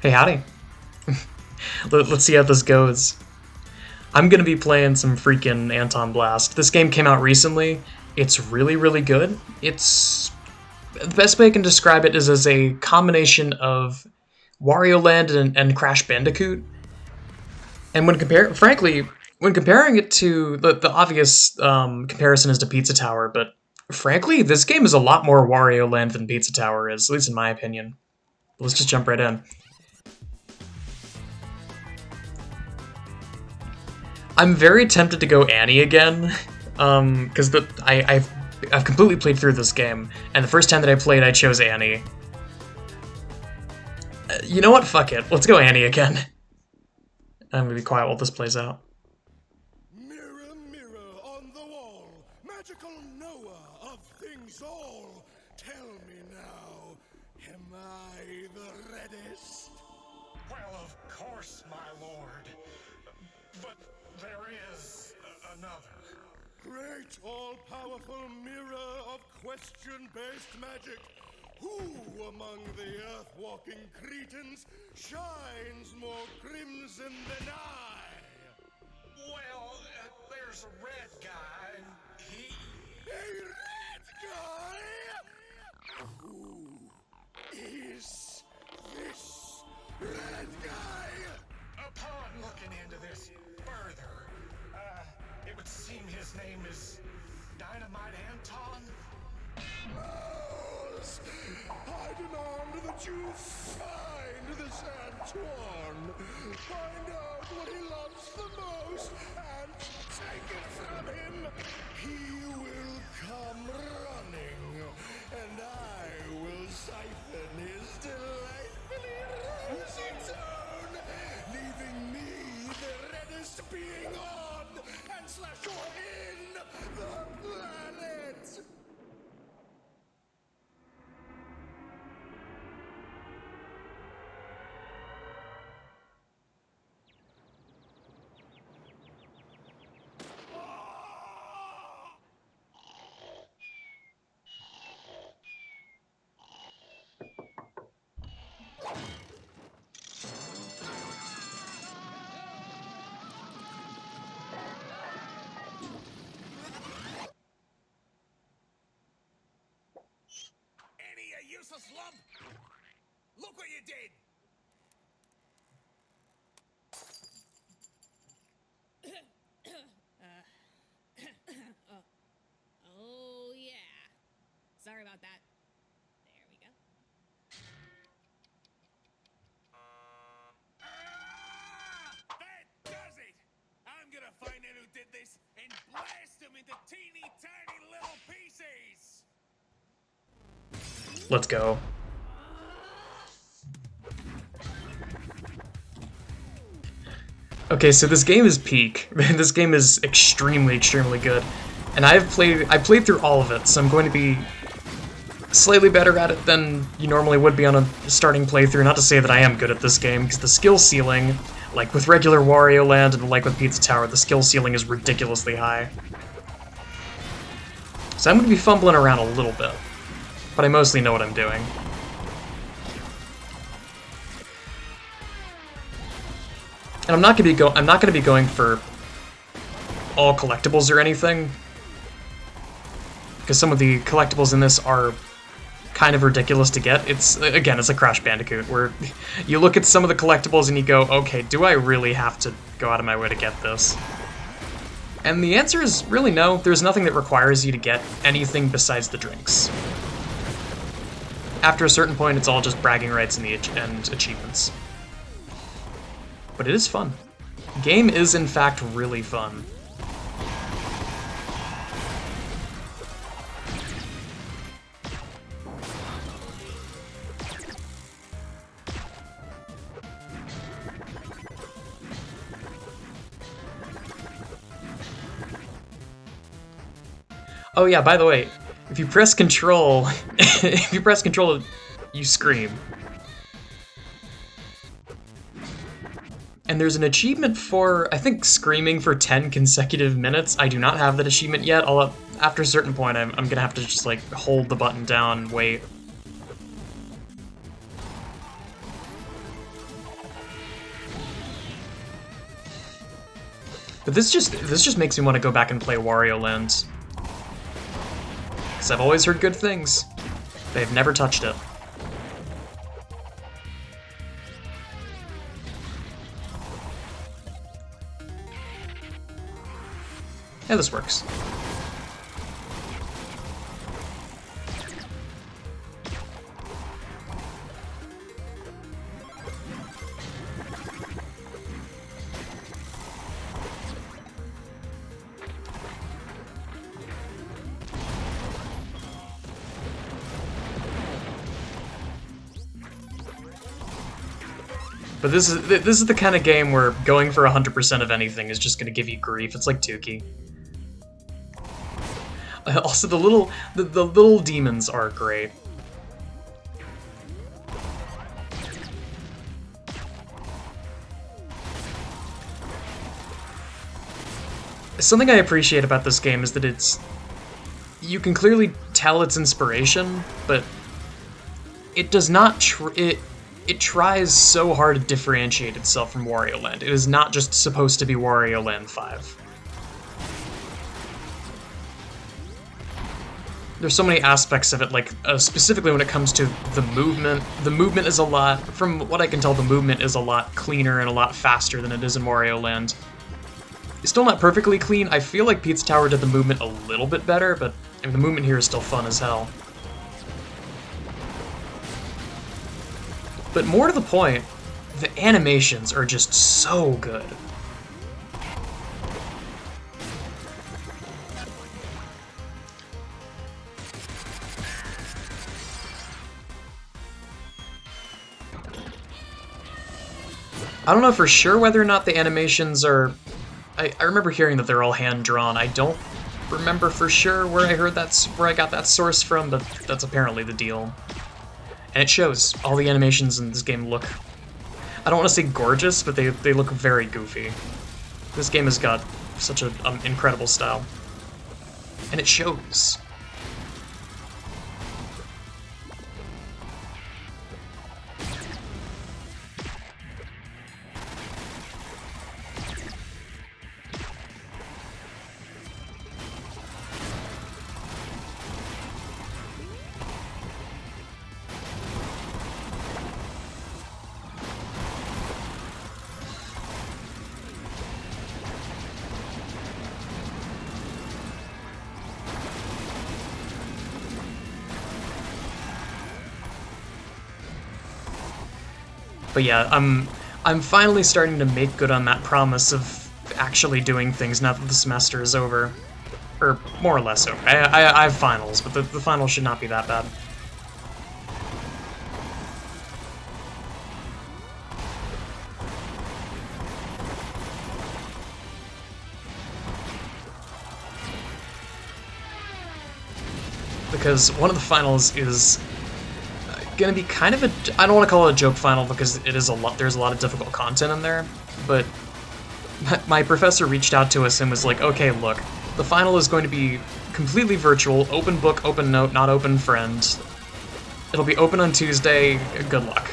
Hey, howdy. Let's see how this goes. I'm gonna be playing some freaking ANTONBLAST. This game came out recently. It's really, really good. It's... the best way I can describe it is as a combination of Wario Land and Crash Bandicoot. And when comparing it to... the obvious comparison is to Pizza Tower, but frankly, this game is a lot more Wario Land than Pizza Tower is, at least in my opinion. Let's just jump right in. I'm very tempted to go Annie again, because I've completely played through this game, and the first time that I played, I chose Annie. You know what? Fuck it. Let's go Annie again. I'm gonna be quiet while this plays out. Mirror, mirror on the wall, magical knower of things all, tell me now, am I the reddest? Well, of course, my lord. But there is another. Great all-powerful mirror of question-based magic, who among the earth-walking cretins shines more crimson than I? Well, there's a red guy, and he... A red guy? Who is this red guy? Upon looking into this further, it would seem his name is Dynamite Anton? Yes! I demand that you find this Antoine, find out what he loves the most, and take it from him. He will come running, and I will siphon his delightfully rosy tone, leaving me the reddest being on and slash or in the planet. You useless lump! Look what you did! Oh yeah. Sorry about that. There we go. That does it! I'm gonna find out who did this and blast him into teeny tiny little pieces! Let's go. Okay, so this game is peak. This game is extremely, extremely good. And I played through all of it, so I'm going to be slightly better at it than you normally would be on a starting playthrough. Not to say that I am good at this game, because the skill ceiling, like with regular Wario Land and like with Pizza Tower, the skill ceiling is ridiculously high. So I'm going to be fumbling around a little bit, but I mostly know what I'm doing. And I'm not gonna be going for all collectibles or anything, because some of the collectibles in this are kind of ridiculous to get. It's a Crash Bandicoot, where you look at some of the collectibles and you go, okay, do I really have to go out of my way to get this? And the answer is really no. There's nothing that requires you to get anything besides the drinks. After a certain point, it's all just bragging rights and achievements. But it is fun. The game is, in fact, really fun. Oh yeah, by the way, if you press Control, you scream. And there's an achievement for, I think, screaming for 10 consecutive minutes. I do not have that achievement yet. After a certain point, I'm gonna have to just, like, hold the button down and wait. But this just makes me want to go back and play Wario Land. Because I've always heard good things. They've never touched it. Yeah, this works. But this is the kind of game where going for 100% of anything is just going to give you grief. It's like Tukey. Also, the little demons are great. Something I appreciate about this game is that you can clearly tell its inspiration, but it does not it tries so hard to differentiate itself from Wario Land. It is not just supposed to be Wario Land 5. There's so many aspects of it, like specifically when it comes to the movement. The movement is a lot, from what I can tell, the movement is a lot cleaner and a lot faster than it is in Wario Land. It's still not perfectly clean. I feel like Pizza Tower did the movement a little bit better, but I mean, the movement here is still fun as hell. But more to the point, the animations are just so good. I don't know for sure whether or not the animations are... I remember hearing that they're all hand-drawn. I don't remember for sure where I got that source from, but that's apparently the deal. And it shows. All the animations in this game look... I don't want to say gorgeous, but they look very goofy. This game has got such an incredible style. And it shows. But yeah, I'm finally starting to make good on that promise of actually doing things now that the semester is over. Or more or less over. I have finals, but the finals should not be that bad. Because one of the finals is gonna be kind of a... I don't want to call it a joke final because it is a lot. There's a lot of difficult content in there, but my professor reached out to us and was like, okay, look, the final is going to be completely virtual, open book, open note, not open friend. It'll be open on Tuesday, good luck.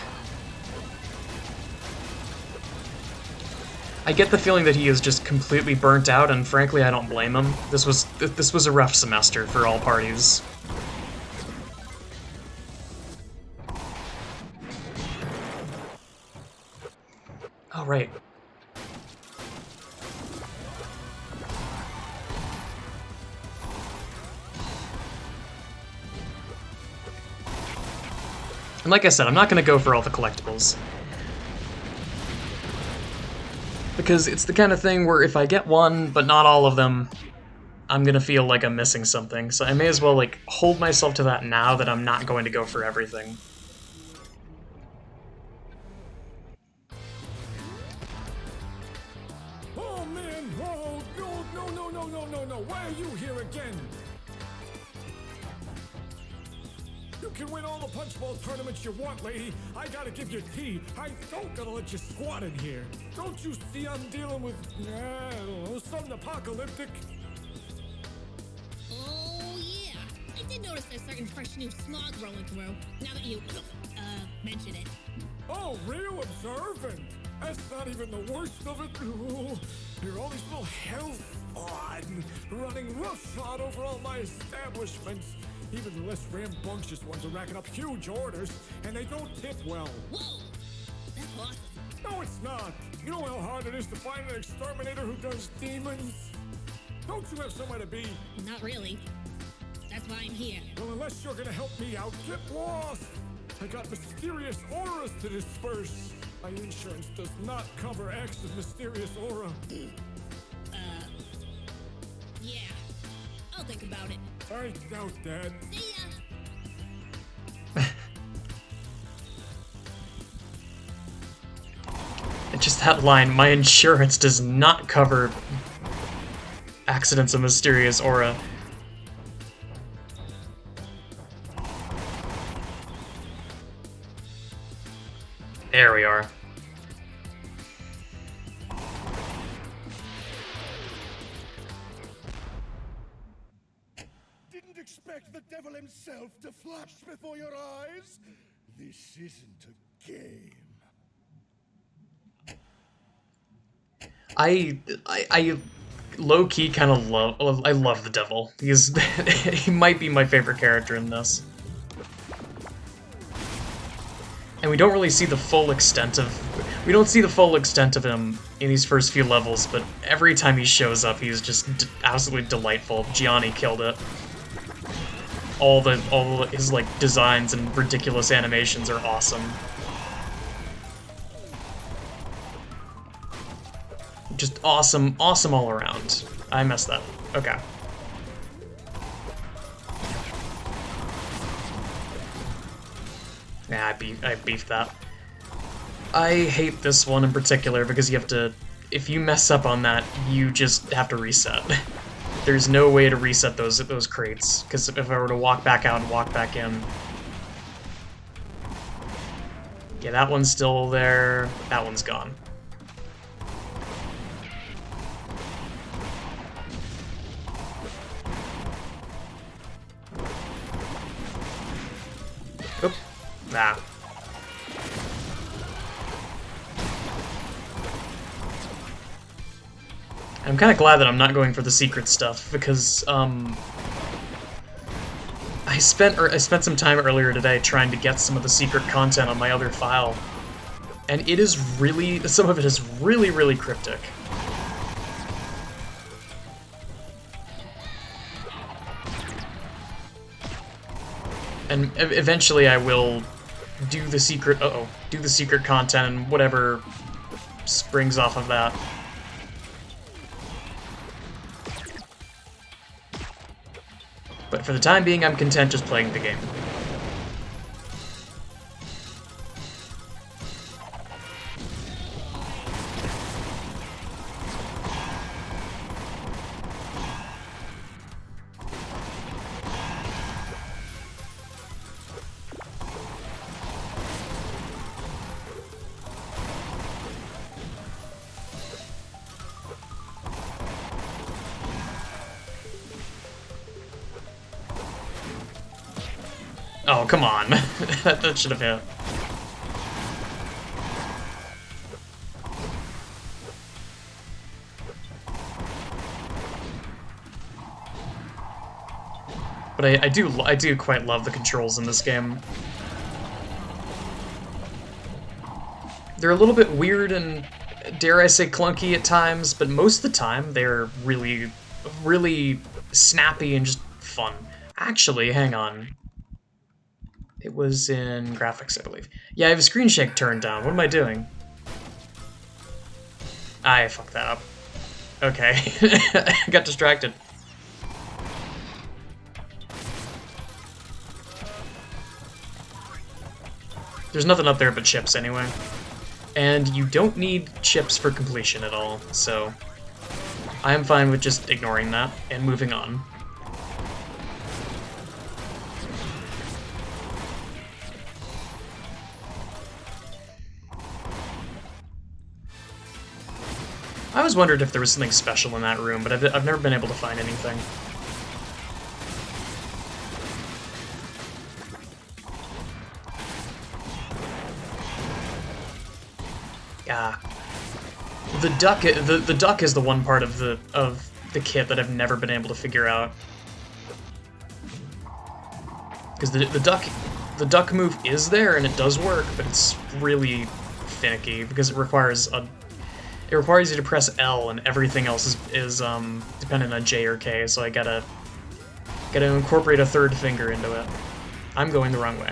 I get the feeling that he is just completely burnt out, and frankly, I don't blame him. This was a rough semester for all parties. Oh, right. And like I said, I'm not going to go for all the collectibles. Because it's the kind of thing where if I get one, but not all of them, I'm going to feel like I'm missing something. So I may as well, like, hold myself to that now that I'm not going to go for everything. Oh man, oh no, why are you here again? You can win all the punchball tournaments you want, lady. I gotta give you tea. I don't gotta let you squat in here. Don't you see I'm dealing with, I don't know, something apocalyptic? Oh, yeah. I did notice there's certain fresh new smog rolling through, now that you, mention it. Oh, real observant. That's not even the worst of it. Ooh, there are all these little health on running roughshod over all my establishments. Even the less rambunctious ones are racking up huge orders, and they don't tip well. Whoa! That's awesome. No, it's not. You know how hard it is to find an exterminator who does demons? Don't you have somewhere to be? Not really. That's why I'm here. Well, unless you're gonna help me out, get lost. I got mysterious auras to disperse. My insurance does not cover X's mysterious aura. Yeah. I'll think about it. I doubt that. See ya! Just that line, my insurance does not cover accidents of mysterious aura. There we are. Didn't expect the devil himself to flash before your eyes. This isn't a game. I low-key kind of love the devil. He might be my favorite character in this. And we don't really see the full extent of him in these first few levels, but every time he shows up, he's just absolutely delightful. Gianni killed it. All his like designs and ridiculous animations are awesome. Just awesome all around. I messed that up. Okay. Nah, I beefed that. I hate this one in particular because you have to... If you mess up on that, you just have to reset. There's no way to reset those crates, because if I were to walk back out and walk back in... Yeah, that one's still there. That one's gone. Oop. Nah. I'm kind of glad that I'm not going for the secret stuff, because, I spent some time earlier today trying to get some of the secret content on my other file, and it is really... some of it is really cryptic. And eventually I will do the secret... do the secret content and whatever springs off of that. But for the time being, I'm content just playing the game. Oh, come on. That should have hit. But I do quite love the controls in this game. They're a little bit weird and, dare I say, clunky at times, but most of the time they're really snappy and just fun. Actually, hang on. It was in graphics, I believe. Yeah, I have a screen shake turned down. What am I doing? I fucked that up. Okay. I got distracted. There's nothing up there but chips anyway. And you don't need chips for completion at all, so I am fine with just ignoring that and moving on. I always wondered if there was something special in that room, but I've never been able to find anything. Ah. The duck is the one part of the kit that I've never been able to figure out. Because the duck move is there and it does work, but it's really finicky because it requires you to press L and everything else is dependent on J or K, so I gotta incorporate a third finger into it. I'm going the wrong way.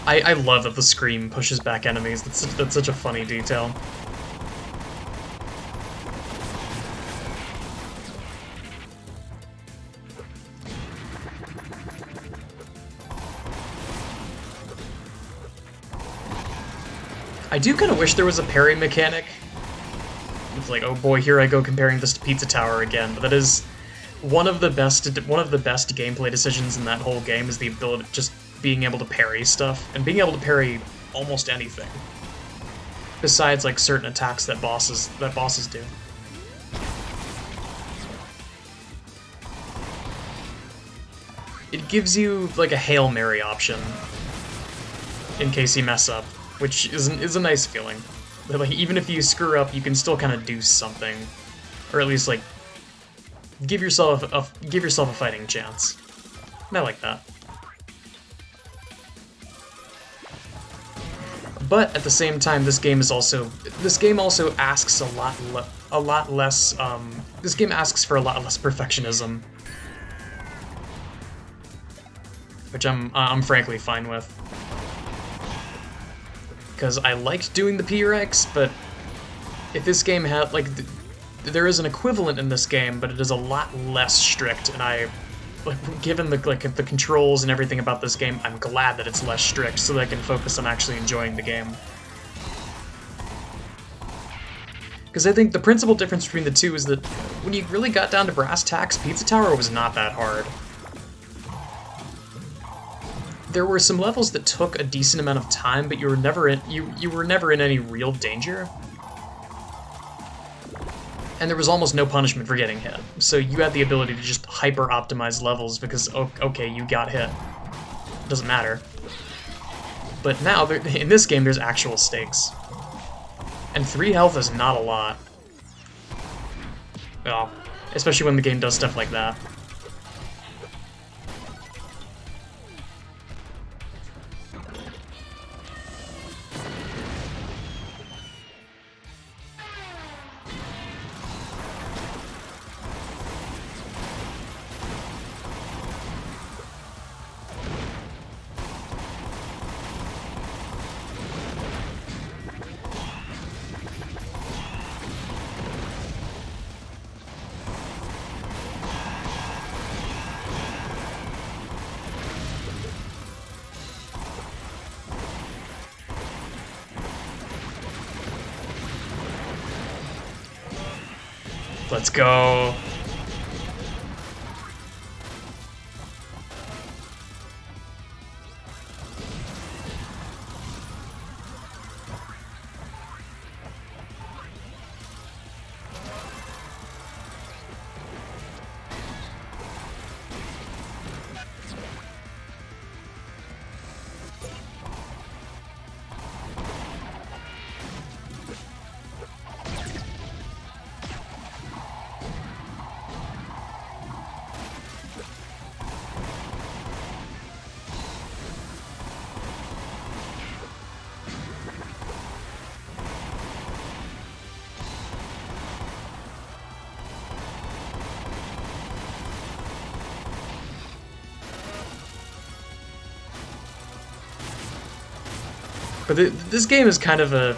I love that the scream pushes back enemies. That's such a funny detail. I do kind of wish there was a parry mechanic. It's like, oh boy, here I go comparing this to Pizza Tower again, but that is one of the best gameplay decisions in that whole game is the ability just being able to parry stuff and being able to parry almost anything besides like certain attacks that bosses do. It gives you like a Hail Mary option in case you mess up, which is a nice feeling. That, like, even if you screw up, you can still kind of do something, or at least like give yourself a fighting chance. And I like that. But at the same time, this game also asks a lot less. This game asks for a lot less perfectionism, which I'm frankly fine with. Because I liked doing the P ranks, but if this game had like, there is an equivalent in this game, but it is a lot less strict, and given the controls and everything about this game, I'm glad that it's less strict so that I can focus on actually enjoying the game. Because I think the principal difference between the two is that when you really got down to brass tacks, Pizza Tower was not that hard. There were some levels that took a decent amount of time, but you were never in any real danger. And there was almost no punishment for getting hit. So you had the ability to just hyper-optimize levels because, oh, okay, you got hit. Doesn't matter. But now, in this game, there's actual stakes. And 3 health is not a lot. Well, especially when the game does stuff like that. Let's go. But this game is kind of a...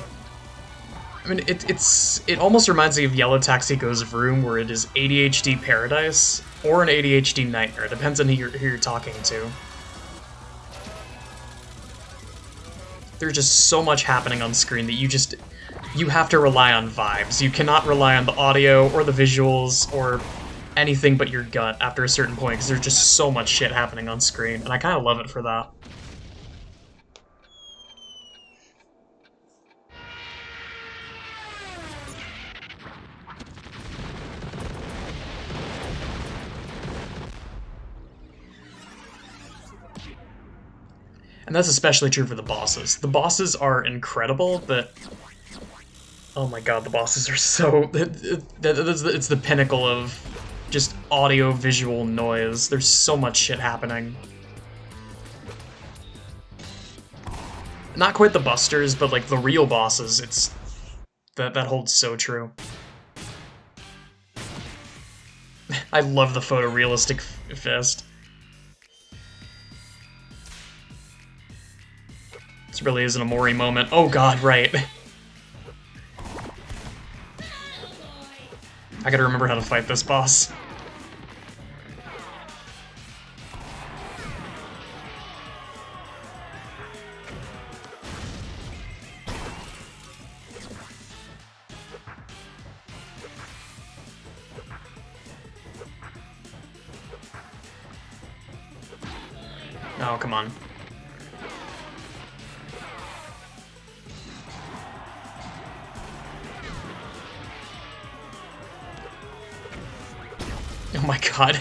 I mean, it almost reminds me of Yellow Taxi Goes Vroom, where it is ADHD paradise or an ADHD nightmare. Depends on who you're talking to. There's just so much happening on screen that you have to rely on vibes. You cannot rely on the audio or the visuals or anything but your gut after a certain point, because there's just so much shit happening on screen, and I kind of love it for that. And that's especially true for the bosses. The bosses are incredible, but oh my god, the bosses are so... It's the pinnacle of just audio-visual noise. There's so much shit happening. Not quite the busters, but like the real bosses, it's... That holds so true. I love the photorealistic fist. This really isn't a Mori moment. Oh god, right. I gotta remember how to fight this boss. Oh, come on. Oh my god.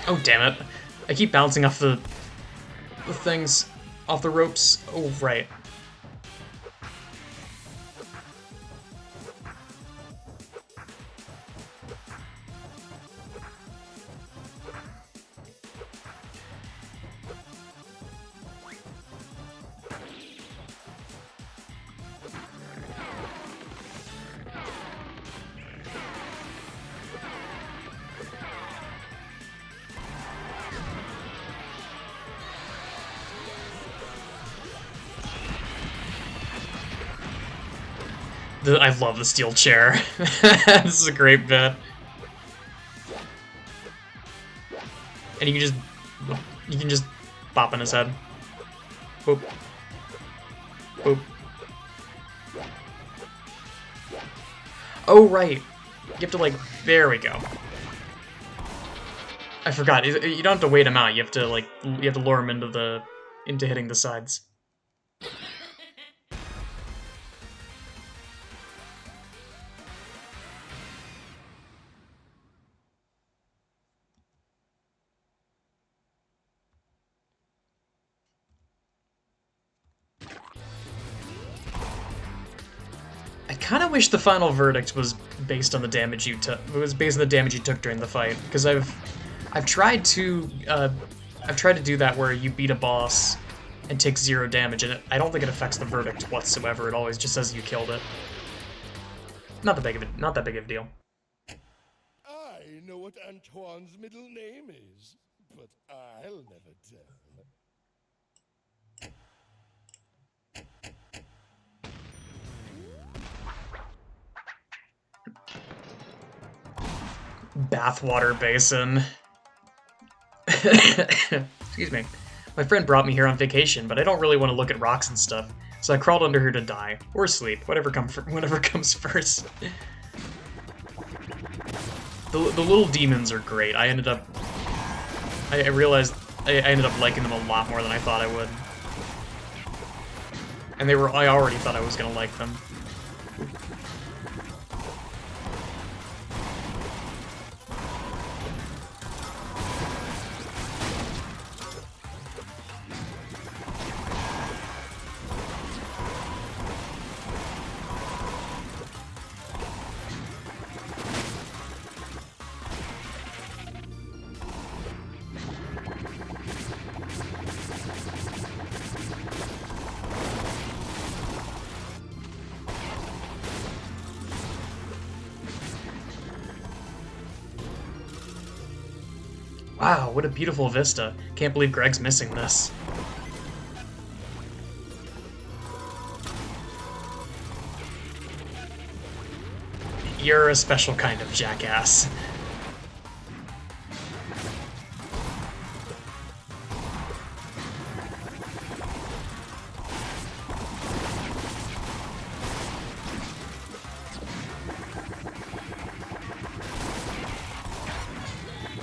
Oh, damn it. I keep bouncing off the things, off the ropes. Oh, right. I love the steel chair. This is a great bit. And you can just pop in his head. Boop. Boop. Oh right. You have to like, there we go. I forgot. You don't have to wait him out. You have to like, you have to lure him into hitting the sides. I kind of wish the final verdict was based on the damage you took. It was based on the damage you took during the fight, because I've tried to do that where you beat a boss and take 0 damage, and I don't think it affects the verdict whatsoever. It always just says you killed it. Not that big of a deal. I know what Antoine's middle name is, but I'll never tell. Bathwater basin. Excuse me. My friend brought me here on vacation, but I don't really want to look at rocks and stuff, so I crawled under here to die. Or sleep, whatever comes first. The little demons are great. I realized I ended up liking them a lot more than I thought I would. And I already thought I was gonna like them. Wow, what a beautiful vista. Can't believe Greg's missing this. You're a special kind of jackass.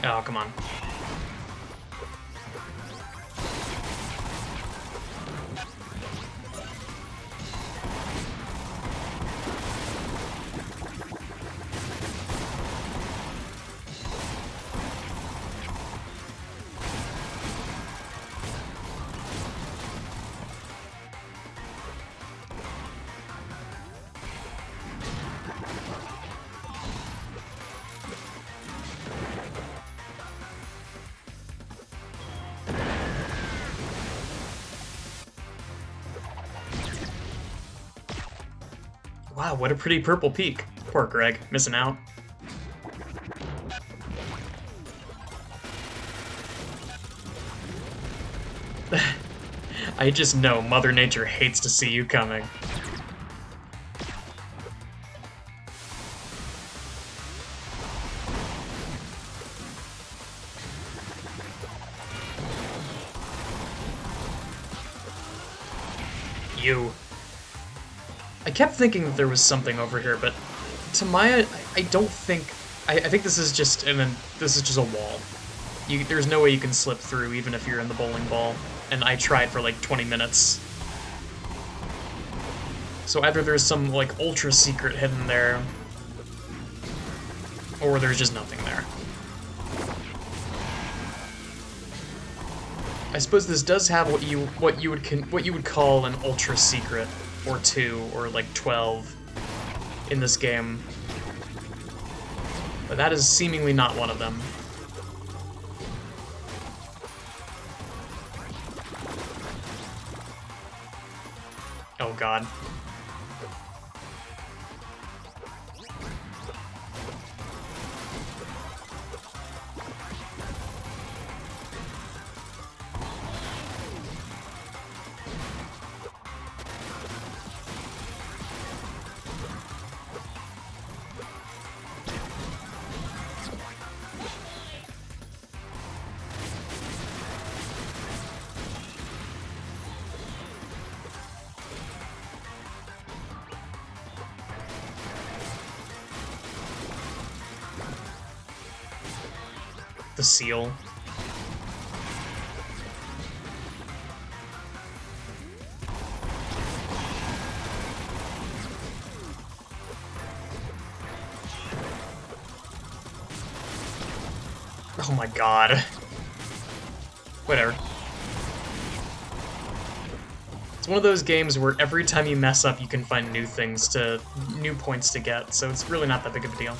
Oh, come on. Wow, what a pretty purple peak. Poor Greg, missing out. I just know Mother Nature hates to see you coming. You. I kept thinking that there was something over here, but to my, I don't think. I think this is just a wall. There's no way you can slip through, even if you're in the bowling ball. And I tried for like 20 minutes. So either there's some like ultra secret hidden there, or there's just nothing there. I suppose this does have what you would call an ultra secret, or 2, or like 12 in this game. But that is seemingly not one of them. Oh god. The seal. Oh my god. Whatever. It's one of those games where every time you mess up, you can find new points to get, so it's really not that big of a deal.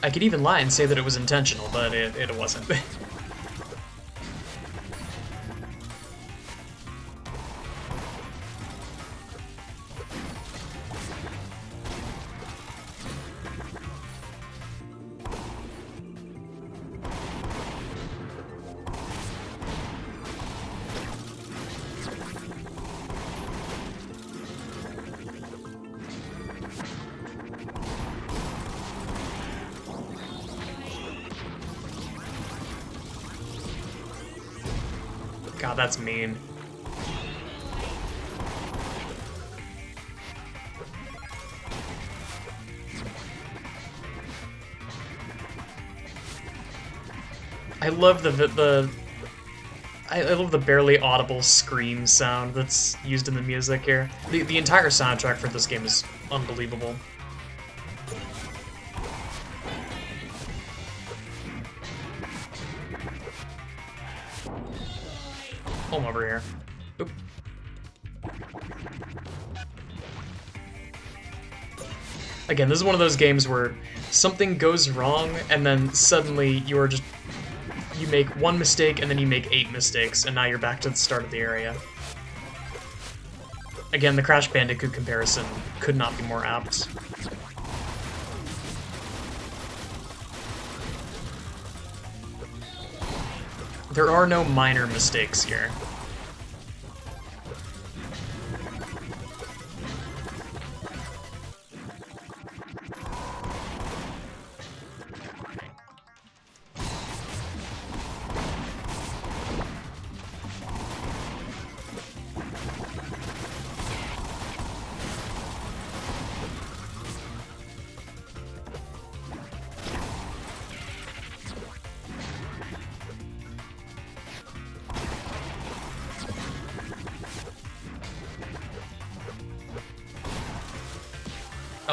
I could even lie and say that it was intentional, but it wasn't. God, that's mean. I love I love the barely audible scream sound that's used in the music here. The entire soundtrack for this game is unbelievable. Home over here. Oop. Again, this is one of those games where something goes wrong, and then suddenly you make one mistake, and then you make 8 mistakes, and now you're back to the start of the area. Again, the Crash Bandicoot comparison could not be more apt. There are no minor mistakes here.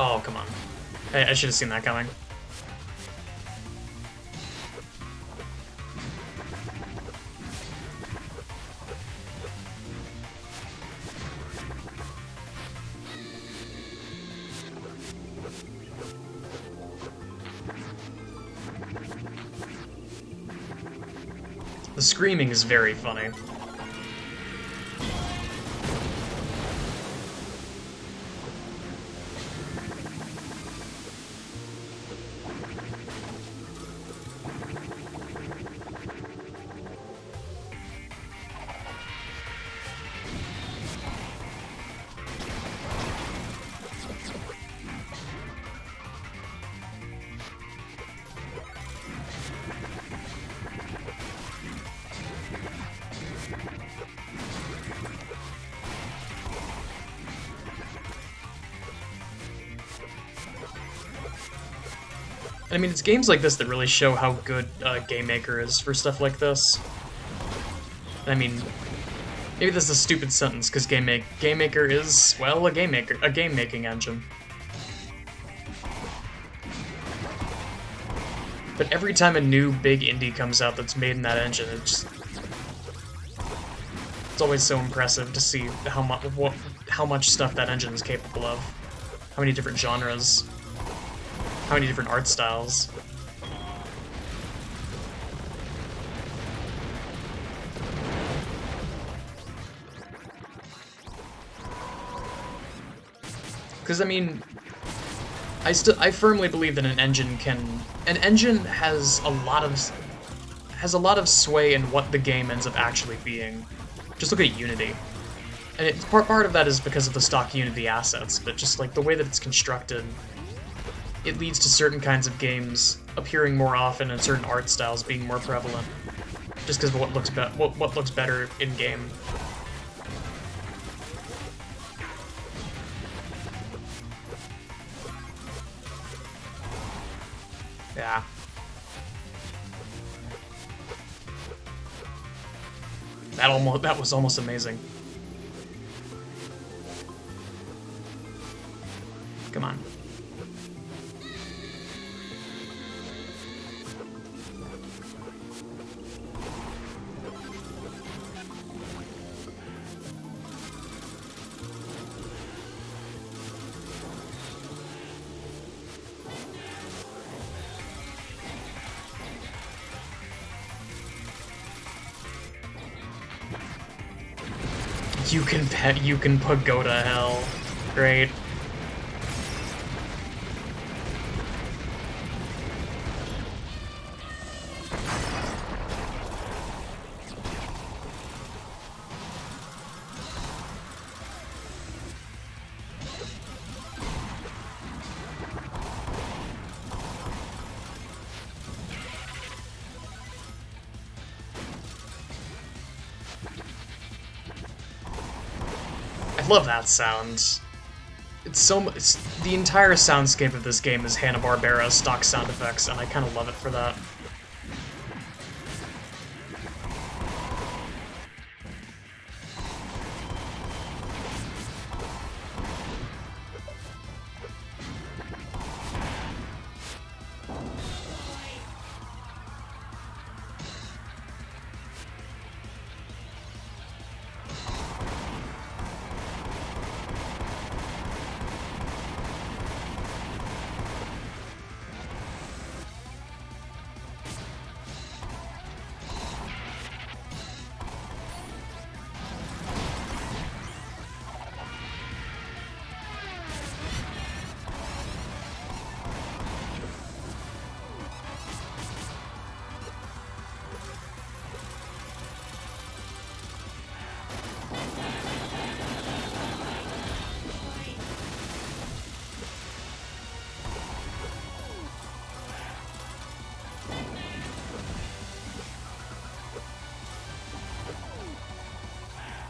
Oh, come on. I should have seen that coming. The screaming is very funny. I mean, it's games like this that really show how good Game Maker is for stuff like this. I mean, maybe this is a stupid sentence because Game Maker is, well, a game making engine. But every time a new big indie comes out that's made in that engine, it's always so impressive to see how much stuff that engine is capable of. How many different genres. How many different art styles. Because I mean, I firmly believe that an engine has a lot of sway in what the game ends up actually being. Just look at Unity. And part of that is because of the stock Unity assets, but just like the way that it's constructed, it leads to certain kinds of games appearing more often and certain art styles being more prevalent, just because of what looks better in game. Yeah. That was almost amazing. Come on. You can pagoda hell. Great. I love that sound. The entire soundscape of this game is Hanna-Barbera stock sound effects, and I kind of love it for that.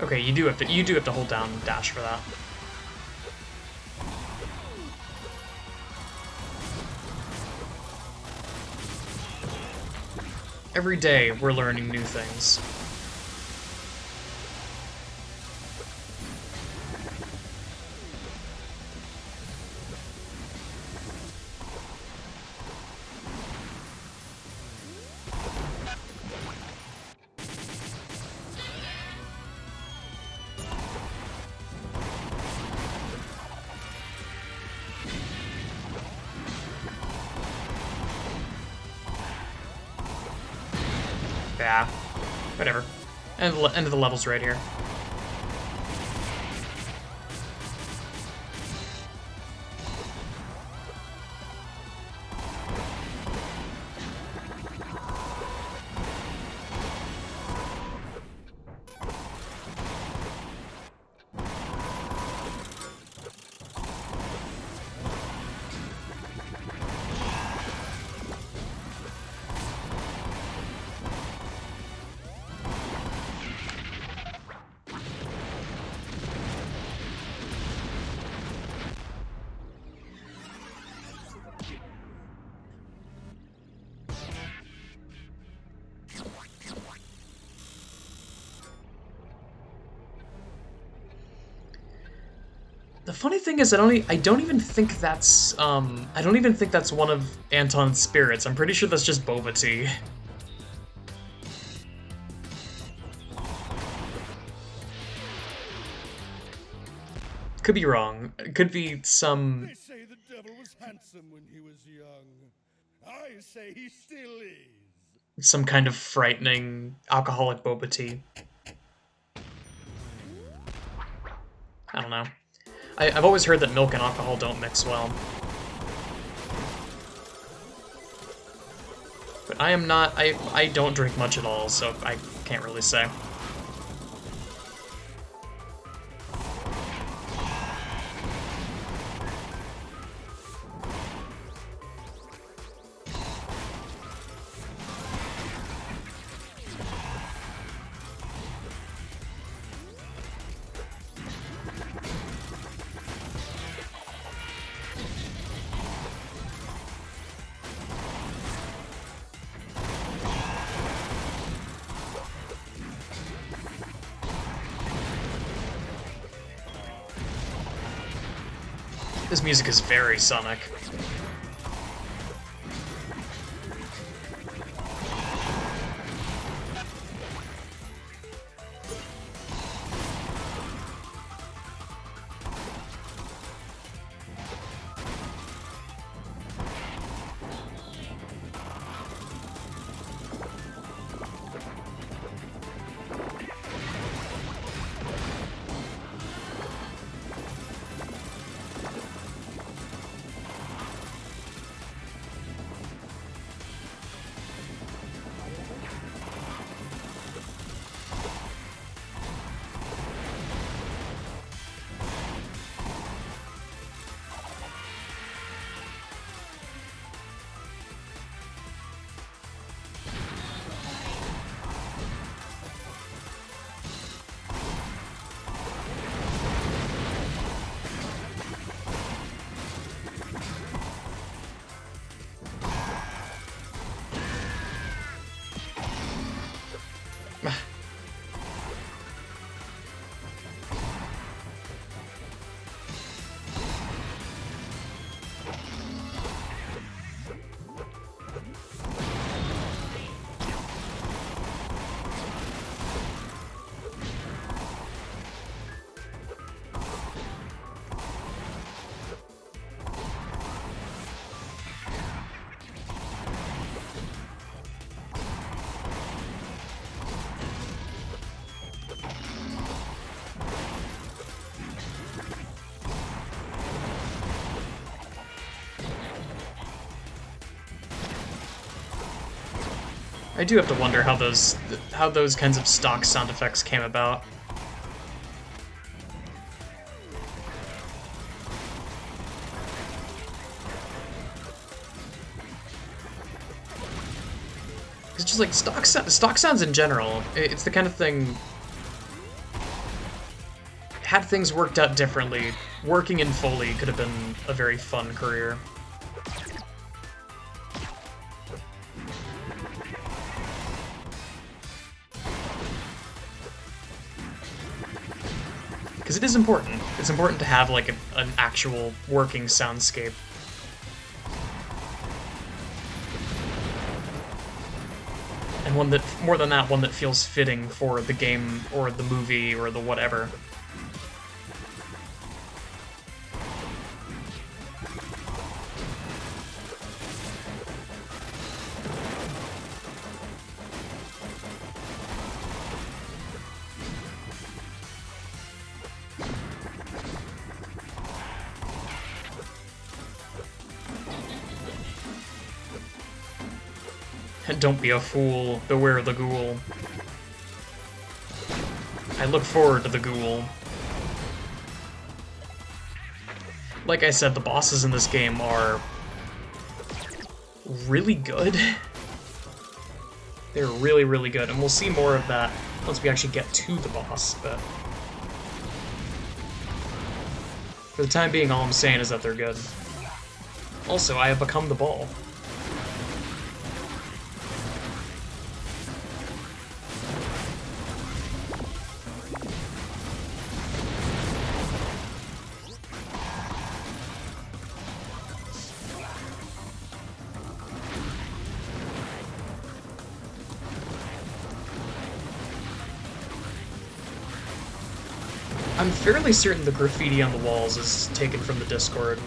Okay, you do have to hold down dash for that. Every day we're learning new things. Yeah, whatever. And end of the level's right here. The funny thing is, I don't even think that's I don't even think that's one of Anton's spirits. I'm pretty sure that's just boba tea. Could be wrong. It could be some They say the devil was handsome when he was young. I say he still is. kind of frightening alcoholic boba tea. I don't know. I've always heard that milk and alcohol don't mix well. But I am not, I don't drink much at all, so I can't really say. This music is very Sonic. I do have to wonder how those kinds of stock sound effects came about. It's just like stock sounds in general. It's the kind of thing. Had things worked out differently, working in Foley could have been a very fun career. Because it is important. It's important to have like an actual working soundscape. And one that, more than that, one that feels fitting for the game or the movie or the whatever. Don't be a fool, beware the ghoul. I look forward to the ghoul. Like I said, the bosses in this game are really good. They're really, really good, and we'll see more of that once we actually get to the boss, but for the time being, all I'm saying is that they're good. Also, I have become the ball. I'm fairly certain the graffiti on the walls is taken from the Discord.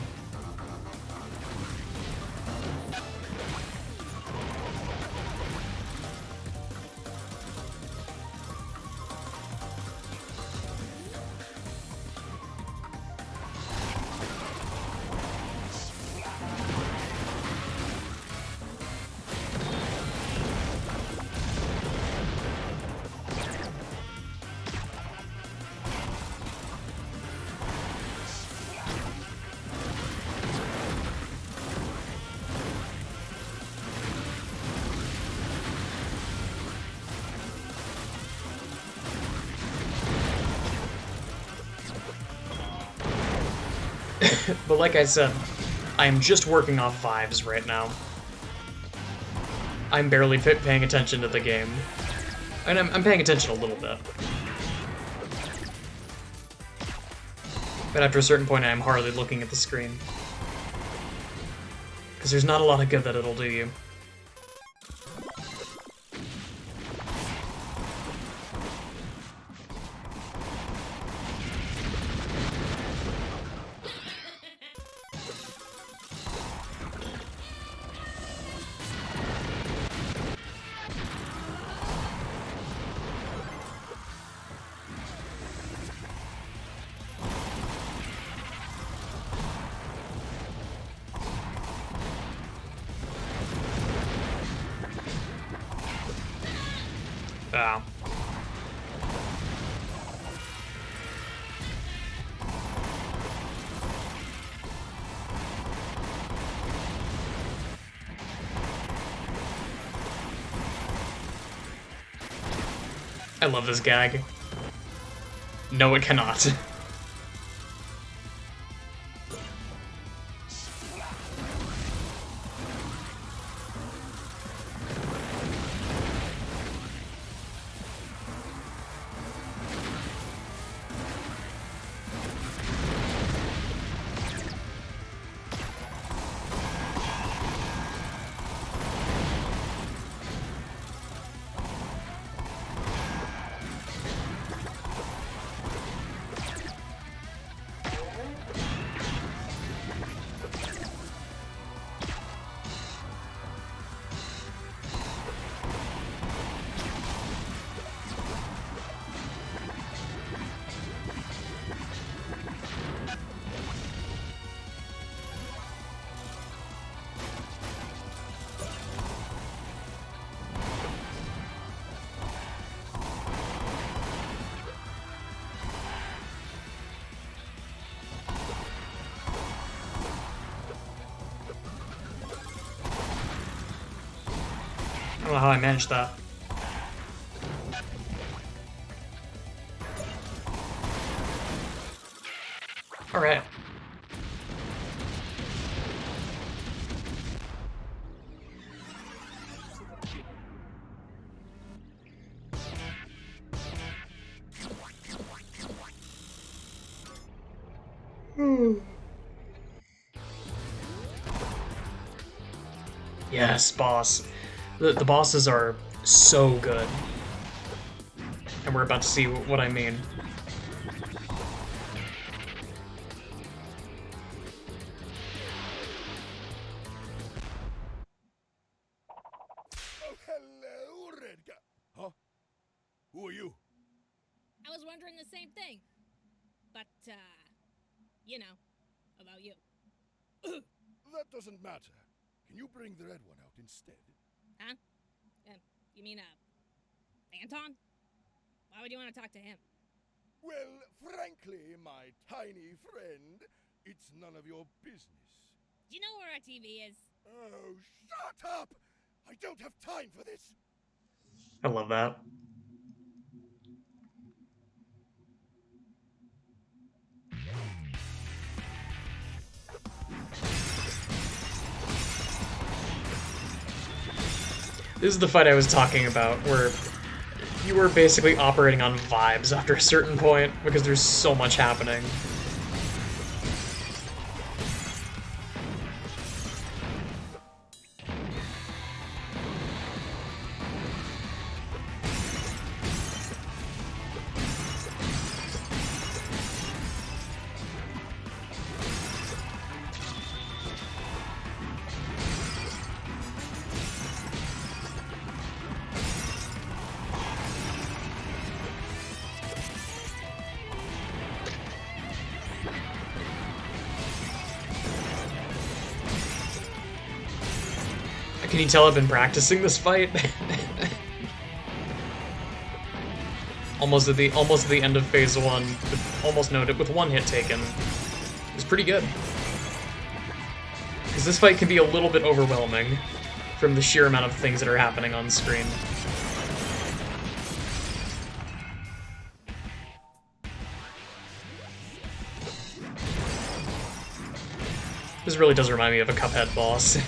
But like I said, I am just working off vibes right now. I'm barely paying attention to the game. And I'm paying attention a little bit. But after a certain point, I am hardly looking at the screen. Because there's not a lot of good that it'll do you. Ah. I love this gag. No, it cannot. I don't know how I managed that. Alright. Yes, boss. The bosses are so good. And we're about to see what I mean. Oh, hello, Red Guy. Huh? Who are you? I was wondering the same thing. But, you know, about you. That doesn't matter. Can you bring the red one out instead? Huh? You mean, Anton? Why would you want to talk to him? Well, frankly, my tiny friend, it's none of your business. Do you know where our TV is? Oh, shut up! I don't have time for this! I love that. This is the fight I was talking about, where you were basically operating on vibes after a certain point, because there's so much happening. Can you tell I've been practicing this fight? almost at the end of phase 1, almost noted with 1 hit taken. It was pretty good. Because this fight can be a little bit overwhelming from the sheer amount of things that are happening on screen. This really does remind me of a Cuphead boss.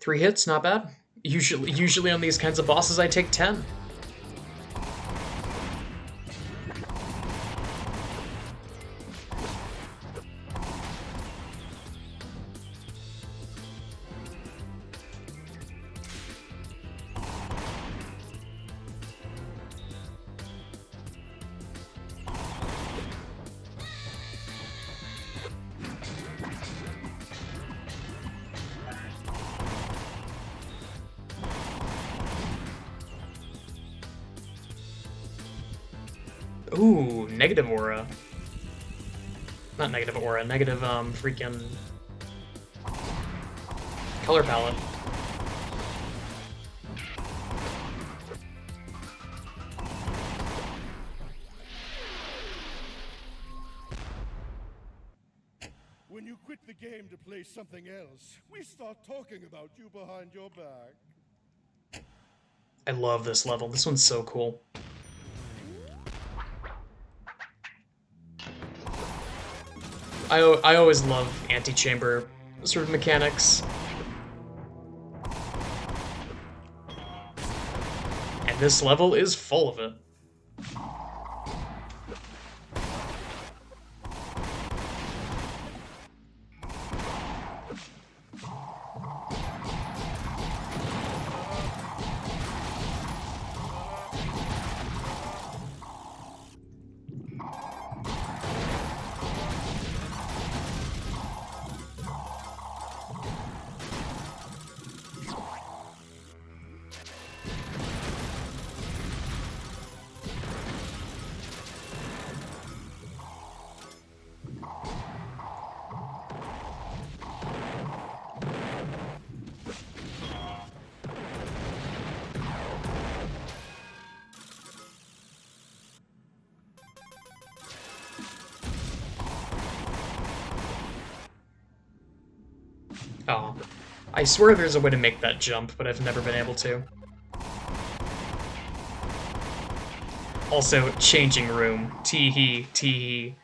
Three hits, not bad. Usually on these kinds of bosses, I take 10. Ooh, negative aura. Not negative aura, negative, freaking... color palette. When you quit the game to play something else, we start talking about you behind your back. I love this level. This one's so cool. I always love antechamber sort of mechanics. And this level is full of it. I swear there's a way to make that jump, but I've never been able to. Also, changing room. Tee-hee, tee-hee.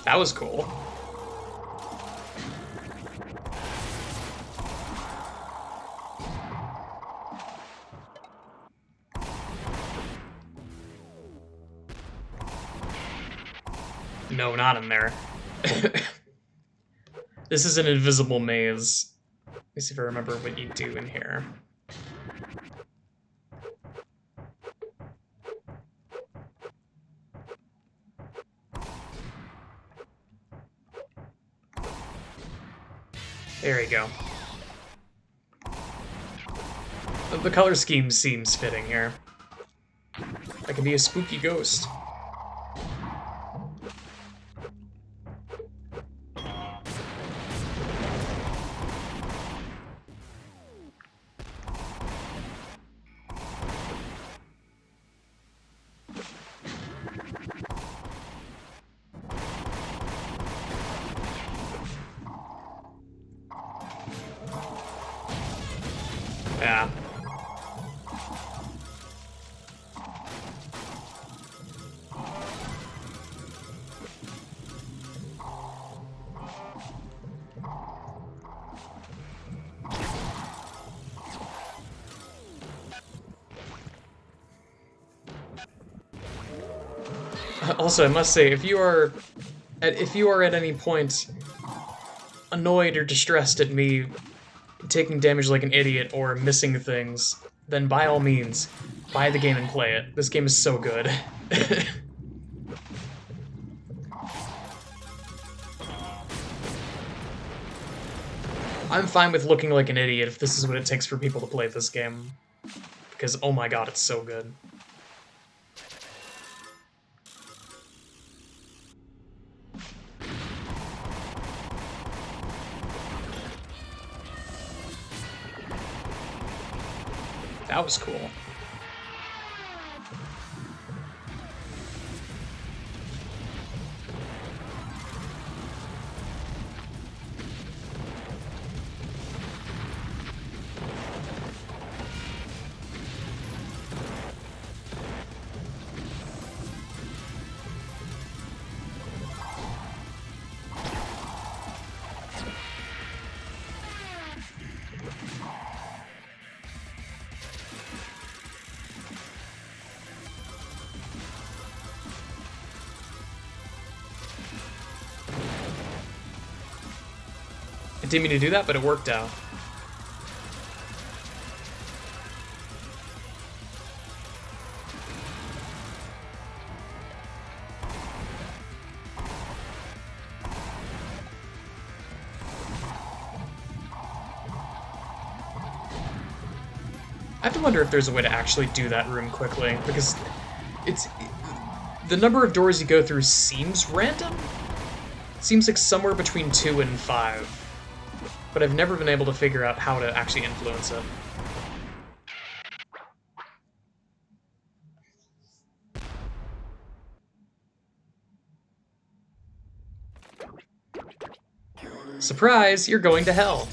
That was cool. No, not in there. This is an invisible maze. Let me see if I remember what you do in here. There you go. The color scheme seems fitting here. I can be a spooky ghost. Yeah. Also, I must say, if you are at any point annoyed or distressed at me taking damage like an idiot or missing things, then by all means, buy the game and play it. This game is so good. I'm fine with looking like an idiot if this is what it takes for people to play this game. Because, oh my god, it's so good. That was cool. I didn't mean to do that, but it worked out. I have to wonder if there's a way to actually do that room quickly, because it's... the number of doors you go through seems random? Seems like somewhere between 2 and 5. But I've never been able to figure out how to actually influence it. Surprise! You're going to hell!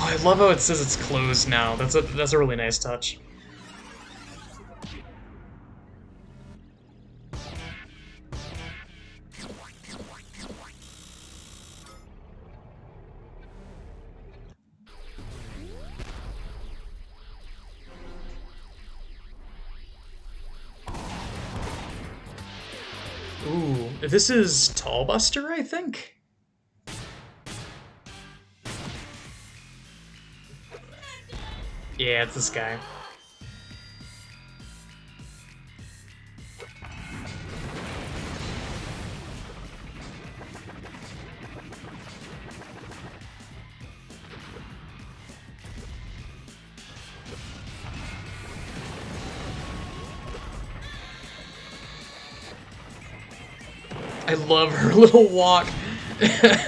I love how it says it's closed now. That's a really nice touch. Ooh, this is Tallbuster, I think? Yeah, it's this guy. I love her little walk.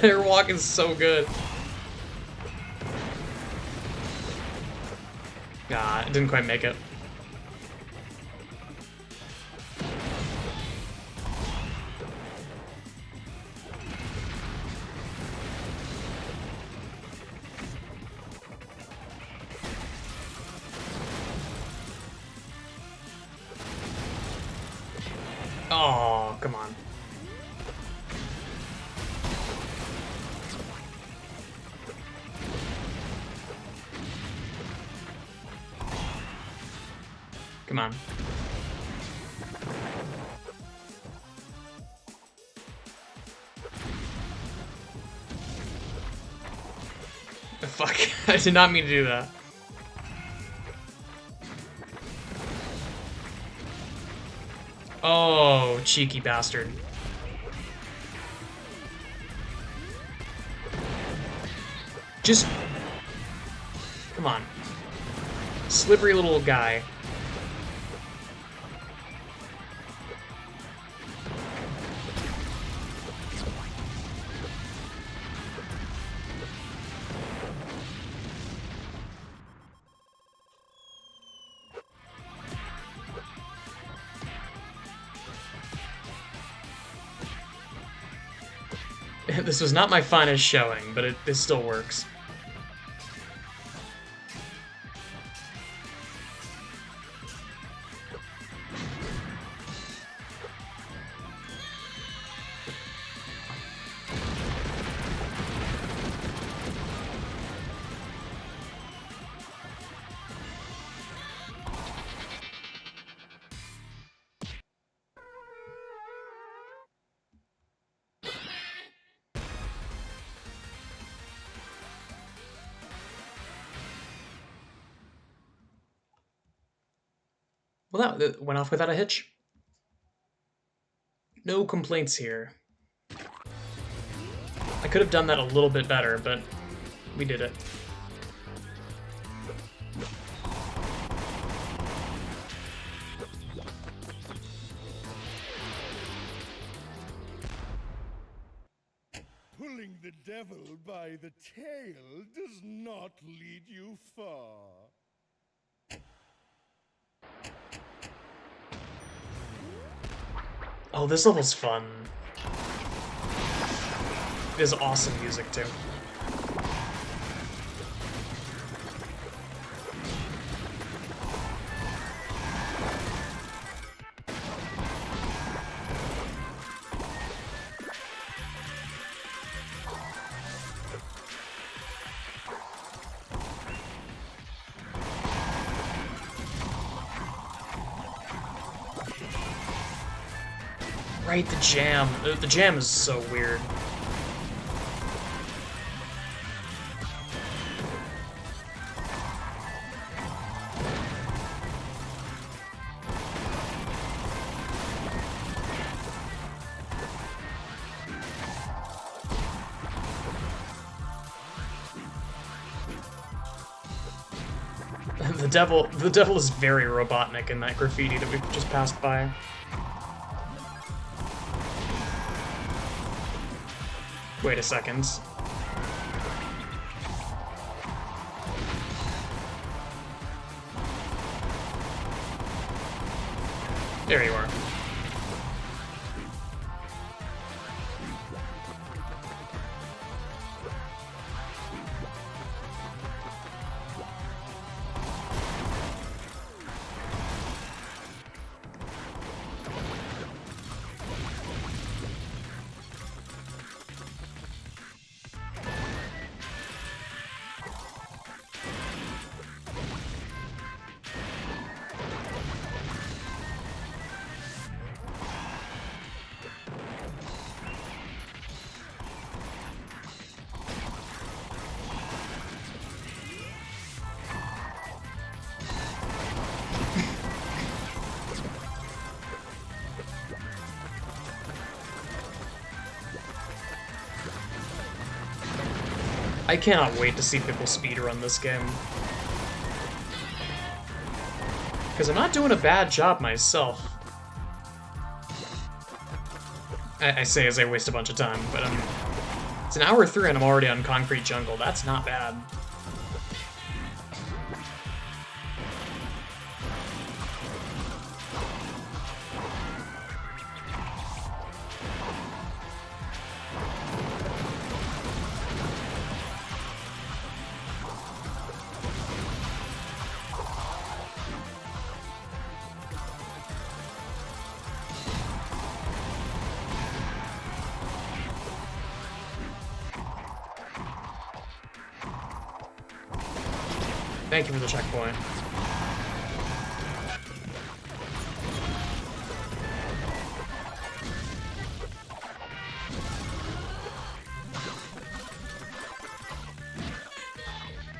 Her walk is so good. Ah, it didn't quite make it. Oh, come on. Come on. Fuck, I did not mean to do that. Oh, cheeky bastard. Just... Come on. Slippery little guy. This was not my finest showing, but it still works. Well, that went off without a hitch. No complaints here. I could have done that a little bit better, but we did it. Pulling the devil by the tail does not lead you far. Oh, this level's fun. There's awesome music, too. Right, the jam. The jam is so weird. The devil is very Robotnik in that graffiti that we just passed by. Wait a second. There you are. I cannot wait to see people speedrun this game. Because I'm not doing a bad job myself. I say as I waste a bunch of time, but it's an hour through and I'm already on Concrete Jungle. That's not bad. Thank you for the checkpoint.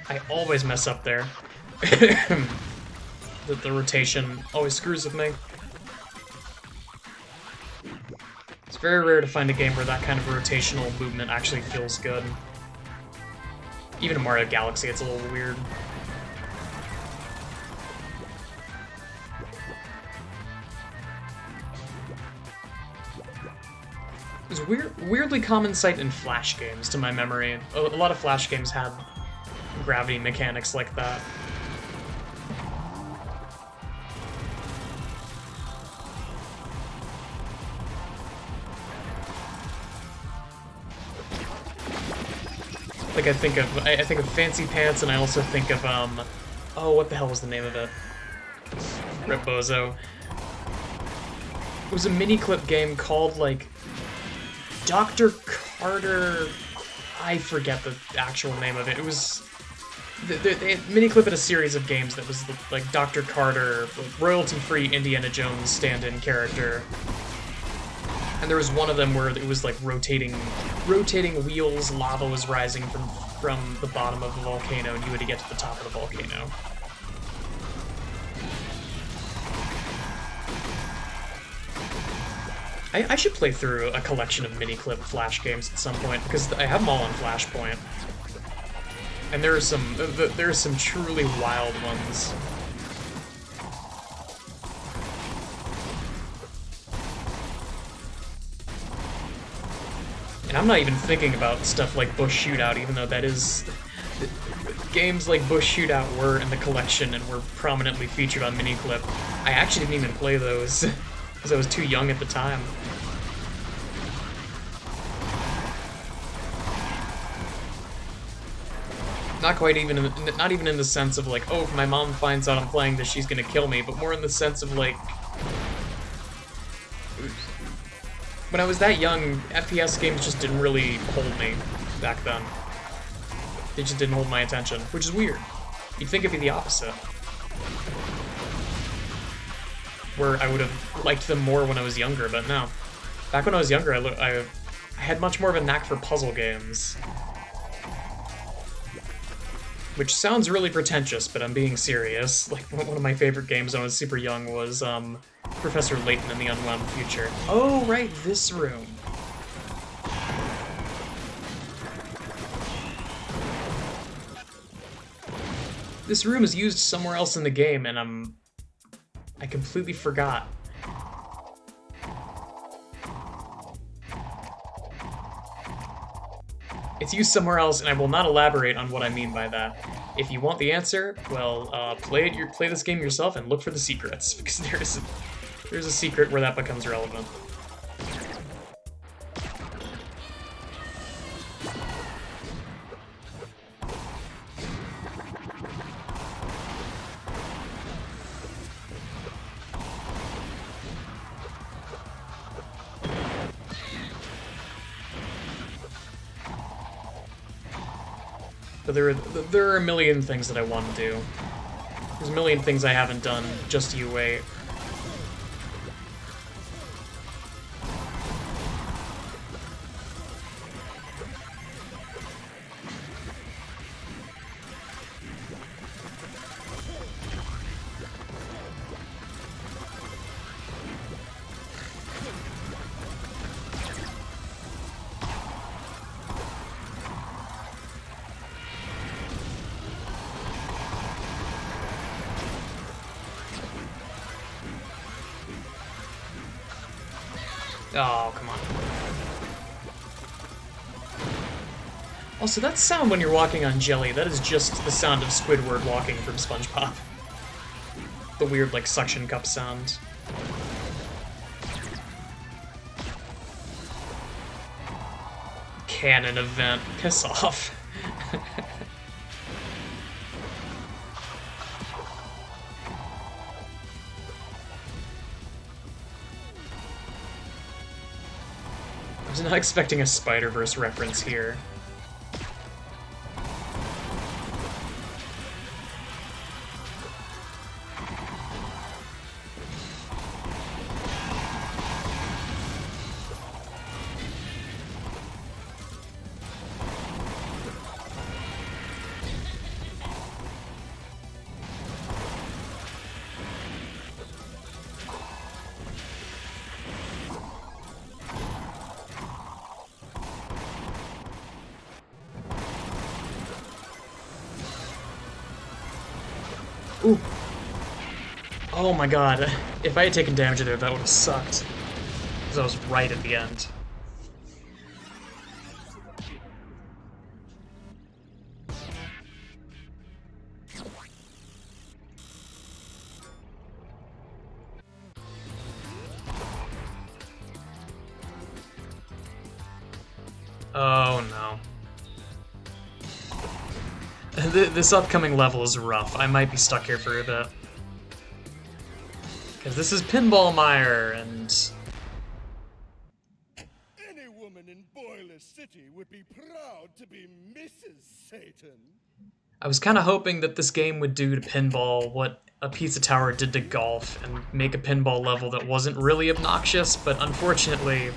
I always mess up there. The rotation always screws with me. It's very rare to find a game where that kind of rotational movement actually feels good. Even in Mario Galaxy, it's a little weird. It was a weirdly common sight in Flash games, to my memory. A lot of Flash games had gravity mechanics like that. Like I think of Fancy Pants, and I also think of oh, what the hell was the name of it? Rip Bozo. It was a mini-clip game called like Dr. Carter. I forget the actual name of it. It was they mini-clip a series of games that was like Dr. Carter, royalty-free Indiana Jones stand-in character. And there was one of them where it was like rotating wheels, lava was rising from the bottom of the volcano, and you had to get to the top of the volcano. I should play through a collection of mini-clip Flash games at some point, because I have them all on Flashpoint. And there are some truly wild ones. And I'm not even thinking about stuff like Bush Shootout, even though that is... Games like Bush Shootout were in the collection and were prominently featured on Miniclip. I actually didn't even play those, because I was too young at the time. Not even in the sense of like, oh, if my mom finds out I'm playing this, she's gonna kill me, but more in the sense of like... When I was that young, FPS games just didn't really hold me back then. They just didn't hold my attention, which is weird. You'd think it'd be the opposite. Where I would have liked them more when I was younger, but no. Back when I was younger, I had much more of a knack for puzzle games. Which sounds really pretentious, but I'm being serious. Like, one of my favorite games when I was super young was, Professor Layton in the Unwound Future. Oh, right, this room. This room is used somewhere else in the game, and I completely forgot. It's used somewhere else, and I will not elaborate on what I mean by that. If you want the answer, well, play this game yourself and look for the secrets, because there's a secret where that becomes relevant. But there are a million things that I want to do. There's a million things I haven't done, just you wait. Oh, come on. Also, that sound when you're walking on jelly, that is just the sound of Squidward walking from SpongeBob. The weird, like, suction cup sound. Canon event. Piss off. I was not expecting a Spider-Verse reference here. Ooh. Oh my god. If I had taken damage there, that would have sucked. Because I was right at the end. Oh no. This upcoming level is rough. I might be stuck here for a bit. Because this is Pinball Mire, and... Any woman in Boiler City would be proud to be Mrs. Satan. I was kind of hoping that this game would do to pinball what a Pizza Tower did to golf, and make a pinball level that wasn't really obnoxious, but unfortunately...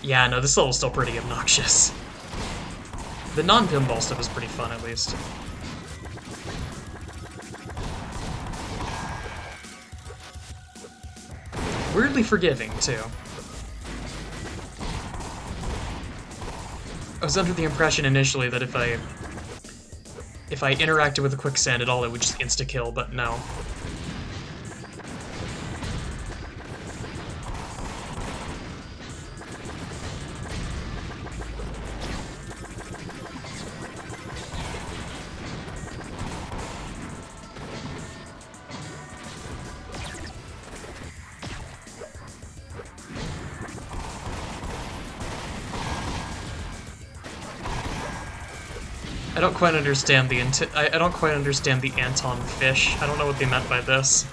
Yeah, no, this level's still pretty obnoxious. The non-pinball stuff is pretty fun, at least. Weirdly forgiving, too. I was under the impression initially that if I interacted with a quicksand at all, it would just insta-kill, but no. I don't quite understand the I don't quite understand the Anton fish. I don't know what they meant by this.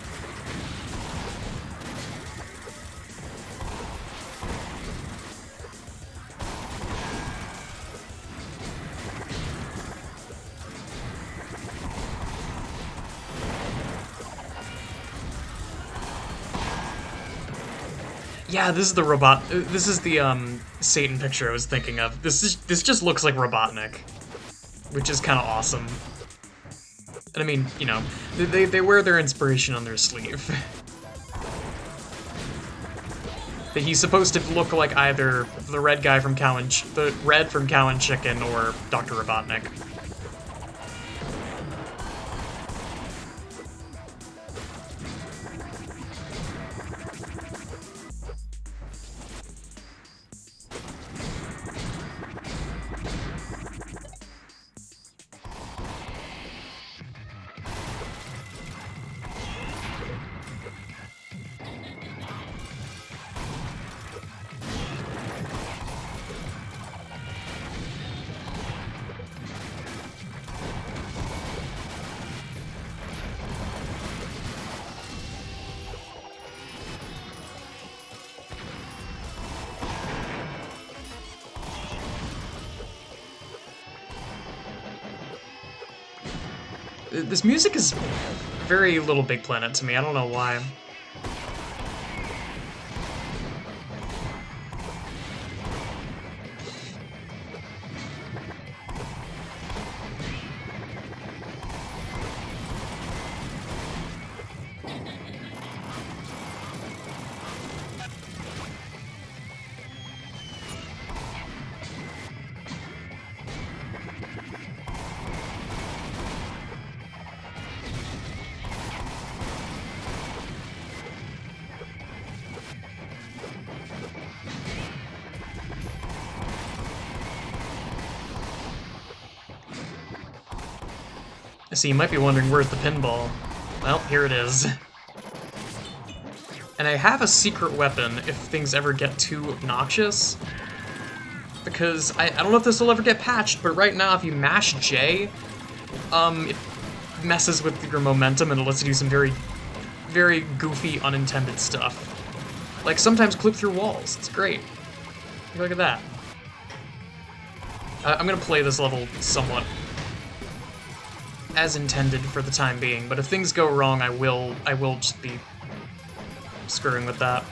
Yeah, this is the robot. This is the Satan picture I was thinking of. This just looks like Robotnik, which is kind of awesome. And I mean, you know, they wear their inspiration on their sleeve. That he's supposed to look like either the red guy from the Red from Cow and Chicken or Dr. Robotnik. This music is very Little Big Planet to me, I don't know why. So you might be wondering, where's the pinball? Well, here it is. And I have a secret weapon if things ever get too obnoxious. Because I don't know if this will ever get patched, but right now if you mash J, it messes with your momentum and it lets you do some very, very goofy, unintended stuff. Like sometimes clip through walls. It's great. Look at that. I'm gonna play this level somewhat as intended for the time being, but if things go wrong, I will just be screwing with that.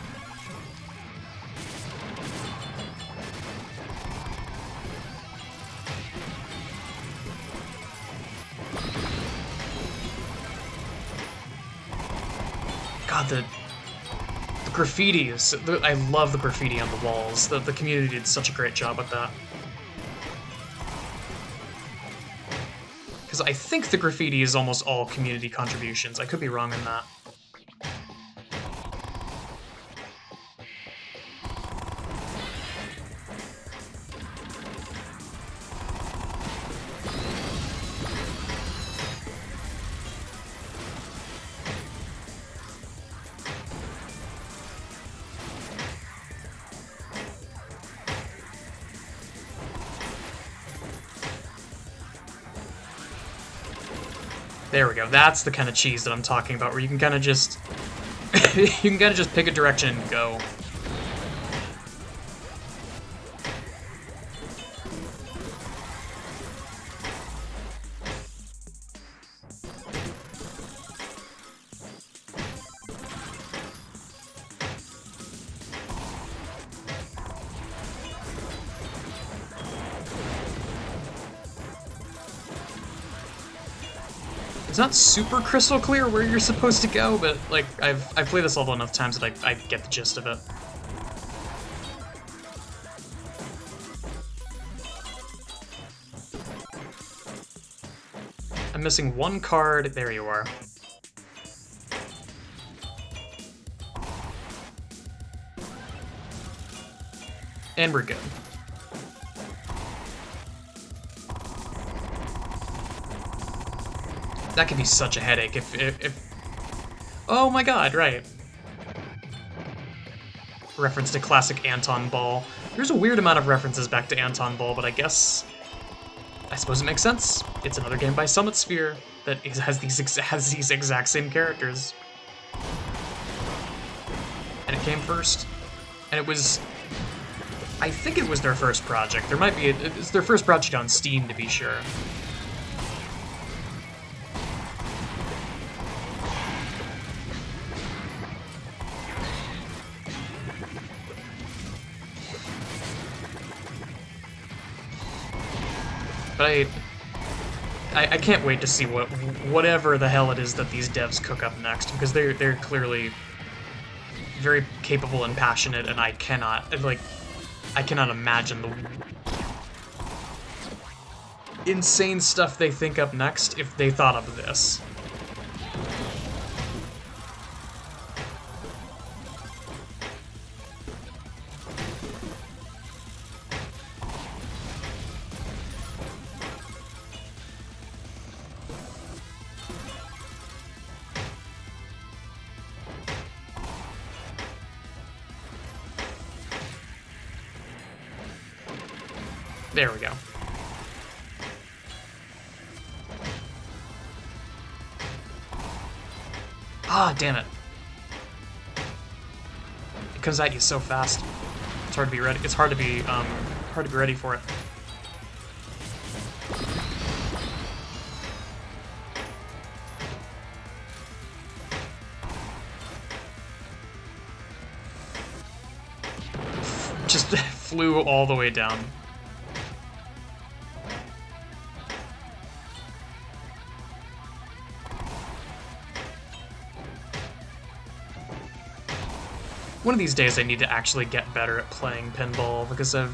God, the graffiti is... I love the graffiti on the walls. The community did such a great job with that. Because I think the graffiti is almost all community contributions. I could be wrong in that. There we go. That's the kind of cheese that I'm talking about, where you can kind of just... you can kind of just pick a direction and go. It's not super crystal clear where you're supposed to go, but like I've played this level enough times that I get the gist of it. I'm missing one card. There you are. And we're good. That could be such a headache if... Oh my god, right. Reference to classic Anton Ball. There's a weird amount of references back to Anton Ball, but I suppose it makes sense. It's another game by Summit Sphere that has these exact same characters. And it came first. And it was... I think it was their first project. There might be... It's their first project on Steam, to be sure. But I can't wait to see whatever the hell it is that these devs cook up next, because they're clearly very capable and passionate, and I cannot imagine the insane stuff they think up next if they thought of this. There we go. Ah, damn it. It comes at you so fast. It's hard to be ready. It's hard to be ready for it. Just flew all the way down. One of these days I need to actually get better at playing pinball, because I'm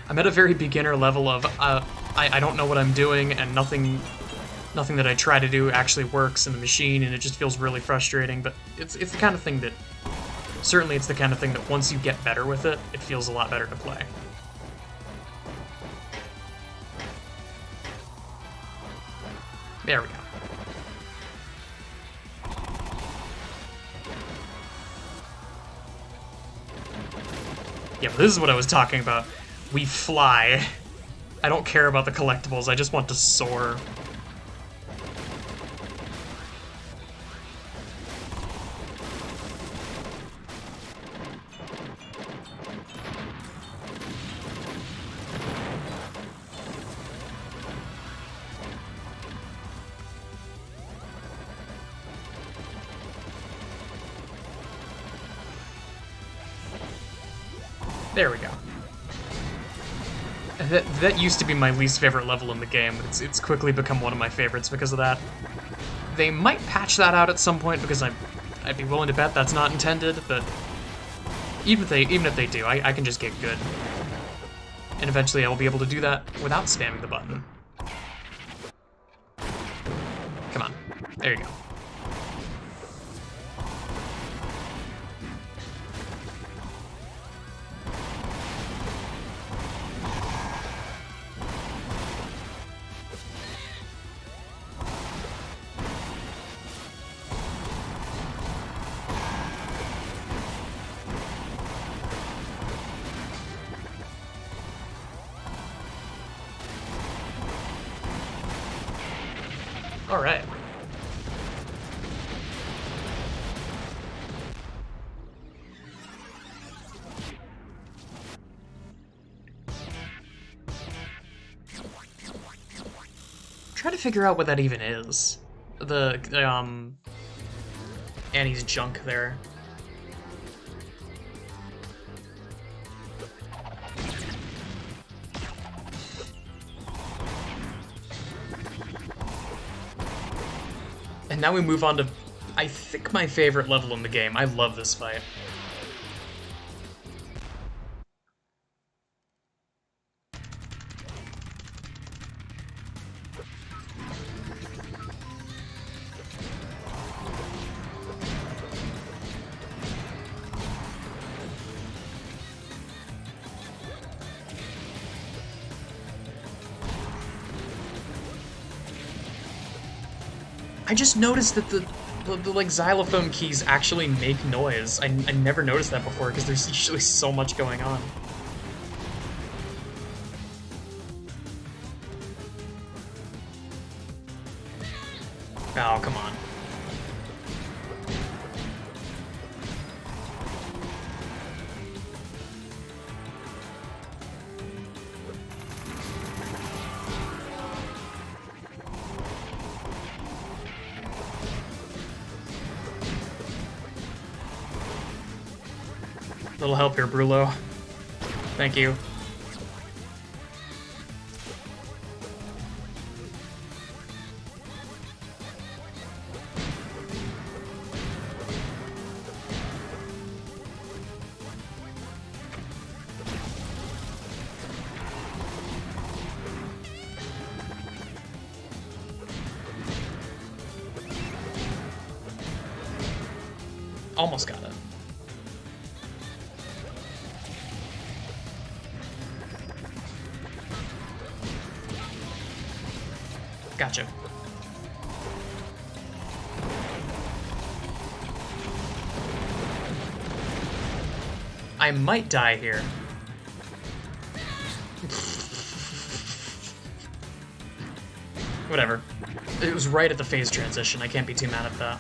at a very beginner level of I don't know what I'm doing, and nothing that I try to do actually works in the machine, and it just feels really frustrating. But it's the kind of thing that it's the kind of thing that once you get better with it, it feels a lot better to play. There we go. Yeah, but this is what I was talking about. We fly. I don't care about the collectibles, I just want to soar. There we go. That used to be my least favorite level in the game, but it's quickly become one of my favorites because of that. They might patch that out at some point because I'd be willing to bet that's not intended, but even if they do, I can just get good. And eventually I will be able to do that without spamming the button. Come on. There you go. All right. Try to figure out what that even is. Annie's junk there. And now we move on to, I think, my favorite level in the game. I love this fight. I just noticed that the like xylophone keys actually make noise. I never noticed that before because there's usually so much going on. Oh, come on. Little help here, Brulo. Thank you. Almost got it. Gotcha. I might die here. Whatever. It was right at the phase transition. I can't be too mad at that.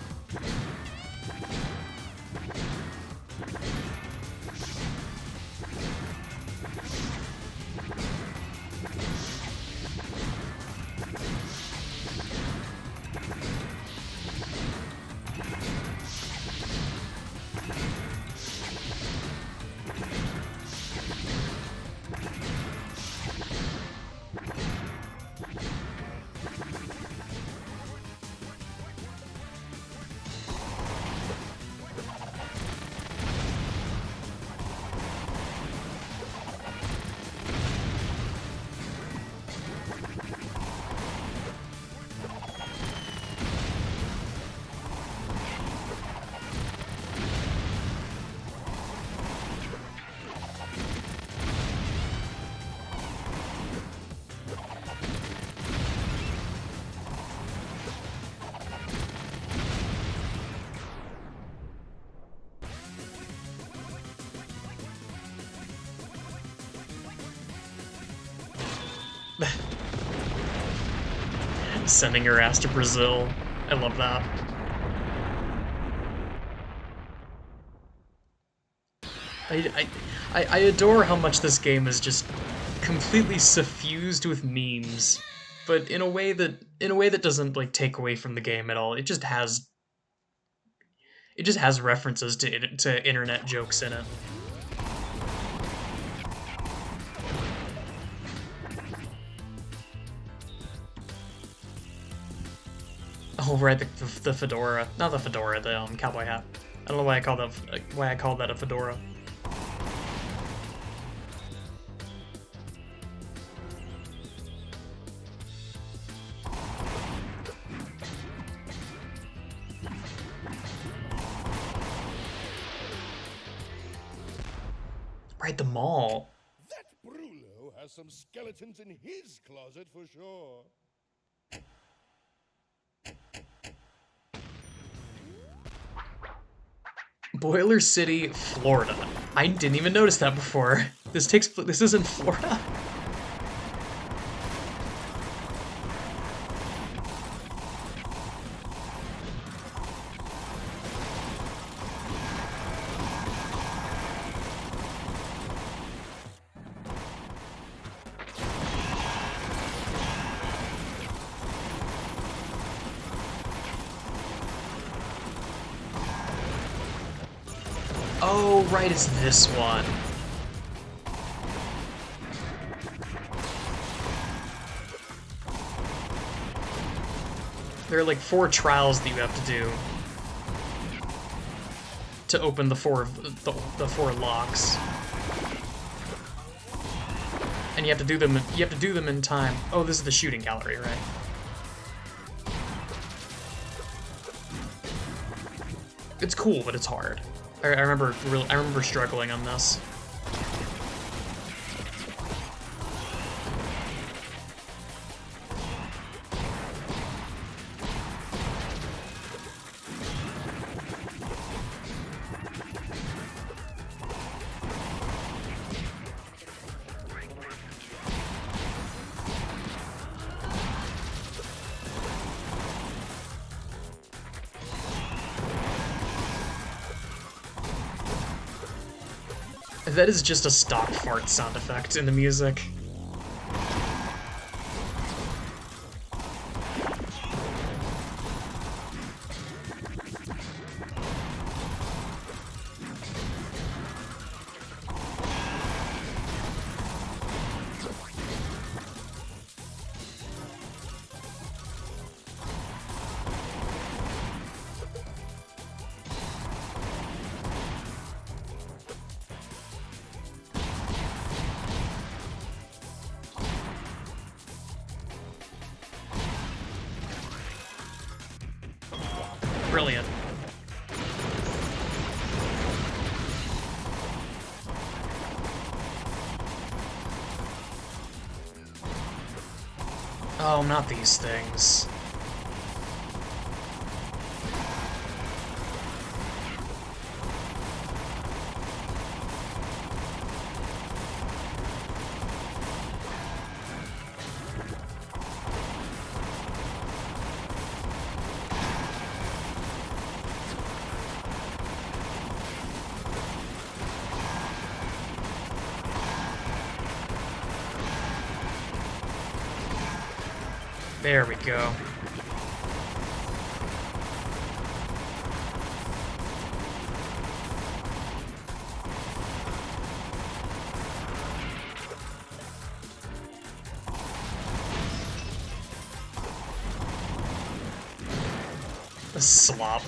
Sending her ass to Brazil. I love that. I adore how much this game is just completely suffused with memes, but in a way that doesn't like take away from the game at all. It just has references to internet jokes in it. Oh right, the fedora, not the fedora, the cowboy hat. I don't know why I called that a fedora. Right, the mall. That Brulo has some skeletons in his closet for sure. Boiler City, Florida. I didn't even notice that before. This is in Florida? Oh, right, it's this one. There are like 4 trials that you have to do to open the four locks, and you have to do them. You have to do them in time. Oh, this is the shooting gallery, right? It's cool, but it's hard. I remember struggling on this. That is just a stock fart sound effect in the music. Brilliant. Oh, not these things. There we go. A slop.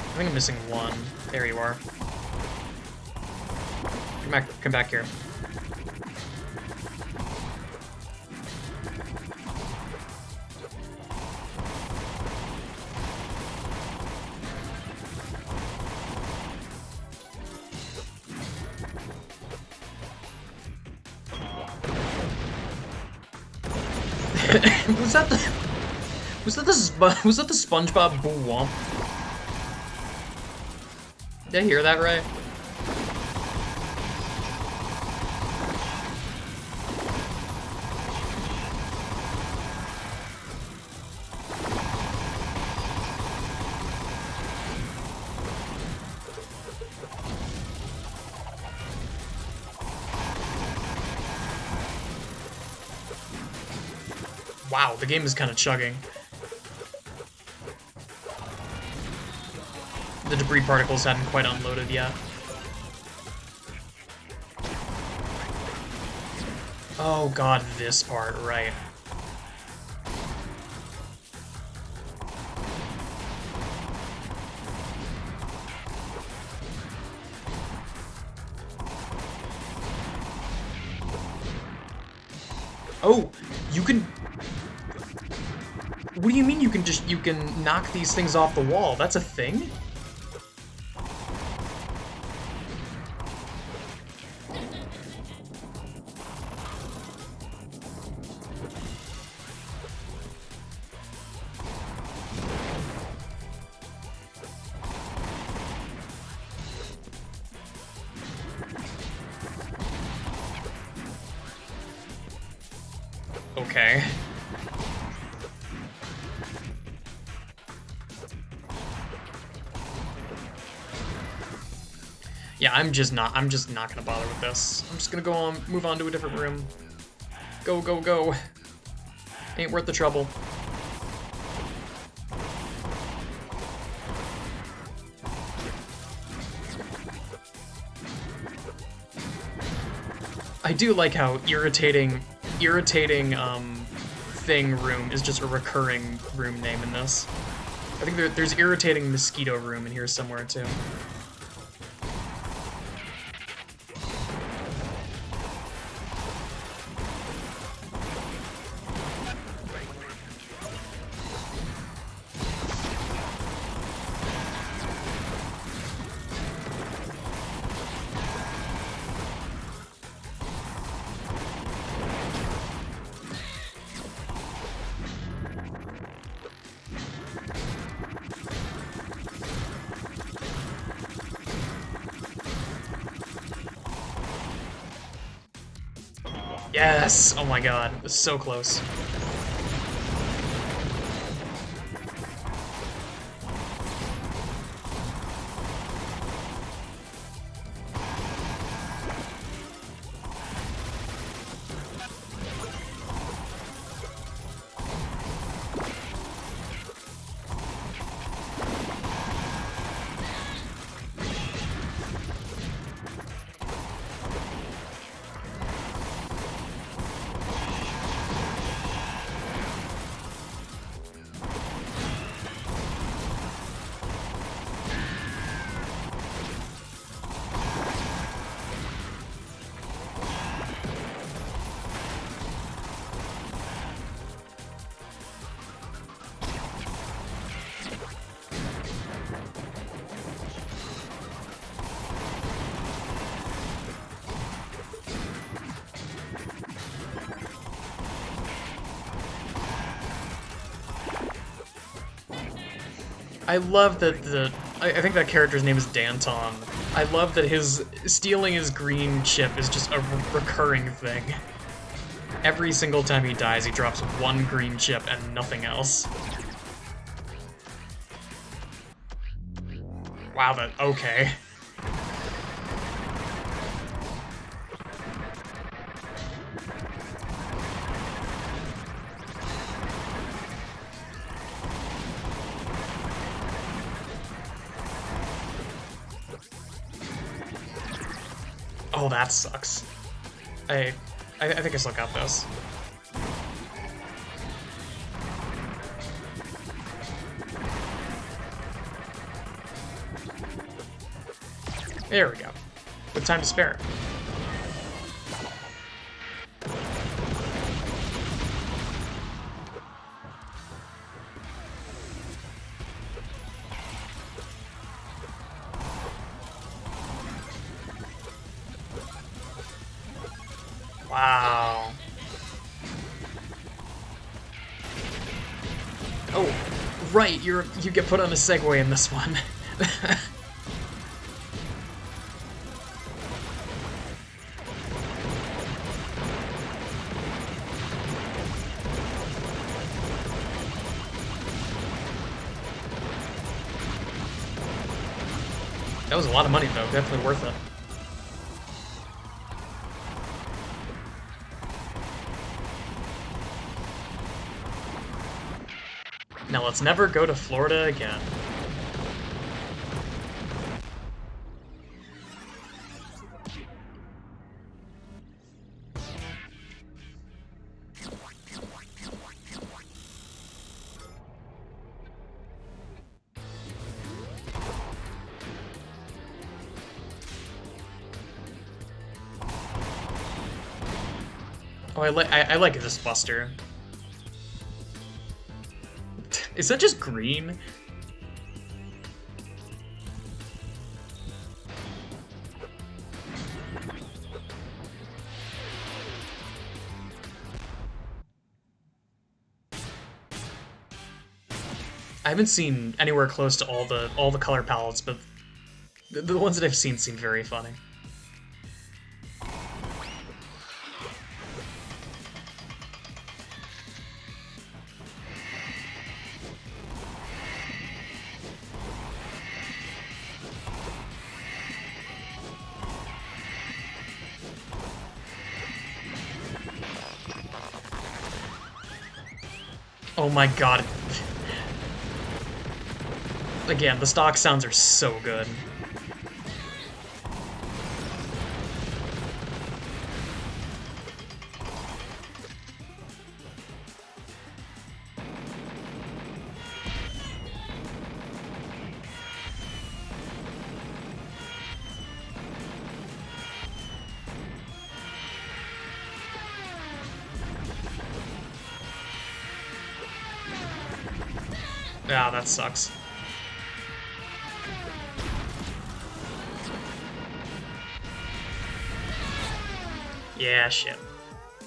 I think I'm missing one. There you are. Come back here. Was that the SpongeBob Womp? Did I hear that right? Wow, the game is kind of chugging. The debris particles hadn't quite unloaded yet. Oh god, this part, right. Oh, you can... What do you mean you can knock these things off the wall? That's a thing? Okay. Yeah, I'm just not gonna bother with this. I'm just gonna go on, move on to a different room. Go, go, go. Ain't worth the trouble. I do like how irritating thing room is just a recurring room name in this. I think there's irritating mosquito room in here somewhere too. Yes! Oh my god, it was so close. I love that I think that character's name is Danton. I love that stealing his green chip is just a recurring thing. Every single time he dies, he drops one green chip and nothing else. Wow, okay. Oh, that sucks. I think I still got this. There we go. With time to spare. Wow. Oh, right, you get put on a Segway in this one. That was a lot of money, though. Definitely worth it. Now let's never go to Florida again. Oh, I like this Buster. Is that just green? I haven't seen anywhere close to all the color palettes, but the ones that I've seen seem very funny. Oh my god. Again, the stock sounds are so good. Ah, that sucks. Yeah, shit.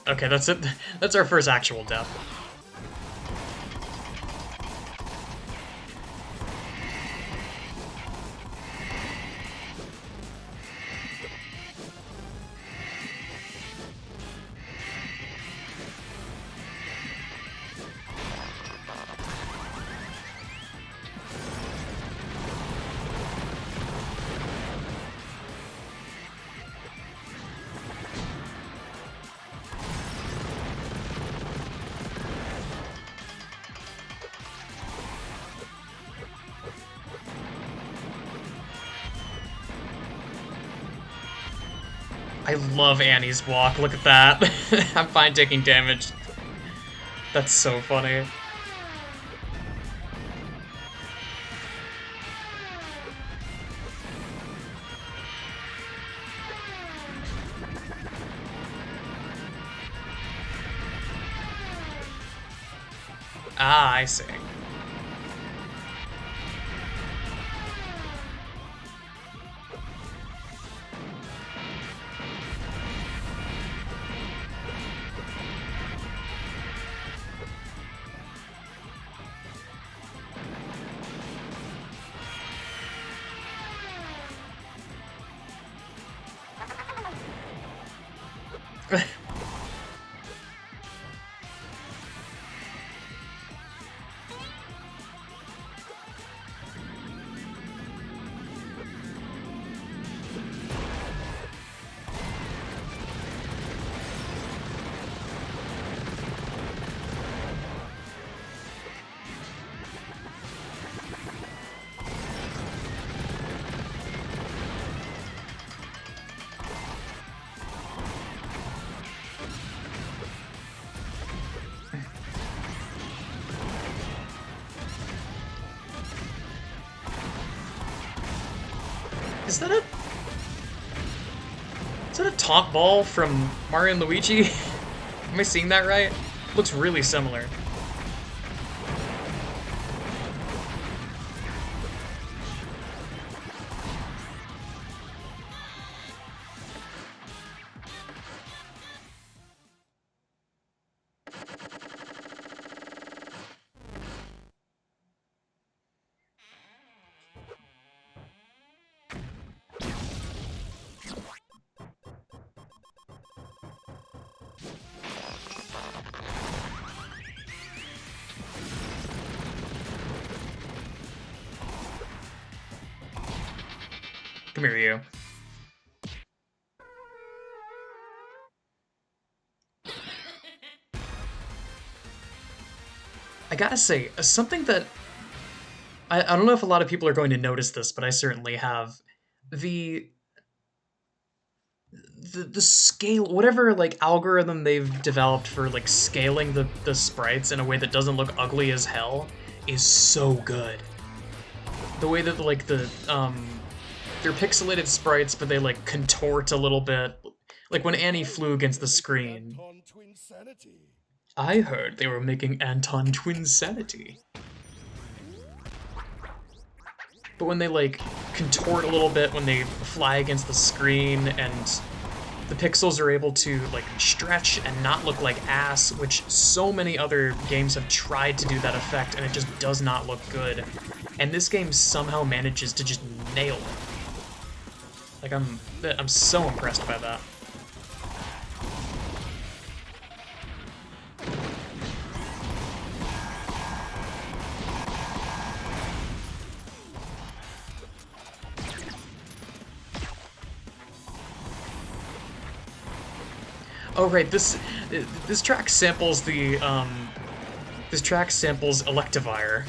Okay, that's it. That's our first actual death. I love Annie's walk, look at that. I'm fine taking damage. That's so funny. Ah, I see. Is that a taunt ball from Mario and Luigi? Am I seeing that right? Looks really similar. Come here, you. I gotta say, something that I don't know if a lot of people are going to notice this, but I certainly have. The the scale, whatever like algorithm they've developed for like scaling the sprites in a way that doesn't look ugly as hell is so good. The way that like they're pixelated sprites, but they like contort a little bit. Like when Annie flew against the screen, Anton Twinsanity. I heard they were making Anton Twinsanity. But when they like contort a little bit when they fly against the screen, and the pixels are able to like stretch and not look like ass, which so many other games have tried to do that effect and it just does not look good. And this game somehow manages to just nail it. Like I'm so impressed by that. Oh right, this track samples the this track samples Electivire.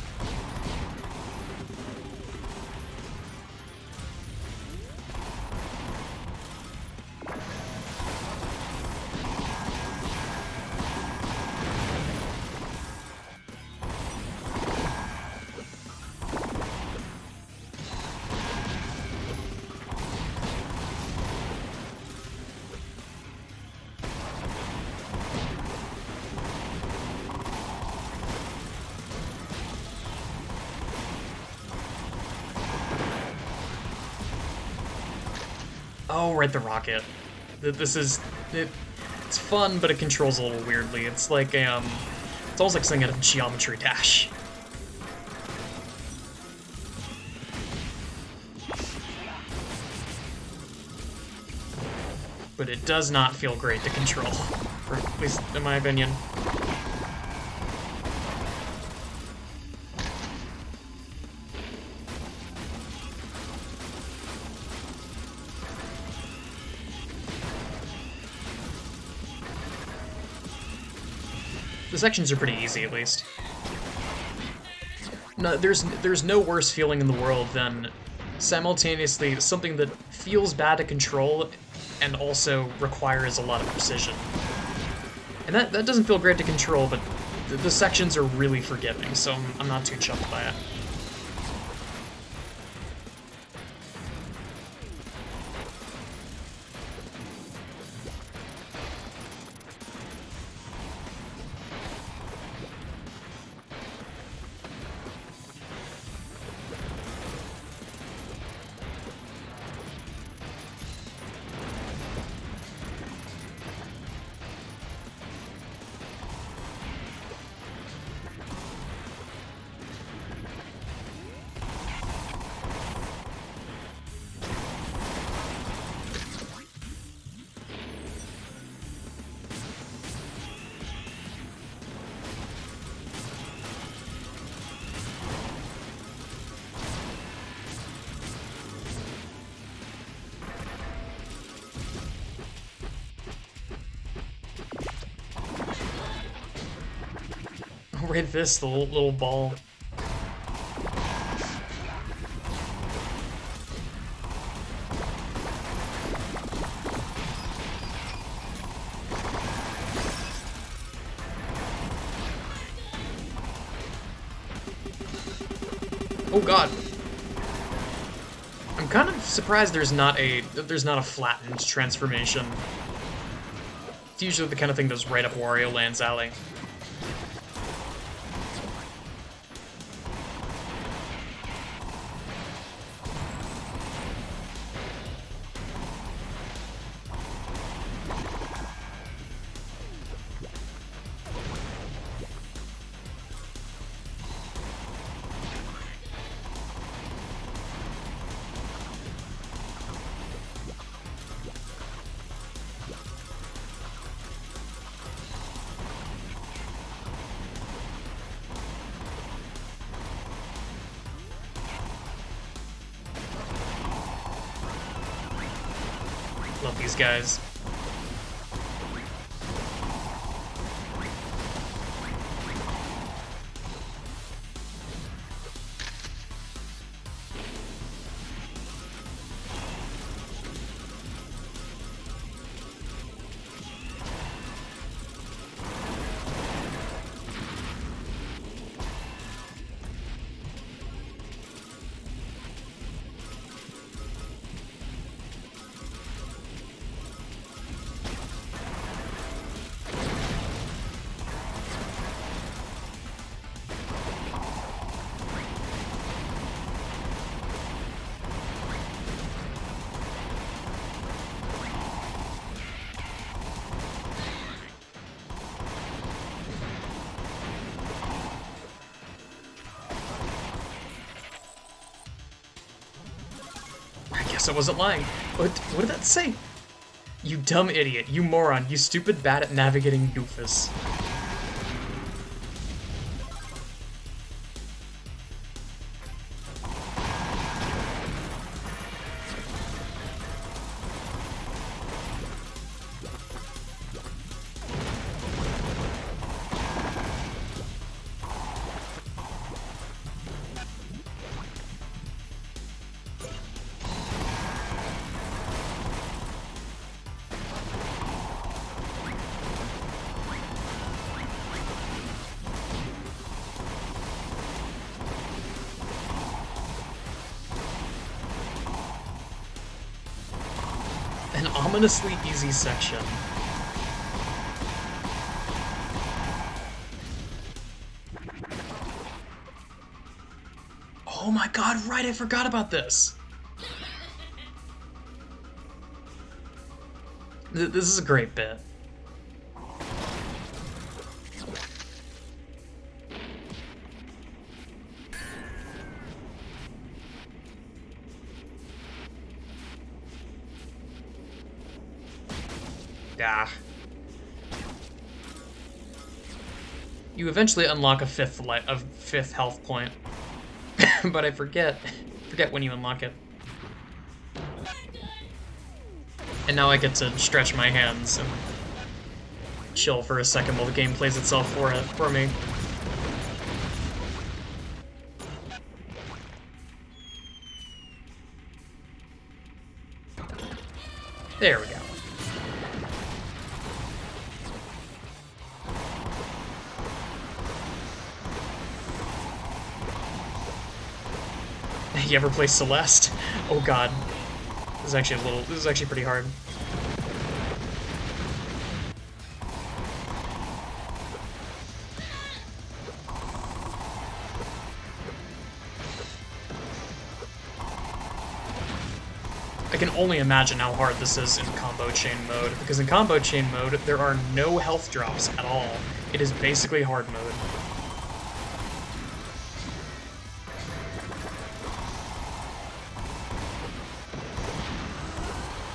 Oh, right, the rocket. This is it's fun, but it controls a little weirdly. It's like it's almost like something out of Geometry Dash. But it does not feel great to control, or at least in my opinion. The sections are pretty easy, at least. No, there's no worse feeling in the world than simultaneously something that feels bad to control and also requires a lot of precision. And that doesn't feel great to control, but the sections are really forgiving, so I'm not too chuffed by it. Right, this, the little ball. Oh god. I'm kind of surprised there's not a flattened transformation. It's usually the kind of thing that's right up Wario Land's alley. Love these guys. I guess I wasn't lying. What did that say? You dumb idiot, you moron, you stupid bad at navigating doofus. An ominously easy section. Oh my god, right, I forgot about this! This is a great bit. Ah. You eventually unlock a fifth health point, but I forget when you unlock it. And now I get to stretch my hands and chill for a second while the game plays itself for me. There we go. You ever play Celeste? Oh god. This is actually pretty hard. I can only imagine how hard this is in combo chain mode, because in combo chain mode, there are no health drops at all. It is basically hard mode.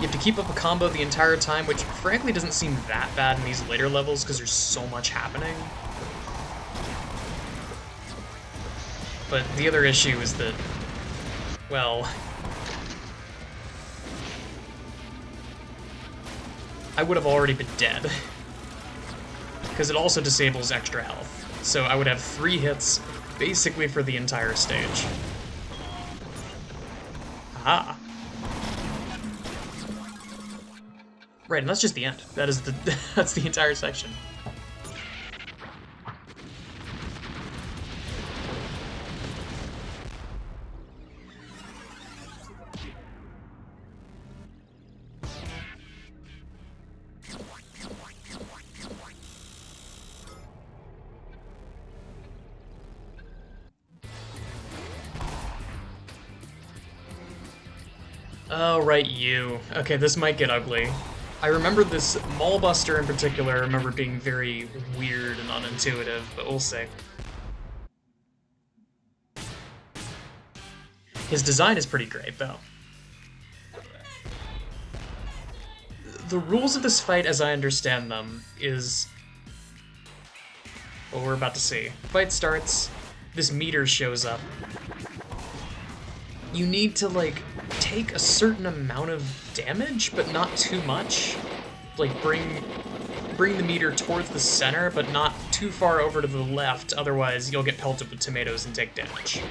You have to keep up a combo the entire time, which frankly doesn't seem that bad in these later levels because there's so much happening. But the other issue is that, well, I would have already been dead. Because it also disables extra health. So I would have 3 hits basically for the entire stage. Aha! Right, and that's just the end. That is that's the entire section. Oh, right, you. Okay, this might get ugly. I remember this Maulbuster in particular, I remember being very weird and unintuitive, but we'll see. His design is pretty great, though. The rules of this fight, as I understand them, is what we're about to see. Fight starts, this meter shows up. You need to, like, take a certain amount of damage, but not too much. Like, bring the meter towards the center, but not too far over to the left, otherwise you'll get pelted with tomatoes and take damage.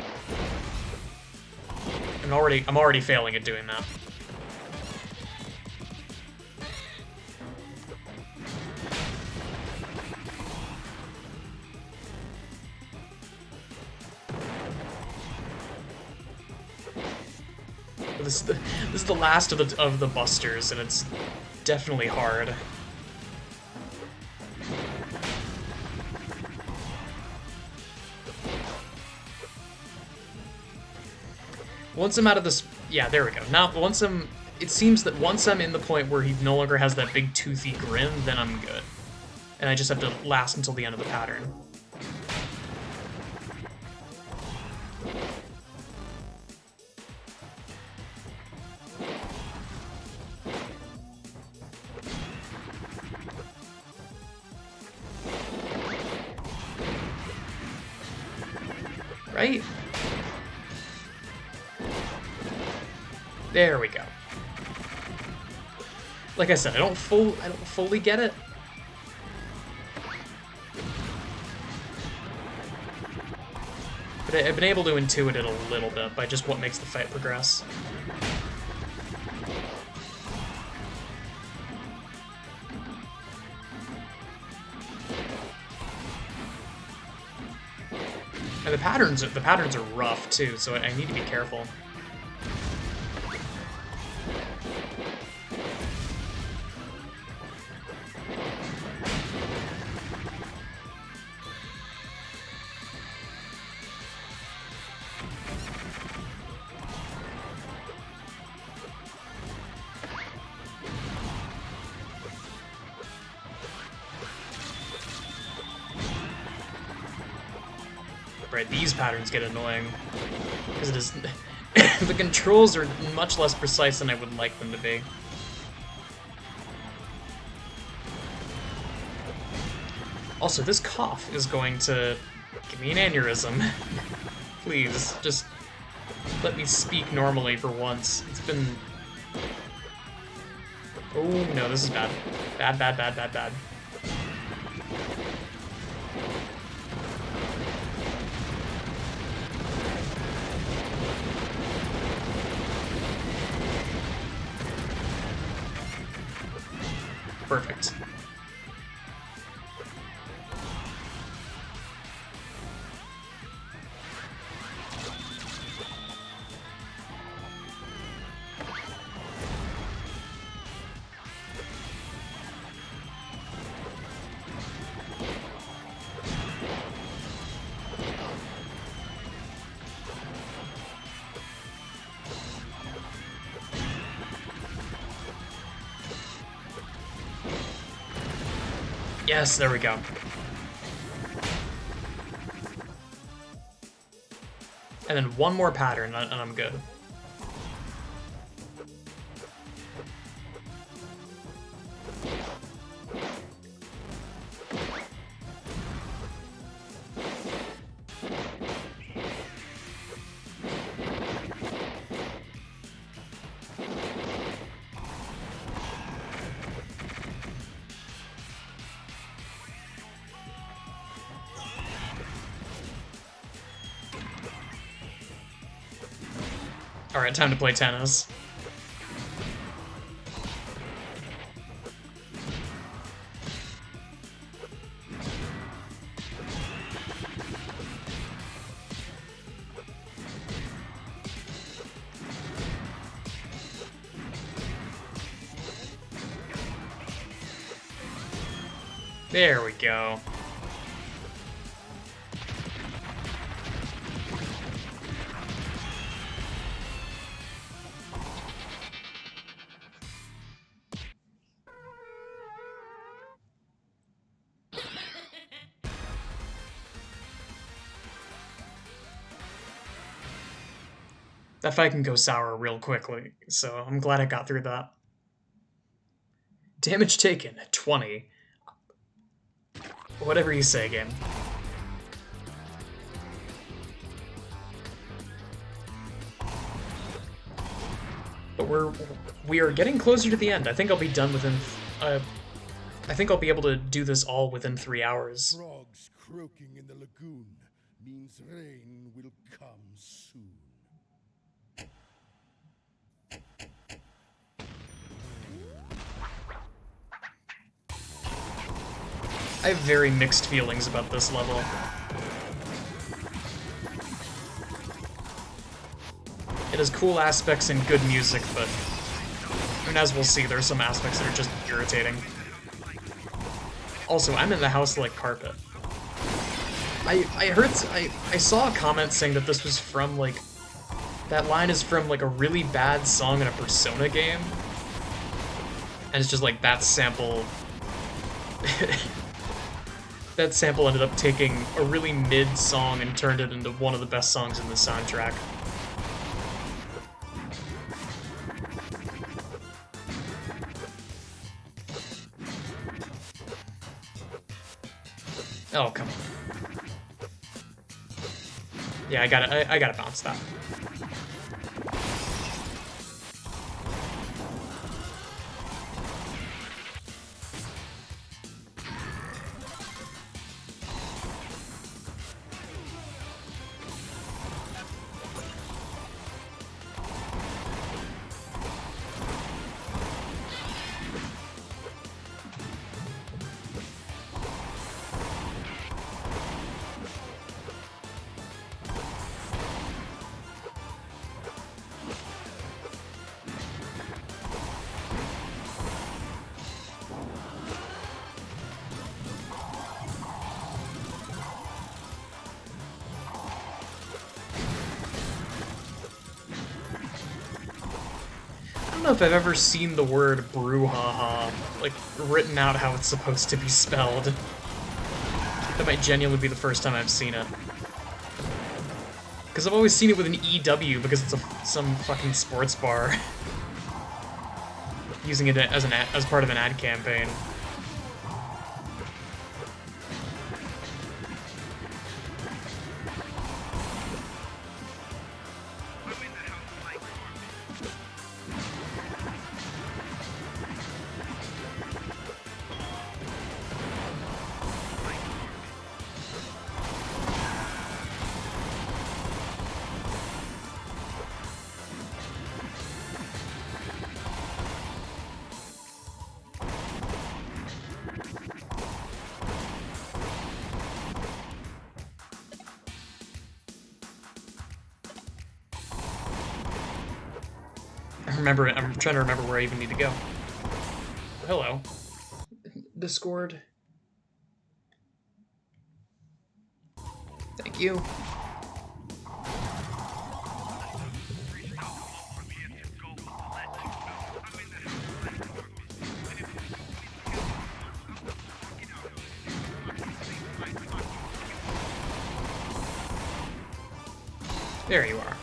I'm already failing at doing that. This is the last of the busters, and it's definitely hard. Once I'm out of this, yeah, there we go. Now, it seems that once I'm in the point where he no longer has that big toothy grin, then I'm good, and I just have to last until the end of the pattern. Right? There we go. Like I said, I don't fully get it. But I've been able to intuit it a little bit by just what makes the fight progress. And the patterns are rough too, so I need to be careful. Right, these patterns get annoying, because it is the controls are much less precise than I would like them to be. Also, this cough is going to give me an aneurysm. Please, just let me speak normally for once. It's been... Oh no, this is bad. Bad, bad, bad, bad, bad. Perfect. Yes, there we go. And then one more pattern, and I'm good. Alright, time to play tennis. There we go. That fight can go sour real quickly, so I'm glad I got through that. Damage taken, 20. Whatever you say, game. But we are getting closer to the end. I think I'll be done within. I think I'll be able to do this all within 3 hours. Frogs croaking in the lagoon means rain will come soon. I have very mixed feelings about this level. It has cool aspects and good music, but I mean, as we'll see, there are some aspects that are just irritating. Also, I'm in the house like carpet. I saw a comment saying that this was from, like, that line is from, like, a really bad song in a Persona game. And it's just, like, that sample... that sample ended up taking a really mid song and turned it into one of the best songs in the soundtrack. Oh, come on. Yeah, I gotta bounce that. I don't know if I've ever seen the word brouhaha, like, written out how it's supposed to be spelled. That might genuinely be the first time I've seen it. Because I've always seen it with an EW because it's some fucking sports bar. Using it as part of an ad campaign. I'm trying to remember where I even need to go. Hello. Discord. Thank you. There you are.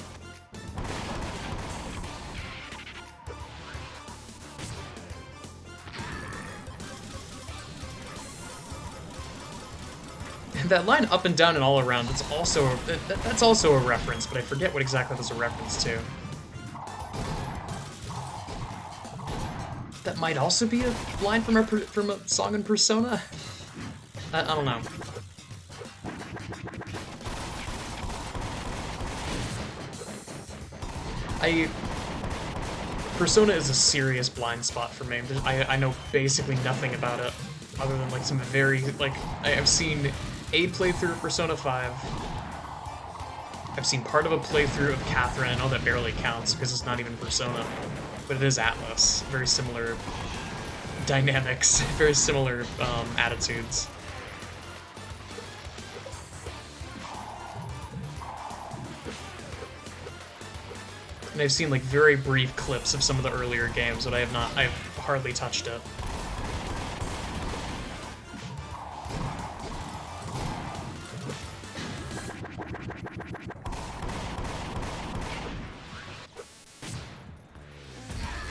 That line up and down and all around, that's also a reference, but I forget what exactly that's a reference to. That might also be a line from a song in Persona? I don't know. Persona is a serious blind spot for me. I know basically nothing about it, other than like some very, like, I've seen a playthrough of Persona 5. I've seen part of a playthrough of Catherine. I know that barely counts because it's not even Persona, but it is Atlas. Very similar dynamics, very similar attitudes. And I've seen like very brief clips of some of the earlier games, but I've hardly touched it.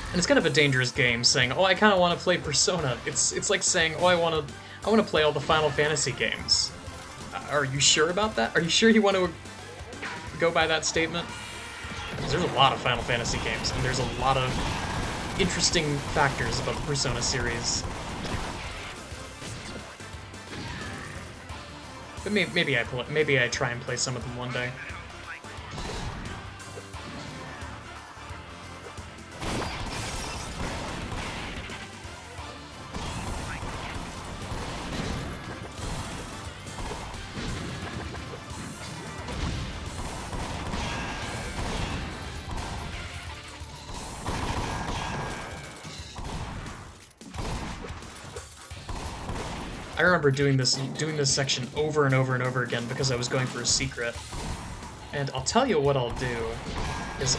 And it's kind of a dangerous game saying, "Oh, I kind of want to play Persona." It's like saying, "Oh, I want to play all the Final Fantasy games." Are you sure about that? Are you sure you want to go by that statement? there's a lot of Final Fantasy games, and there's a lot of interesting factors about the Persona series. But maybe I try and play some of them one day. I remember doing this section over and over and over again because I was going for a secret. And I'll tell you what I'll do is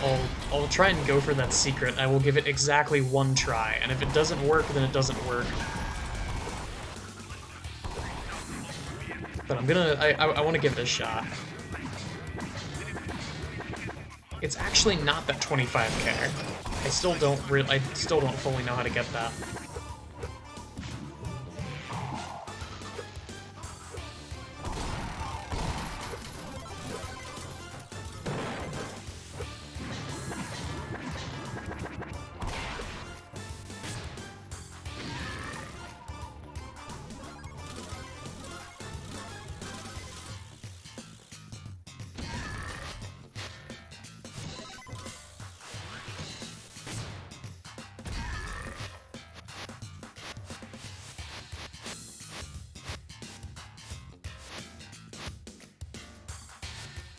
I'll try and go for that secret. I will give it exactly one try, and if it doesn't work, then it doesn't work. But I want to give it a shot. It's actually not that 25k. I still don't fully know how to get that.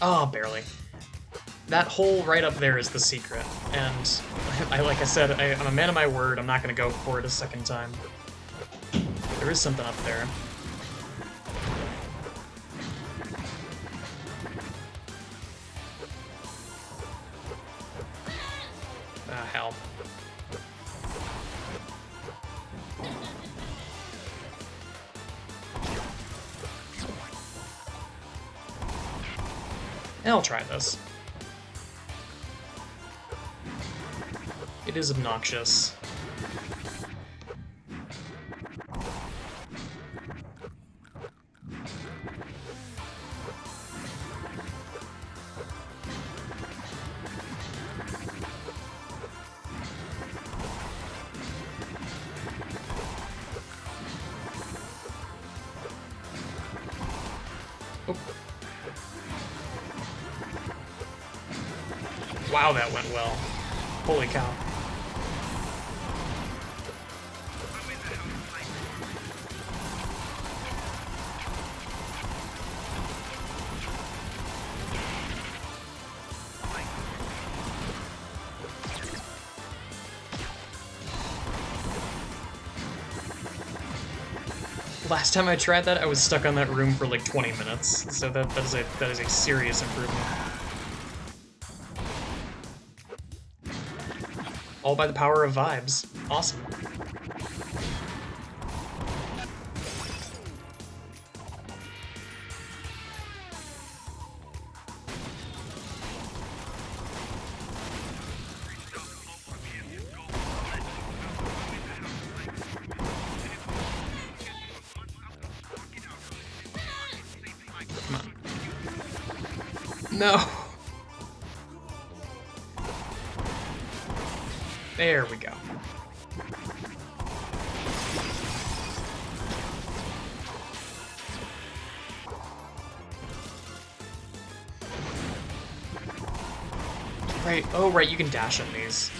Oh, barely. That hole right up there is the secret, and like I said, I'm a man of my word. I'm not going to go for it a second time. There is something up there. Ah, hell. I'll try this. It is obnoxious. Oh. Wow, that went well. Holy cow. Last time I tried that, I was stuck on that room for like 20 minutes, so that is a serious improvement. All by the power of vibes. Awesome. Come on. No. There we go. Right, oh right, you can dash in these.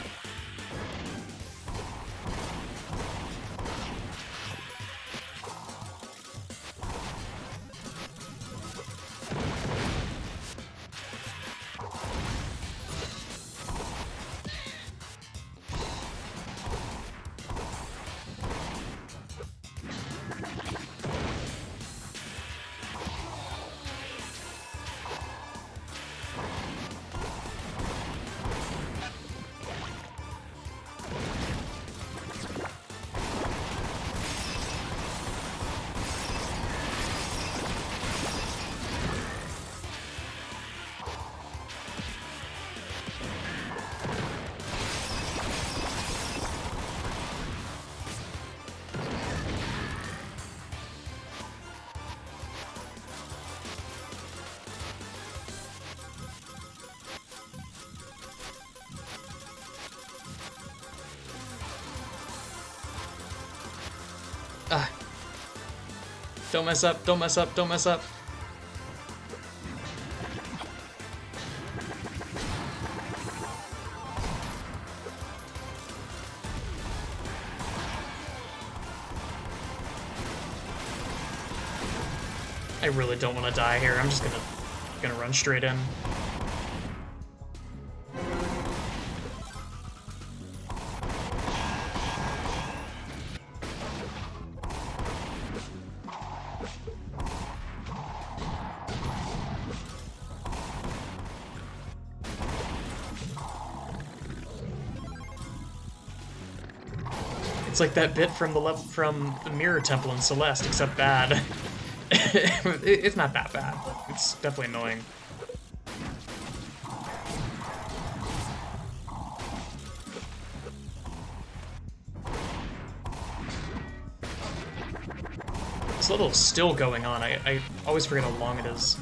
Don't mess up, don't mess up, don't mess up. I really don't want to die here. I'm just gonna run straight in. It's like that bit from the Mirror Temple in Celeste, except bad. It's not that bad, but it's definitely annoying. This level is still going on. I always forget how long it is.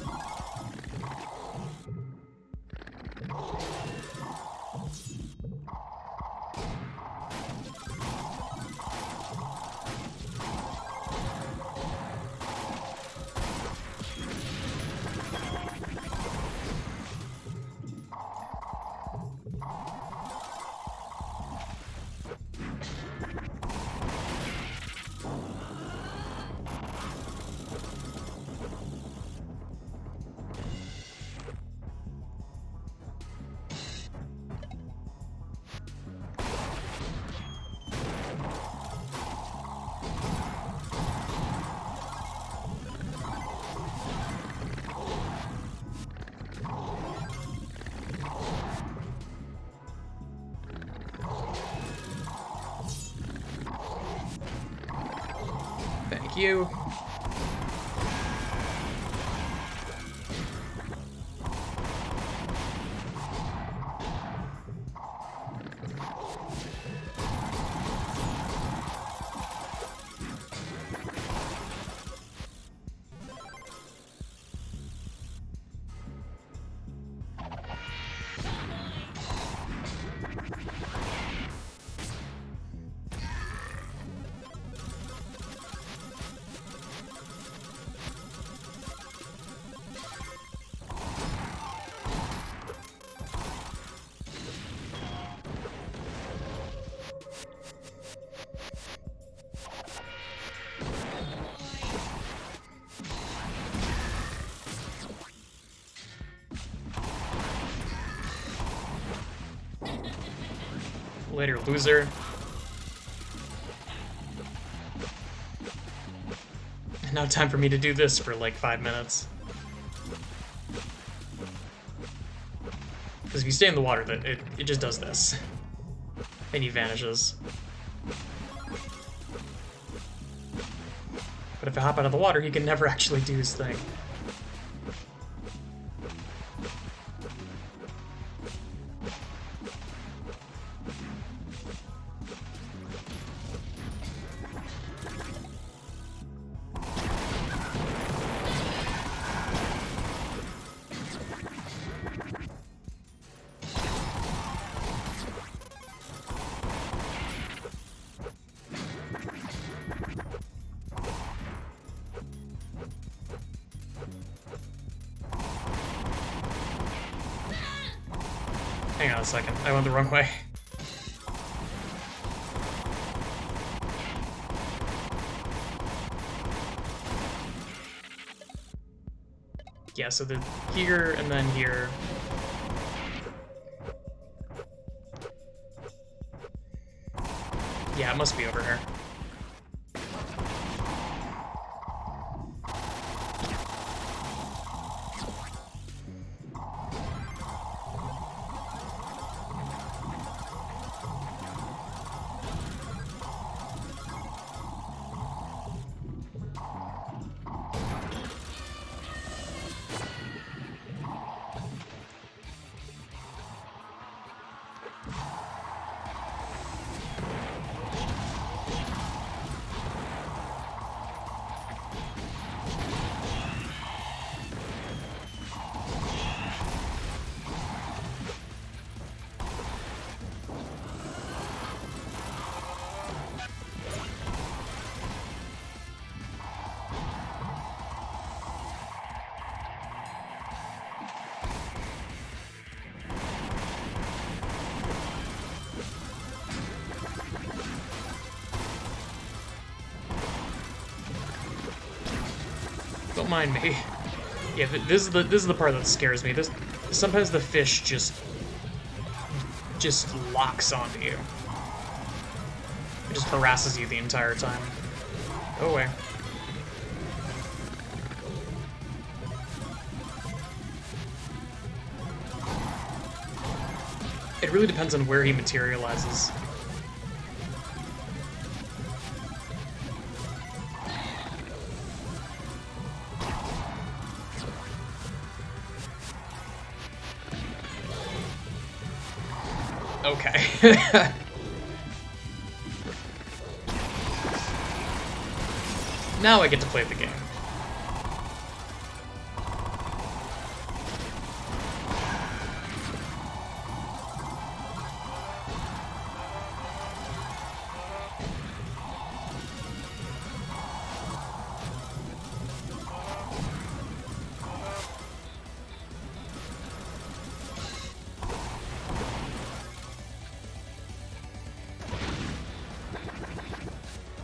Thank you. Later, loser. Now time for me to do this for like 5 minutes. Because if you stay in the water, it just does this. And he vanishes. But if I hop out of the water, he can never actually do his thing. Hang on a second, I went the wrong way. Yeah, so the here and then here. Yeah, it must be over here. mind me. Yeah, this is the part that scares me. Sometimes the fish just locks onto you. It just harasses you the entire time. Go away. It really depends on where he materializes. Okay. Now I get to play the game.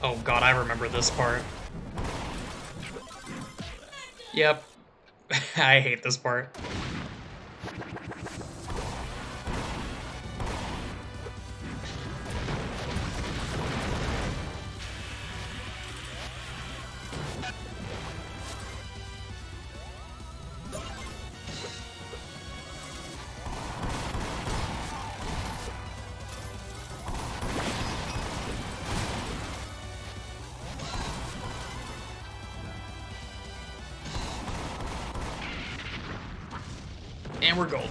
Oh god, I remember this part. Yep. I hate this part. And we're golden.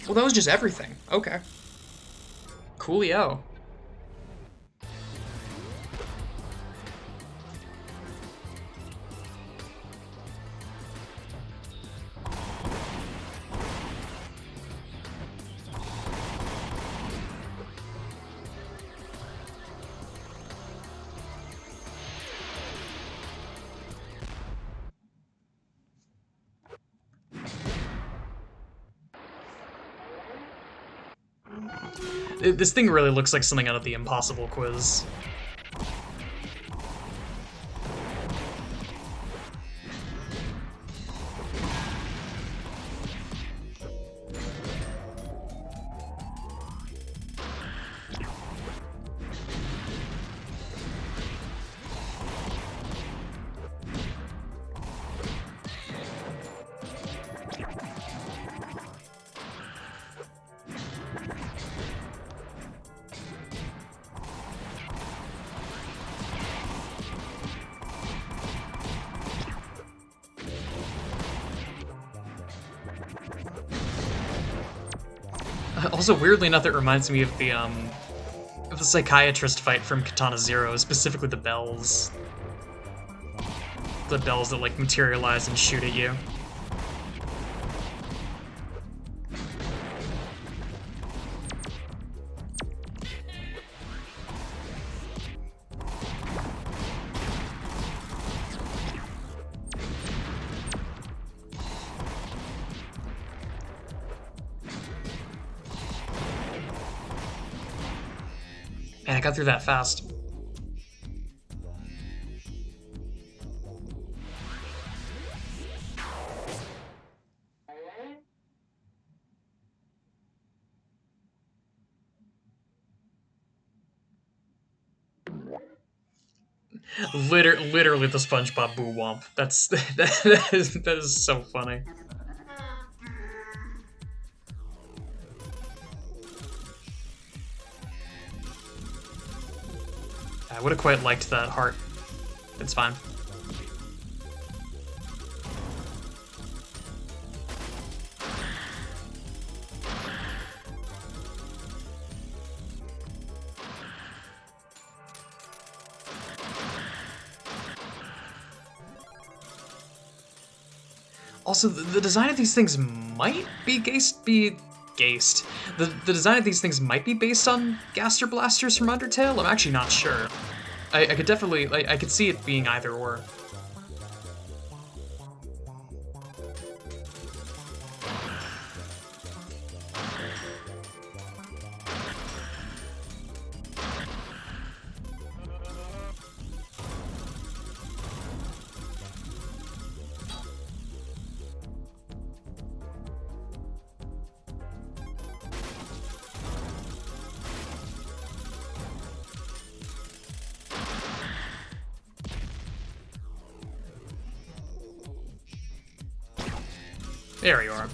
Well, that was just everything. Okay. Coolio. This thing really looks like something out of the Impossible Quiz. Also, weirdly enough, it reminds me of the psychiatrist fight from Katana Zero, specifically the bells. The bells that, like, materialize and shoot at you. Man, I got through that fast. Literally the SpongeBob Boo Womp. That is so funny. I would have quite liked that heart. It's fine. Also, the design of these things might be The design of these things might be based on Gaster Blasters from Undertale. I'm actually not sure. I could definitely, I could see it being either or. There you are.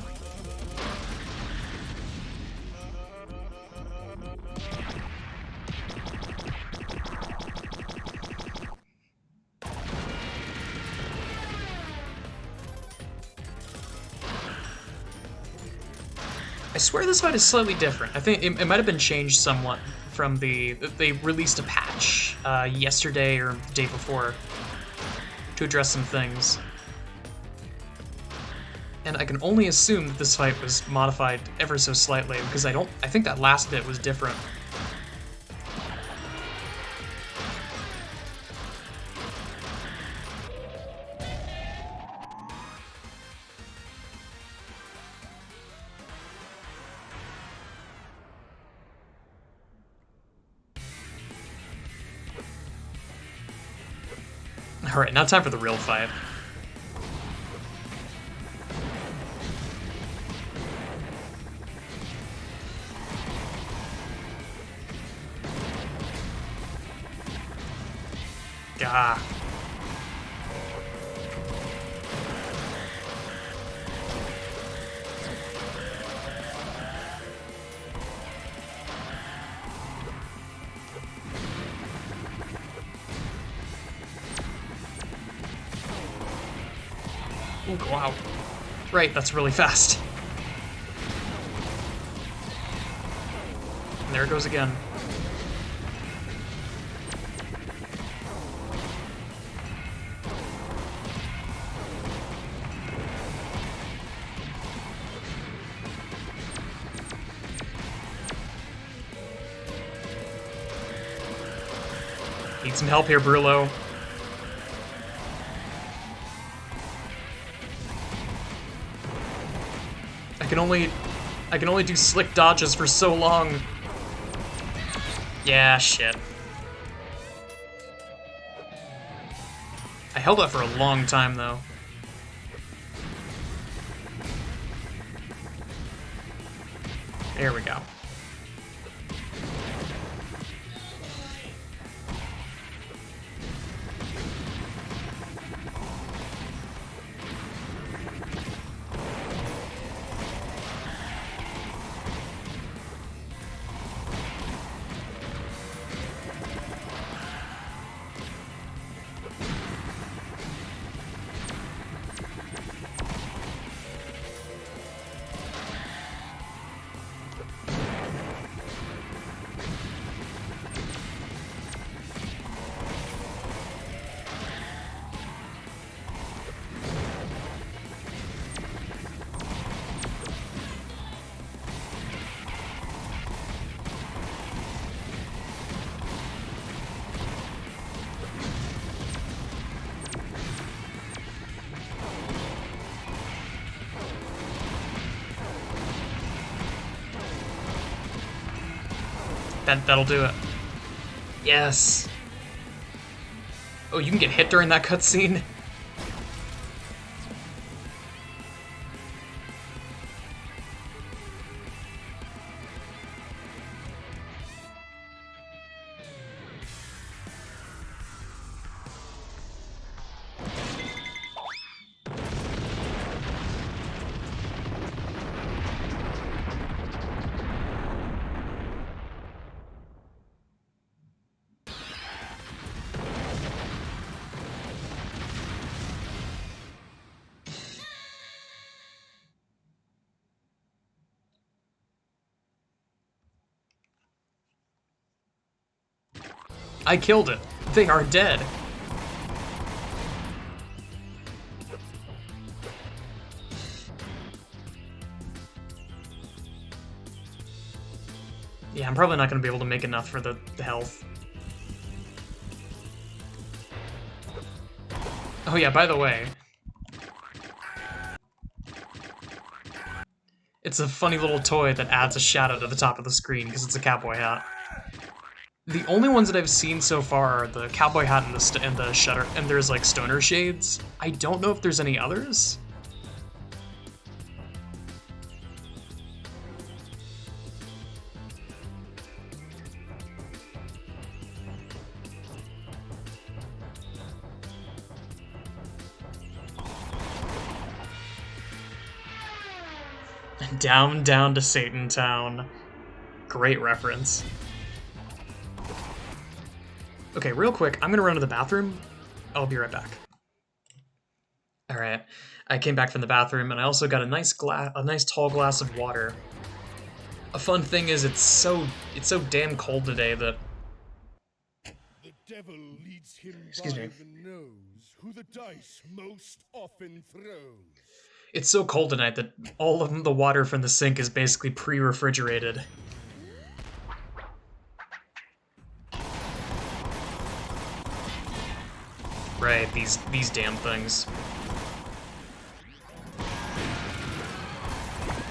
I swear this fight is slightly different. I think it might have been changed somewhat from the... They released a patch yesterday or the day before to address some things. And I can only assume that this fight was modified ever so slightly, because I think that last bit was different. Alright, now time for the real fight. Gah. Ooh, wow. Right, that's really fast. And there it goes again. Need some help here, Brullo. I can only do slick dodges for so long. Yeah, shit. I held up for a long time, though. There we go. That'll do it. Yes. Oh, you can get hit during that cutscene? I killed it. They are dead. Yeah, I'm probably not going to be able to make enough for the health. Oh yeah, by the way, it's a funny little toy that adds a shadow to the top of the screen because it's a cowboy hat. The only ones that I've seen so far are the cowboy hat and the shutter, and there's like stoner shades. I don't know if there's any others. Down, down to Satan Town. Great reference. Okay, real quick, I'm gonna run to the bathroom. I'll be right back. Alright, I came back from the bathroom and I also got a nice tall glass of water. A fun thing is it's so damn cold today that The devil leads him Excuse by me. the nose, who the dice most often throws. it's so cold tonight that all of the water from the sink is basically pre-refrigerated. Right, these damn things.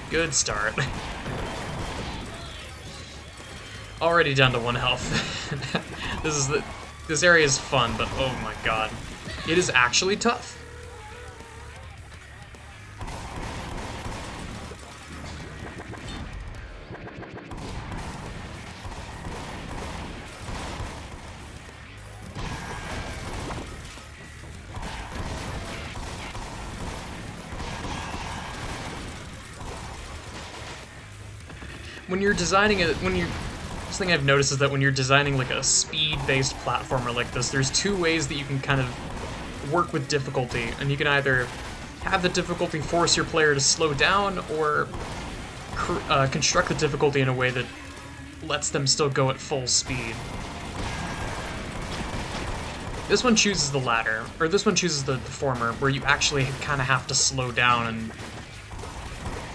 Good start. Already down to 1 health. This area is fun, but oh my god. It is actually tough. When you're designing it, this thing I've noticed is that when you're designing like a speed-based platformer like this, there's two ways that you can kind of work with difficulty, and you can either have the difficulty force your player to slow down, or construct the difficulty in a way that lets them still go at full speed. This one chooses the latter, or this one chooses the former, where you actually kind of have to slow down and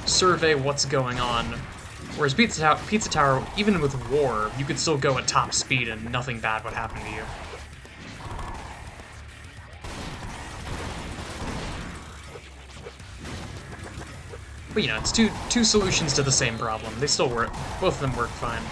survey what's going on. Whereas Pizza Tower, even with war, you could still go at top speed and nothing bad would happen to you. But you know, it's two solutions to the same problem. They still work. Both of them work fine.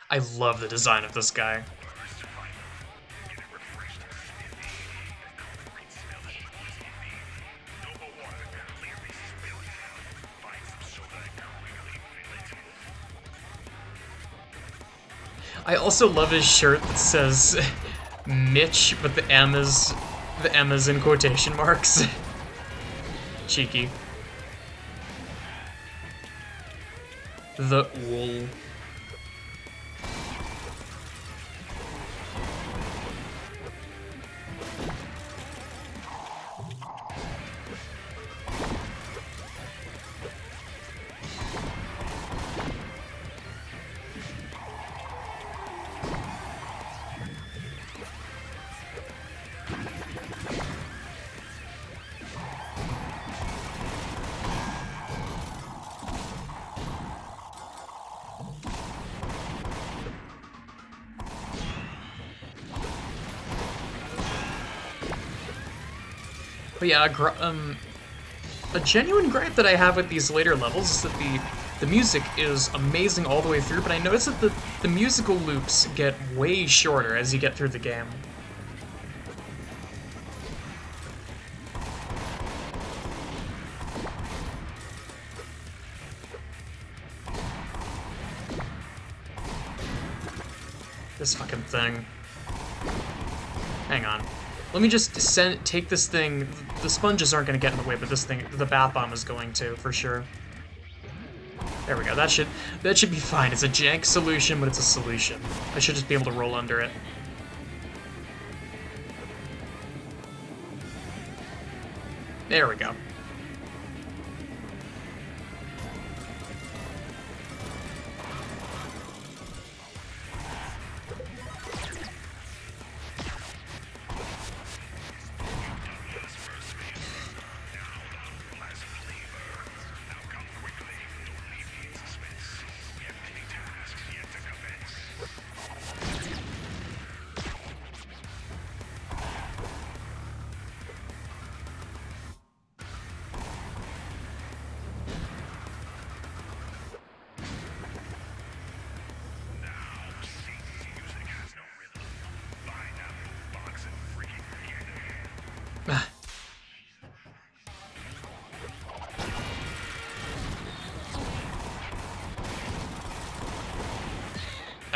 I love the design of this guy. I also love his shirt that says Mitch, but the M is in quotation marks. Cheeky. The wool. But yeah, a genuine gripe that I have with these later levels is that the music is amazing all the way through, but I notice that the musical loops get way shorter as you get through the game. This fucking thing. Hang on. Let me just take this thing. The sponges aren't going to get in the way, but this thing, the bath bomb is going to, for sure. There we go. That should be fine. It's a jank solution, but it's a solution. I should just be able to roll under it. There we go.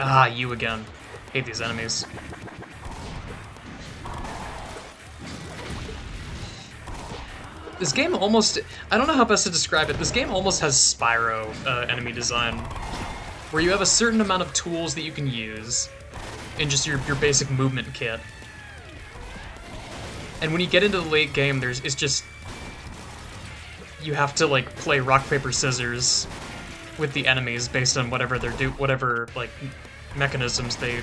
Ah, you again. Hate these enemies. This game almost... I don't know how best to describe it. This game almost has Spyro enemy design, where you have a certain amount of tools that you can use in just your basic movement kit. And when you get into the late game, it's just... You have to, like, play rock, paper, scissors with the enemies based on whatever whatever, like, mechanisms they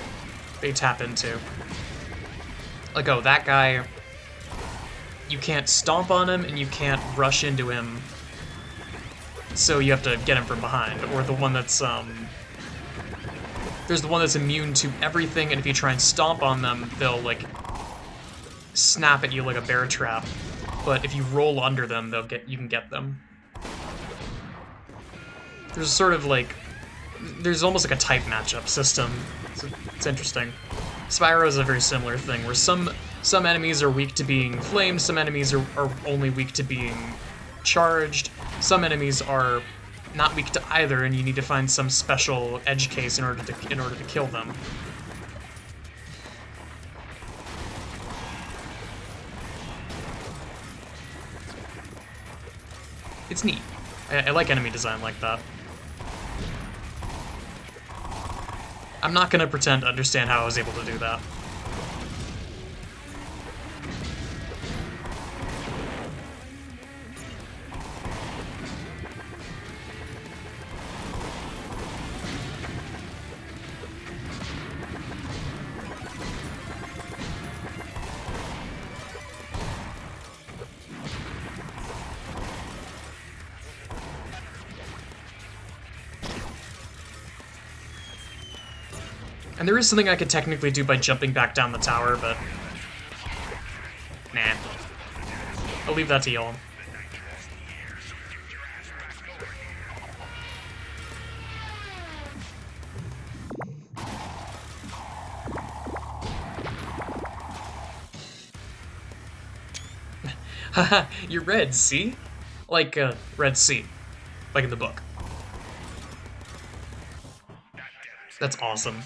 tap into. Like, oh, that guy... You can't stomp on him, and you can't rush into him, so you have to get him from behind. Or the one that's, there's the one that's immune to everything, and if you try and stomp on them, they'll, like, snap at you like a bear trap. But if you roll under them, you can get them. There's sort of, like, there's almost like a type matchup system. It's interesting. Spyro is a very similar thing, where some enemies are weak to being flamed, some enemies are only weak to being charged, some enemies are not weak to either, and you need to find some special edge case in order to kill them. It's neat. I like enemy design like that. I'm not gonna pretend to understand how I was able to do that. And there is something I could technically do by jumping back down the tower, but... Nah. I'll leave that to y'all. Haha, you're red, see? Like, Red Sea. Like in the book. That's awesome.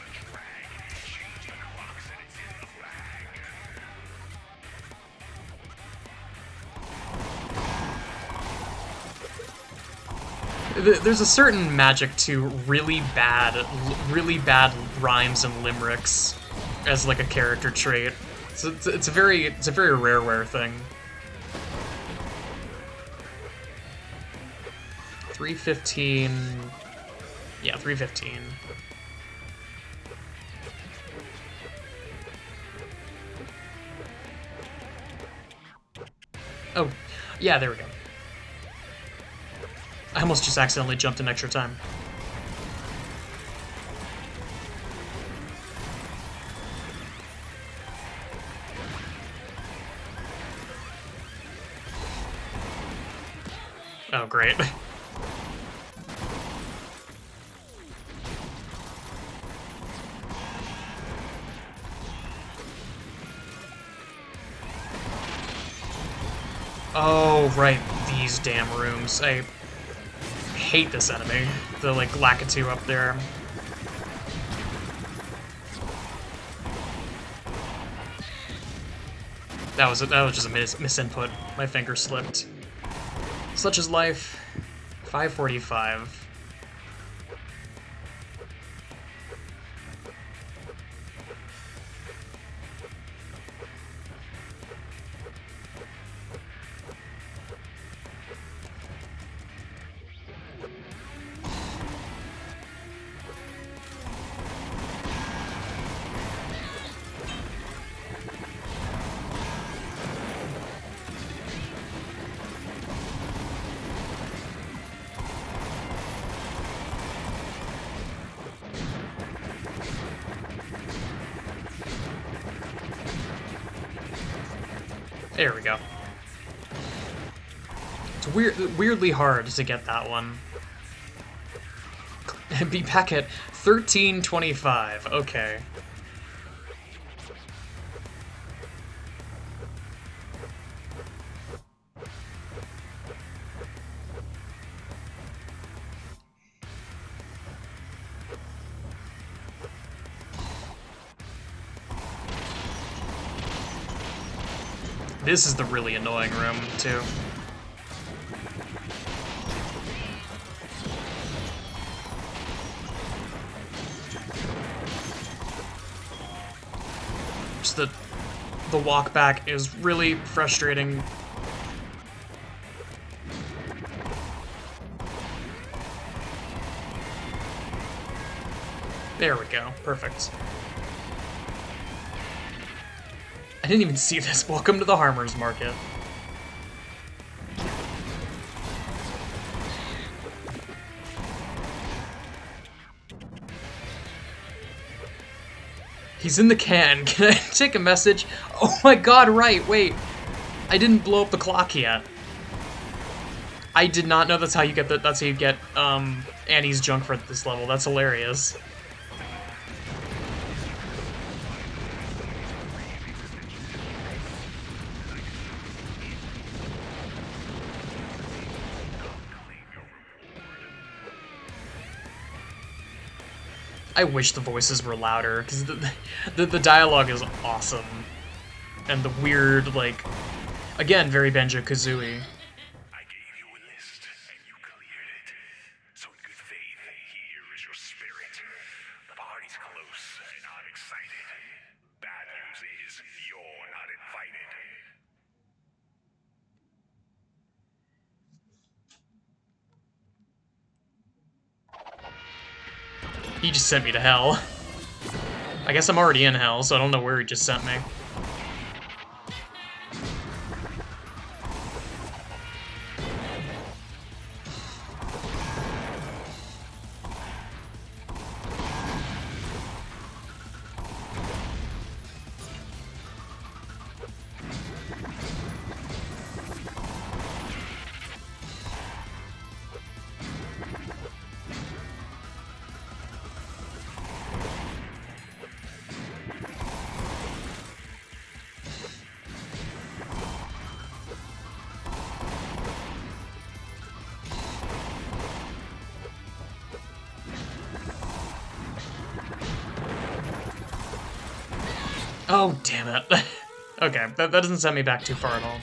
There's a certain magic to really bad rhymes and limericks as like a character trait. So it's a very rare thing. 315. Yeah, 315. Oh, yeah, there we go. I almost just accidentally jumped an extra time. Oh, great. Oh, right, these damn rooms. I hate this enemy. The, like, Lakitu up there. That was just a misinput. My finger slipped. Such is life. 545. There we go. It's weirdly hard to get that one. Be back at 1325. Okay. This is the really annoying room, too. Just the walk back is really frustrating. There we go. Perfect. I didn't even see this. Welcome to the Harmer's Market. He's in the can. Can I take a message? Oh my god, right, wait. I didn't blow up the clock yet. I did not know that's how you get Annie's junk for this level. That's hilarious. I wish the voices were louder, because the dialogue is awesome. And the weird, like, again, very Banjo-Kazooie. I gave you a list, and you cleared it. So in good faith, here is your spirit. The party's close, and I'm excited. Bad news is, you're not invited. He just sent me to hell. I guess I'm already in hell, so I don't know where he just sent me. Oh, damn it. Okay, that doesn't send me back too far at all.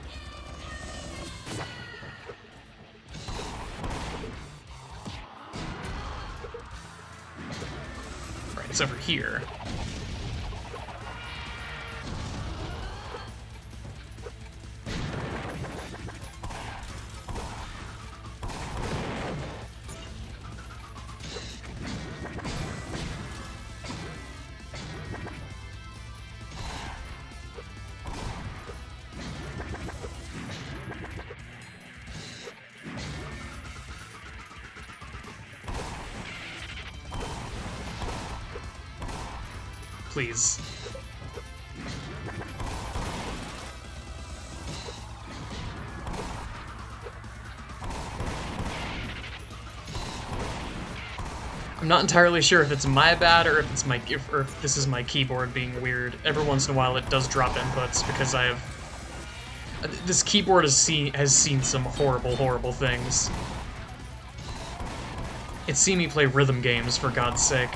Right, it's over here. Please. I'm not entirely sure if it's my bad or if it's or if this is my keyboard being weird. Every once in a while it does drop inputs because I have this keyboard has seen some horrible things. It's seen me play rhythm games, for God's sake.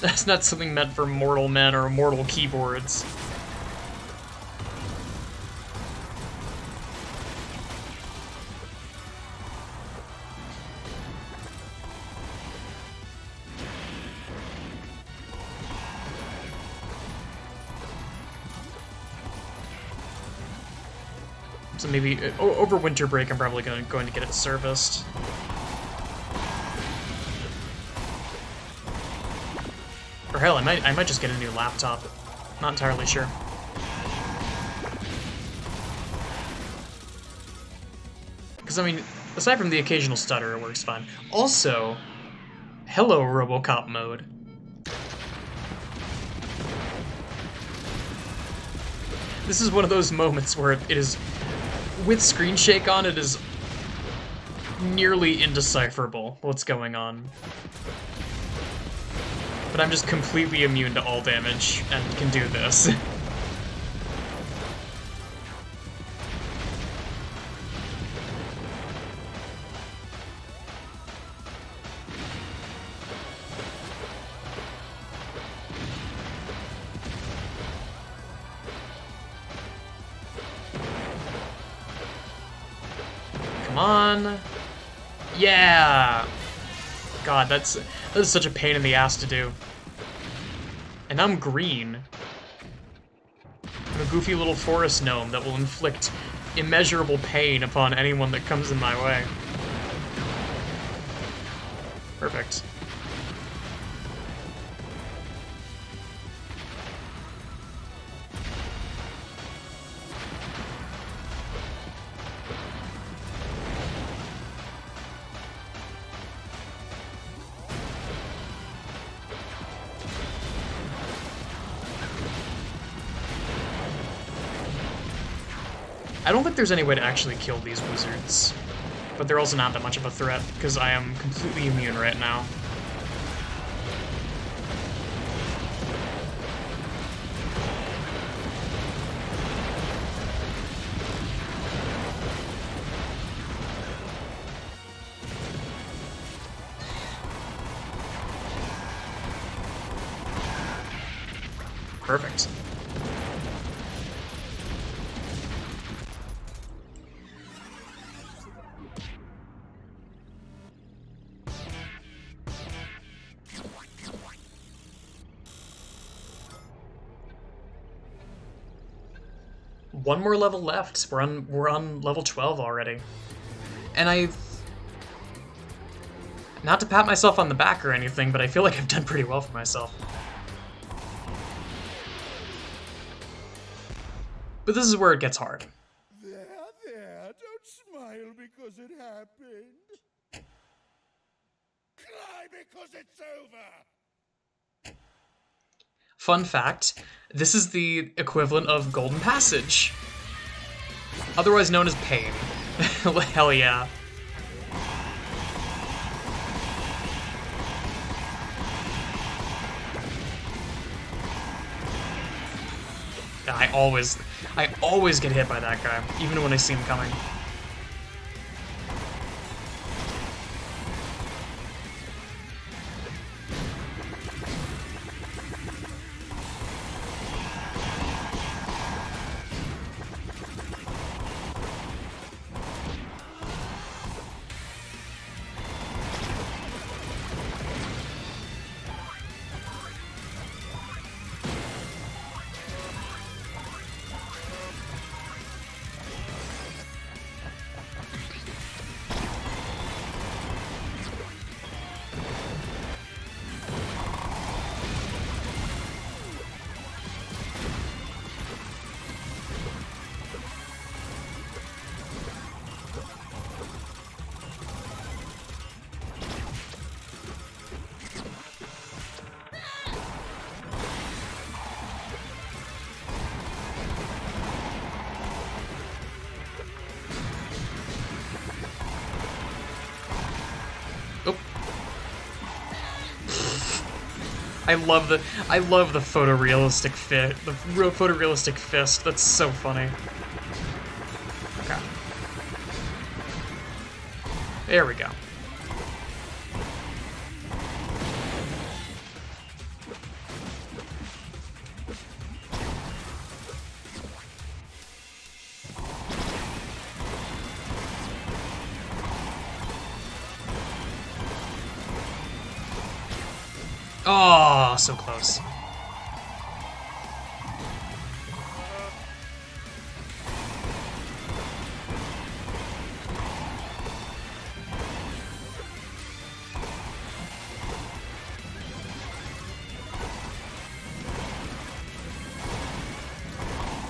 That's not something meant for mortal men or mortal keyboards. So maybe over winter break, I'm probably going to get it serviced. Or hell, I might just get a new laptop. Not entirely sure. Because, I mean, aside from the occasional stutter, it works fine. Also, hello, RoboCop mode. This is one of those moments where it is, with screen shake on, it is nearly indecipherable what's going on. But I'm just completely immune to all damage and can do this. Come on. Yeah! God, that is such a pain in the ass to do. And I'm green. I'm a goofy little forest gnome that will inflict immeasurable pain upon anyone that comes in my way. Perfect. I don't think there's any way to actually kill these wizards, but they're also not that much of a threat, because I am completely immune right now. Perfect. One more level left. We're on level 12 already. And I've... Not to pat myself on the back or anything, but I feel like I've done pretty well for myself. But this is where it gets hard. There, don't smile because it happened. Cry because it's over. Fun fact, this is the equivalent of Golden Passage. Otherwise known as Pain. Hell yeah. I always get hit by that guy, even when I see him coming. I love the photorealistic photorealistic fist. That's so funny. Okay. There we go. Oh, so close.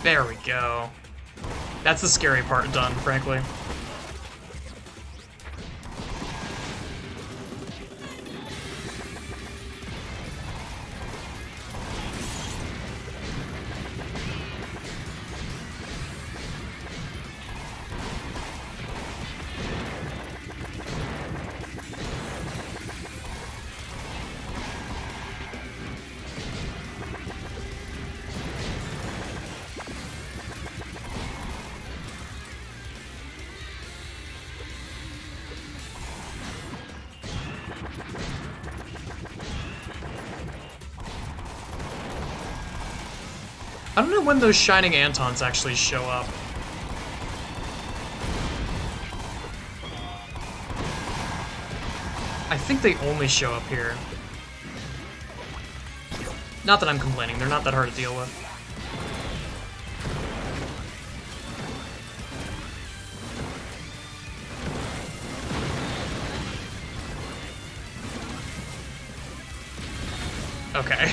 There we go. That's the scary part done, frankly. I don't know when those Shining Antons actually show up. I think they only show up here. Not that I'm complaining, they're not that hard to deal with. Okay.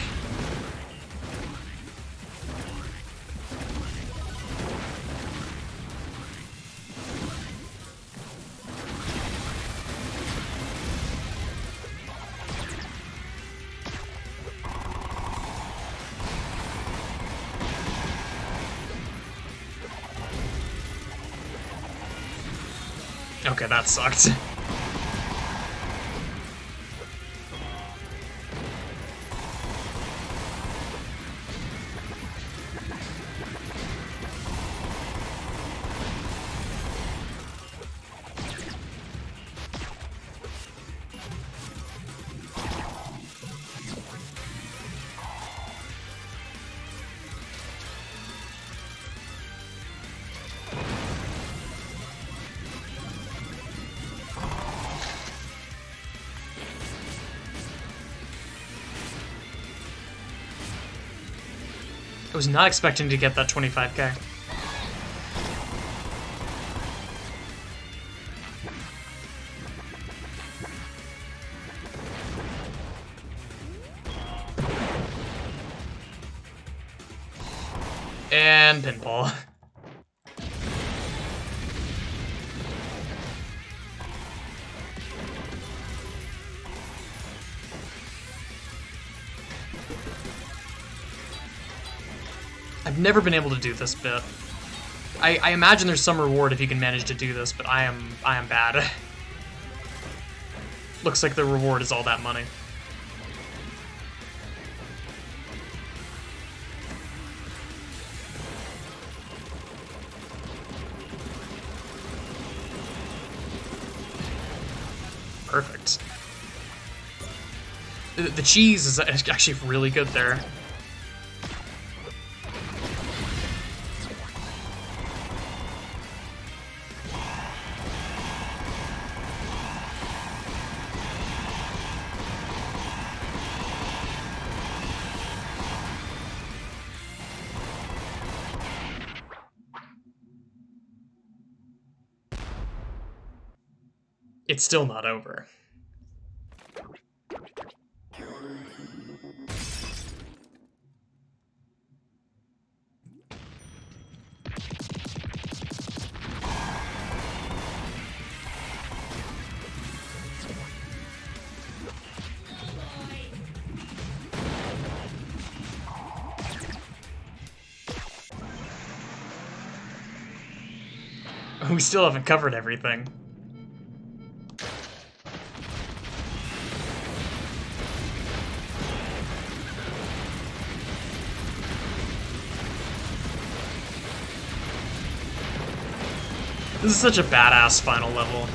Okay, that sucked. I was not expecting to get that 25k. And pinball. I've never been able to do this bit. I imagine there's some reward if you can manage to do this, but I am bad. Looks like the reward is all that money. Perfect. The cheese is actually really good there. It's still not over. We still haven't covered everything. This is such a badass final level.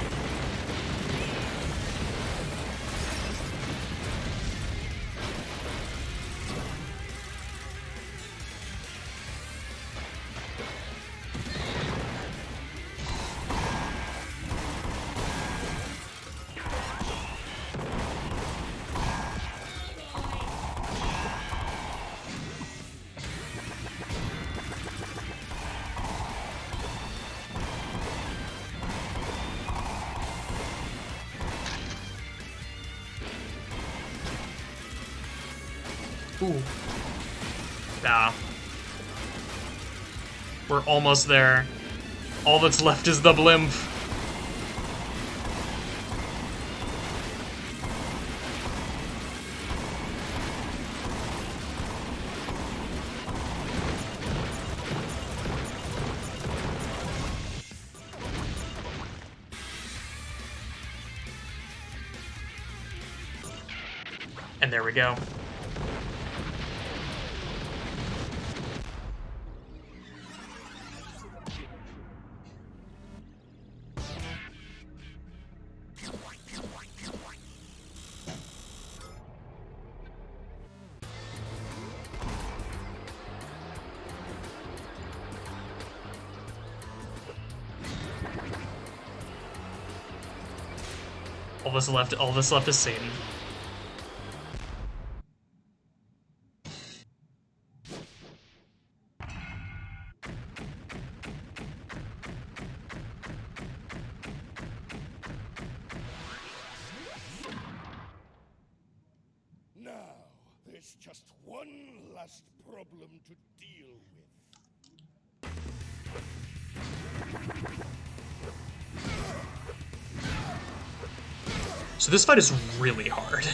Ooh. Nah. We're almost there. All that's left is the blimp. And there we go. All that's left is Satan. Now, there's just one last problem to deal with. So this fight is really hard.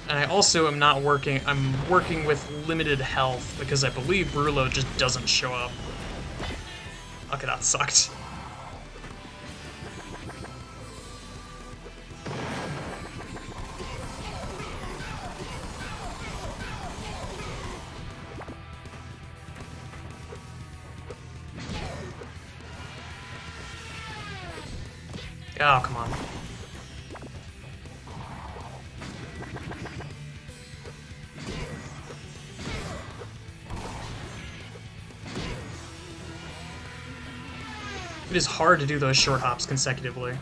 And I also am not working, I'm working with limited health because I believe Brulo just doesn't show up. Okay, that sucked. Oh, come on. It is hard to do those short hops consecutively.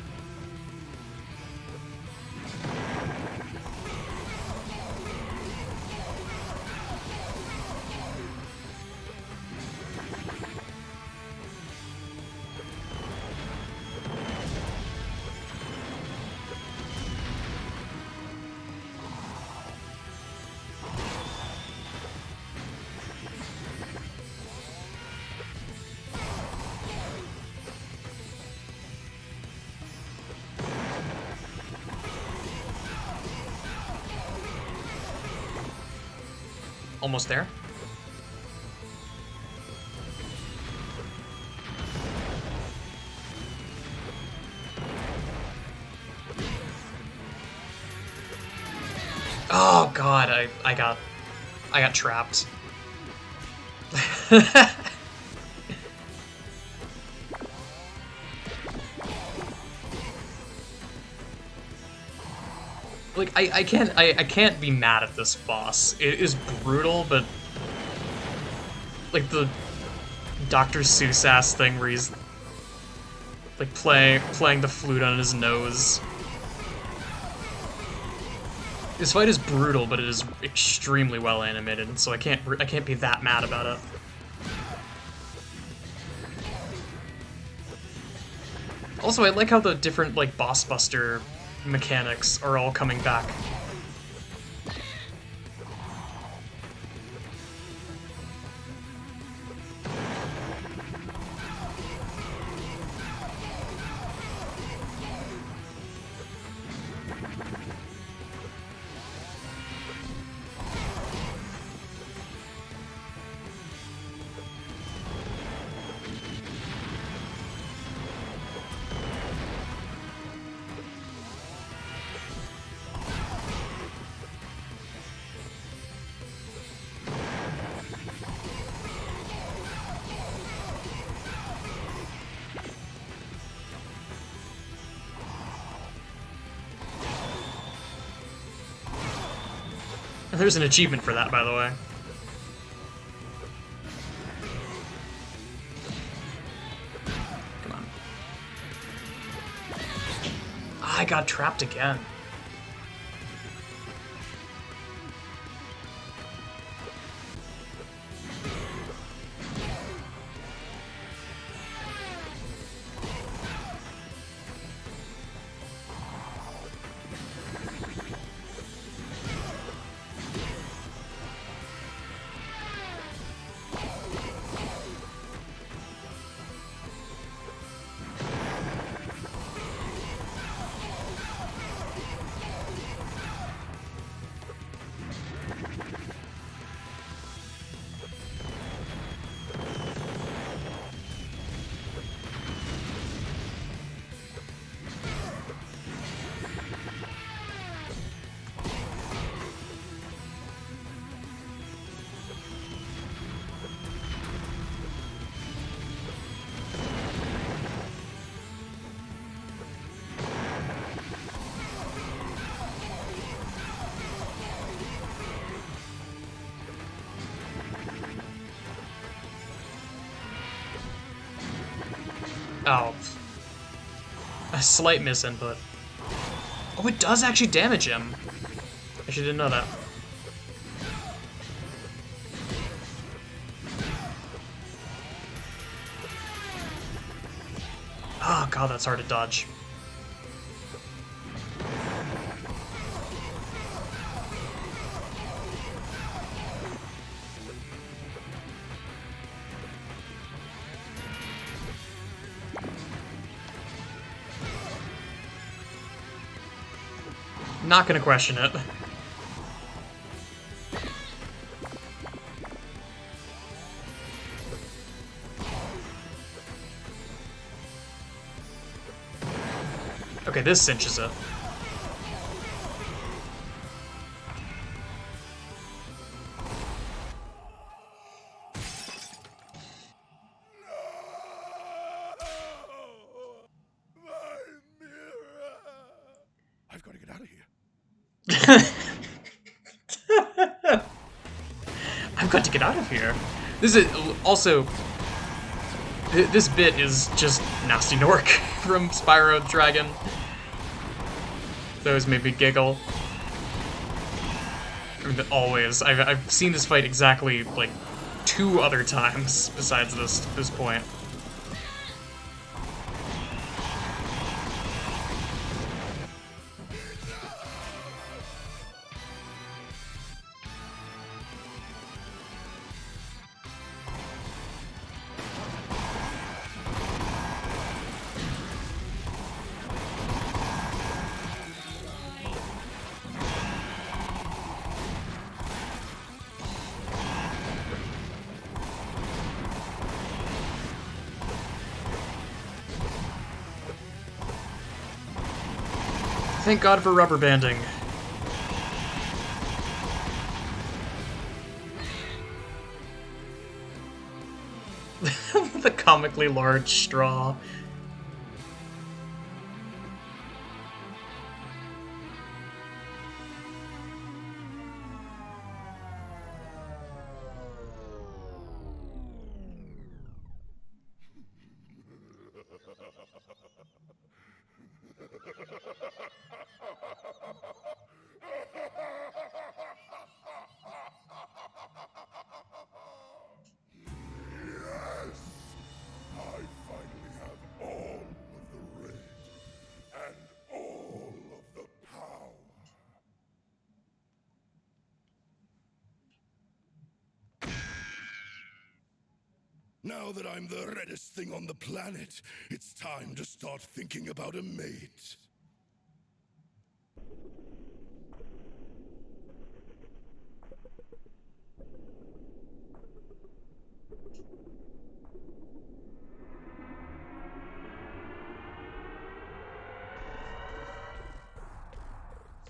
Almost there. Oh god, I got trapped. Like I can't be mad at this boss. It is brutal, but like the Dr. Seuss ass thing where he's like playing the flute on his nose. This fight is brutal, but it is extremely well animated, so I can't be that mad about it. Also, I like how the different like boss buster mechanics are all coming back. There's an achievement for that, by the way. Come on. I got trapped again. Oh. A slight misinput. Oh, it does actually damage him. I actually didn't know that. Oh god, that's hard to dodge. Not gonna question it. Okay, this cinches it. My mirror! I've got to get out of here. I've got to get out of here. This is also... This bit is just Nasty Nork from Spyro Dragon. Those made me giggle. I mean, always. I've seen this fight exactly, like, 2 other times besides this point. Thank God for rubber banding. The comically large straw. I finally have all of the red and all of the power. Now that I'm the reddest thing on the planet, it's time to start thinking about a mate.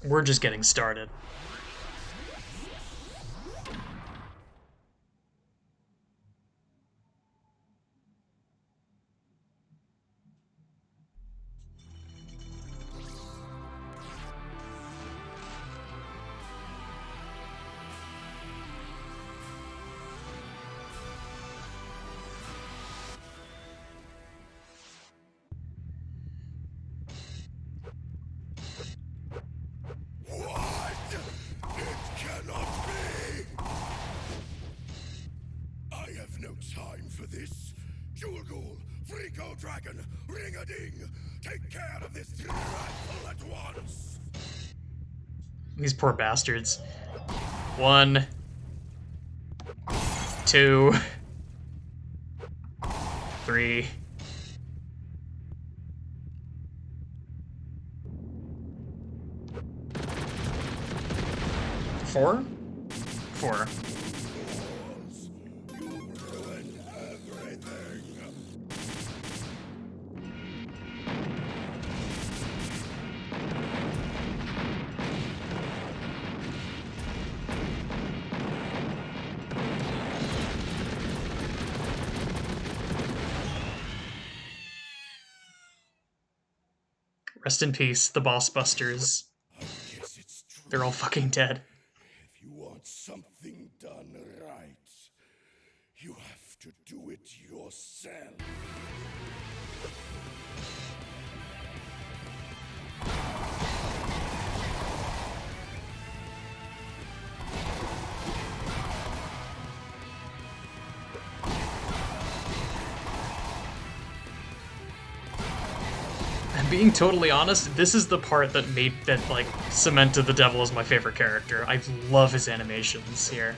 We're just getting started. What? It cannot be! I have no time for this. Jewel Ghoul, Freako Dragon, Ring-a-Ding! Take care of this dreadful at once! These poor bastards. 1, 2, 3. 4? 4. You ruined everything! Rest in peace, the boss busters. I guess it's true. They're all fucking dead. If you want something done right, you have to do it yourself. Being totally honest, this is the part that like cemented the devil as my favorite character. I love his animations here.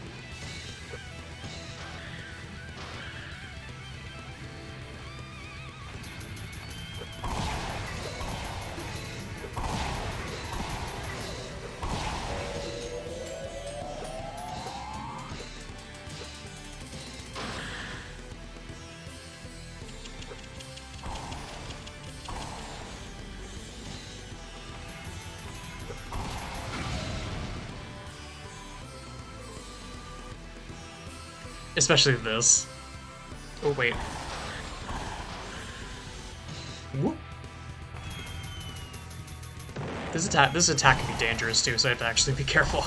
Especially this. Oh, wait. Whoop. This attack can be dangerous too, so I have to actually be careful.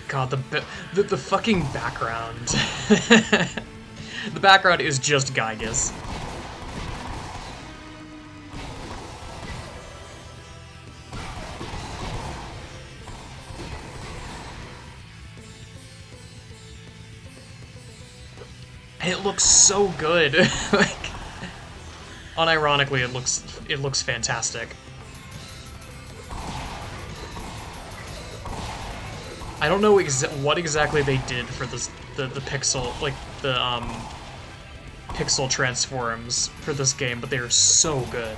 God, the fucking background. The background is just Gygas. It looks so good. Like, unironically, it looks fantastic. I don't know what exactly they did for this the pixel, like the pixel transforms for this game, but they are so good.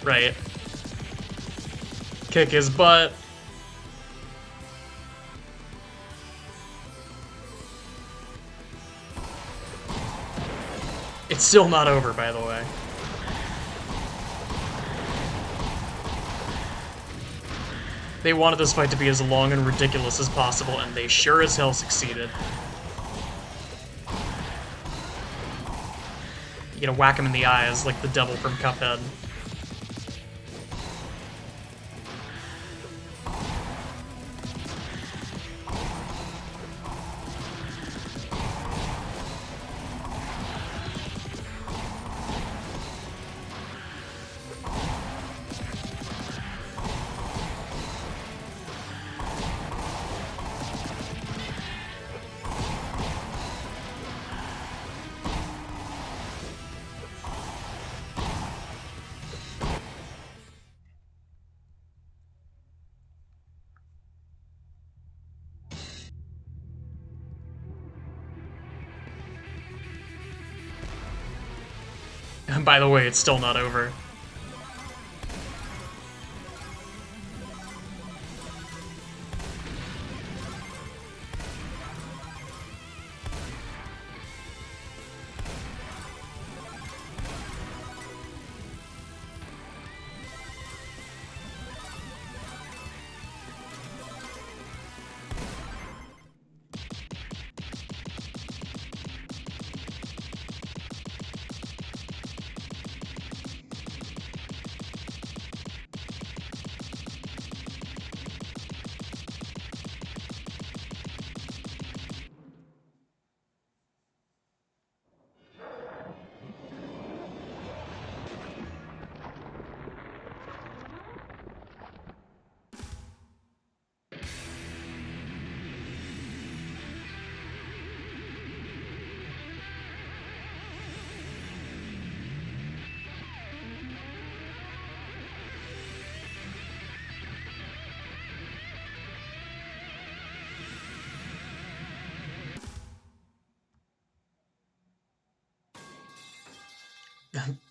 Right. Kick his butt. It's still not over, by the way. They wanted this fight to be as long and ridiculous as possible, and they sure as hell succeeded. You know, whack him in the eyes like the devil from Cuphead. And by the way, it's still not over.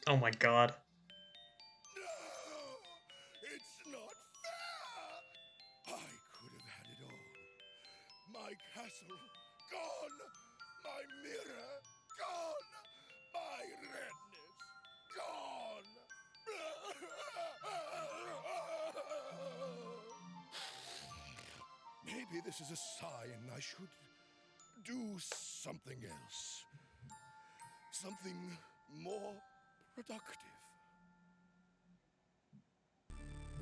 Oh my god. No! It's not fair! I could have had it all. My castle gone! My mirror gone! My redness gone! Maybe this is a sign I should do something else. Something more productive.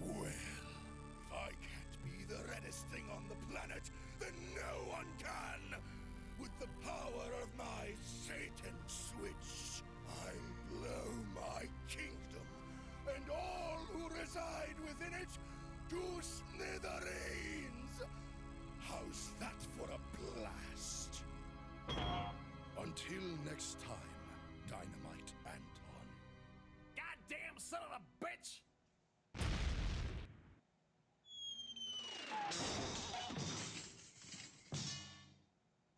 Well, if I can't be the reddest thing on the planet, then no one can! With the power of my Satan switch, I blow my kingdom and all who reside within it to smithereens! How's that for a blast? Until next time, Dynamite Anton. Goddamn son of a bitch!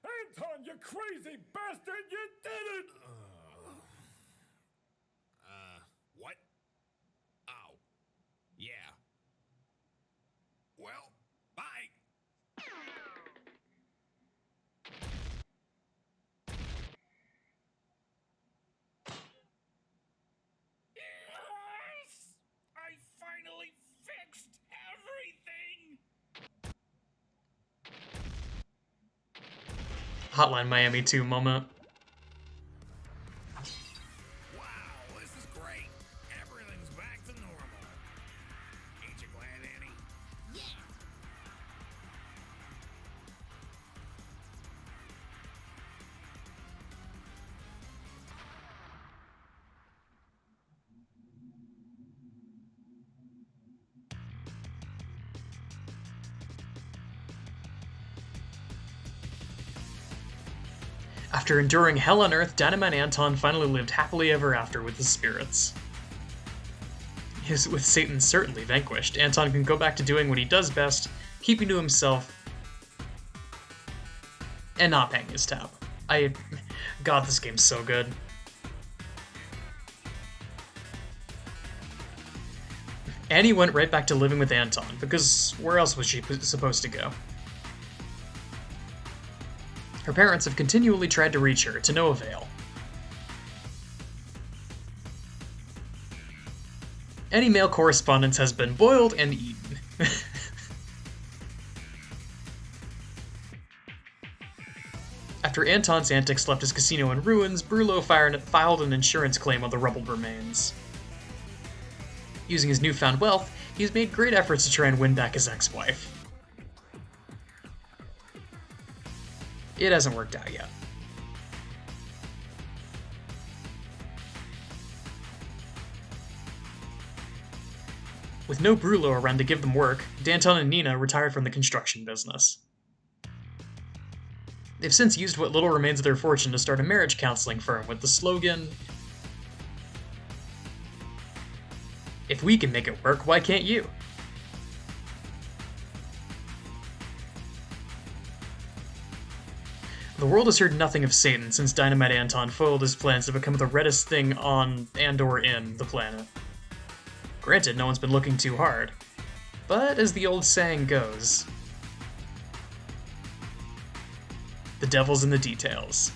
Anton, you crazy bastard! You did it! What? Oh. Yeah. Well, bye. Yes! I finally fixed everything! Hotline Miami 2 moment. Wow, this is great. Everything's back to normal. Ain't you glad, Annie? Yeah. After enduring hell on Earth, Dynamite Anton finally lived happily ever after with his spirits. With Satan certainly vanquished, Anton can go back to doing what he does best, keeping to himself and not paying his tab. God, this game's so good. Annie went right back to living with Anton, because where else was she supposed to go? Her parents have continually tried to reach her, to no avail. Any mail correspondence has been boiled and eaten. After Anton's antics left his casino in ruins, Brullo filed an insurance claim on the rubbled remains. Using his newfound wealth, he's made great efforts to try and win back his ex-wife. It hasn't worked out yet. With no Brullo around to give them work, Danton and Nina retired from the construction business. They've since used what little remains of their fortune to start a marriage counseling firm with the slogan, "If we can make it work, why can't you?" The world has heard nothing of Satan since Dynamite Anton foiled his plans to become the reddest thing on and/or in the planet. Granted, no one's been looking too hard, but as the old saying goes, the devil's in the details.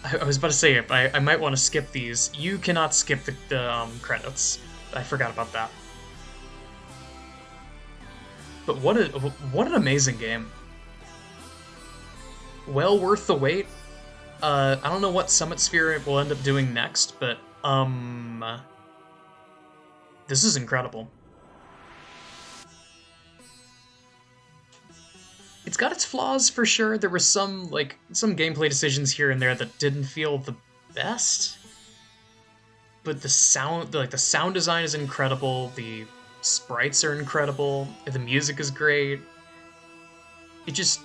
I was about to say, I might want to skip these. You cannot skip the credits. I forgot about that. But what an amazing game. Well worth the wait. I don't know what Summit Sphere will end up doing next, but this is incredible. It's got its flaws for sure. There were some gameplay decisions here and there that didn't feel the best. but the sound, like the sound design is incredible. The sprites are incredible. The music is great. It just,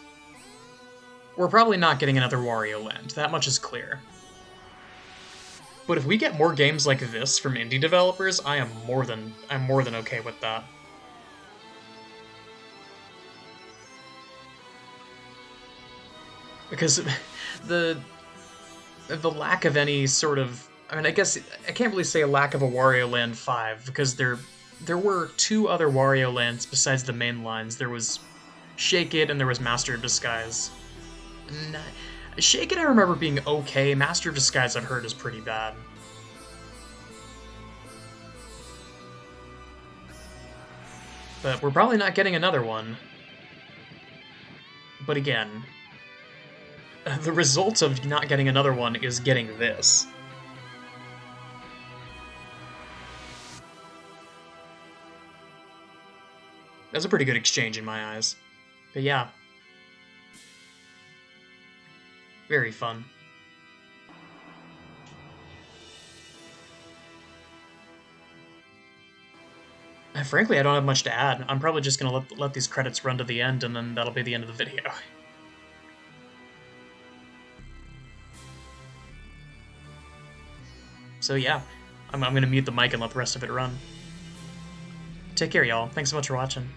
we're probably not getting another Wario Land. That much is clear. But if we get more games like this from indie developers, I'm more than okay with that. Because the lack of any sort of, I mean, I guess I can't really say a lack of a Wario Land 5 because there were two other Wario Lands besides the main lines. There was Shake It and there was Master of Disguise. Shake It I remember being okay. Master of Disguise I've heard is pretty bad. But we're probably not getting another one. But again, the result of not getting another one is getting this. That's a pretty good exchange in my eyes. But yeah. Very fun. Frankly, I don't have much to add. I'm probably just gonna let these credits run to the end, and then that'll be the end of the video. So yeah, I'm gonna mute the mic and let the rest of it run. Take care, y'all. Thanks so much for watching.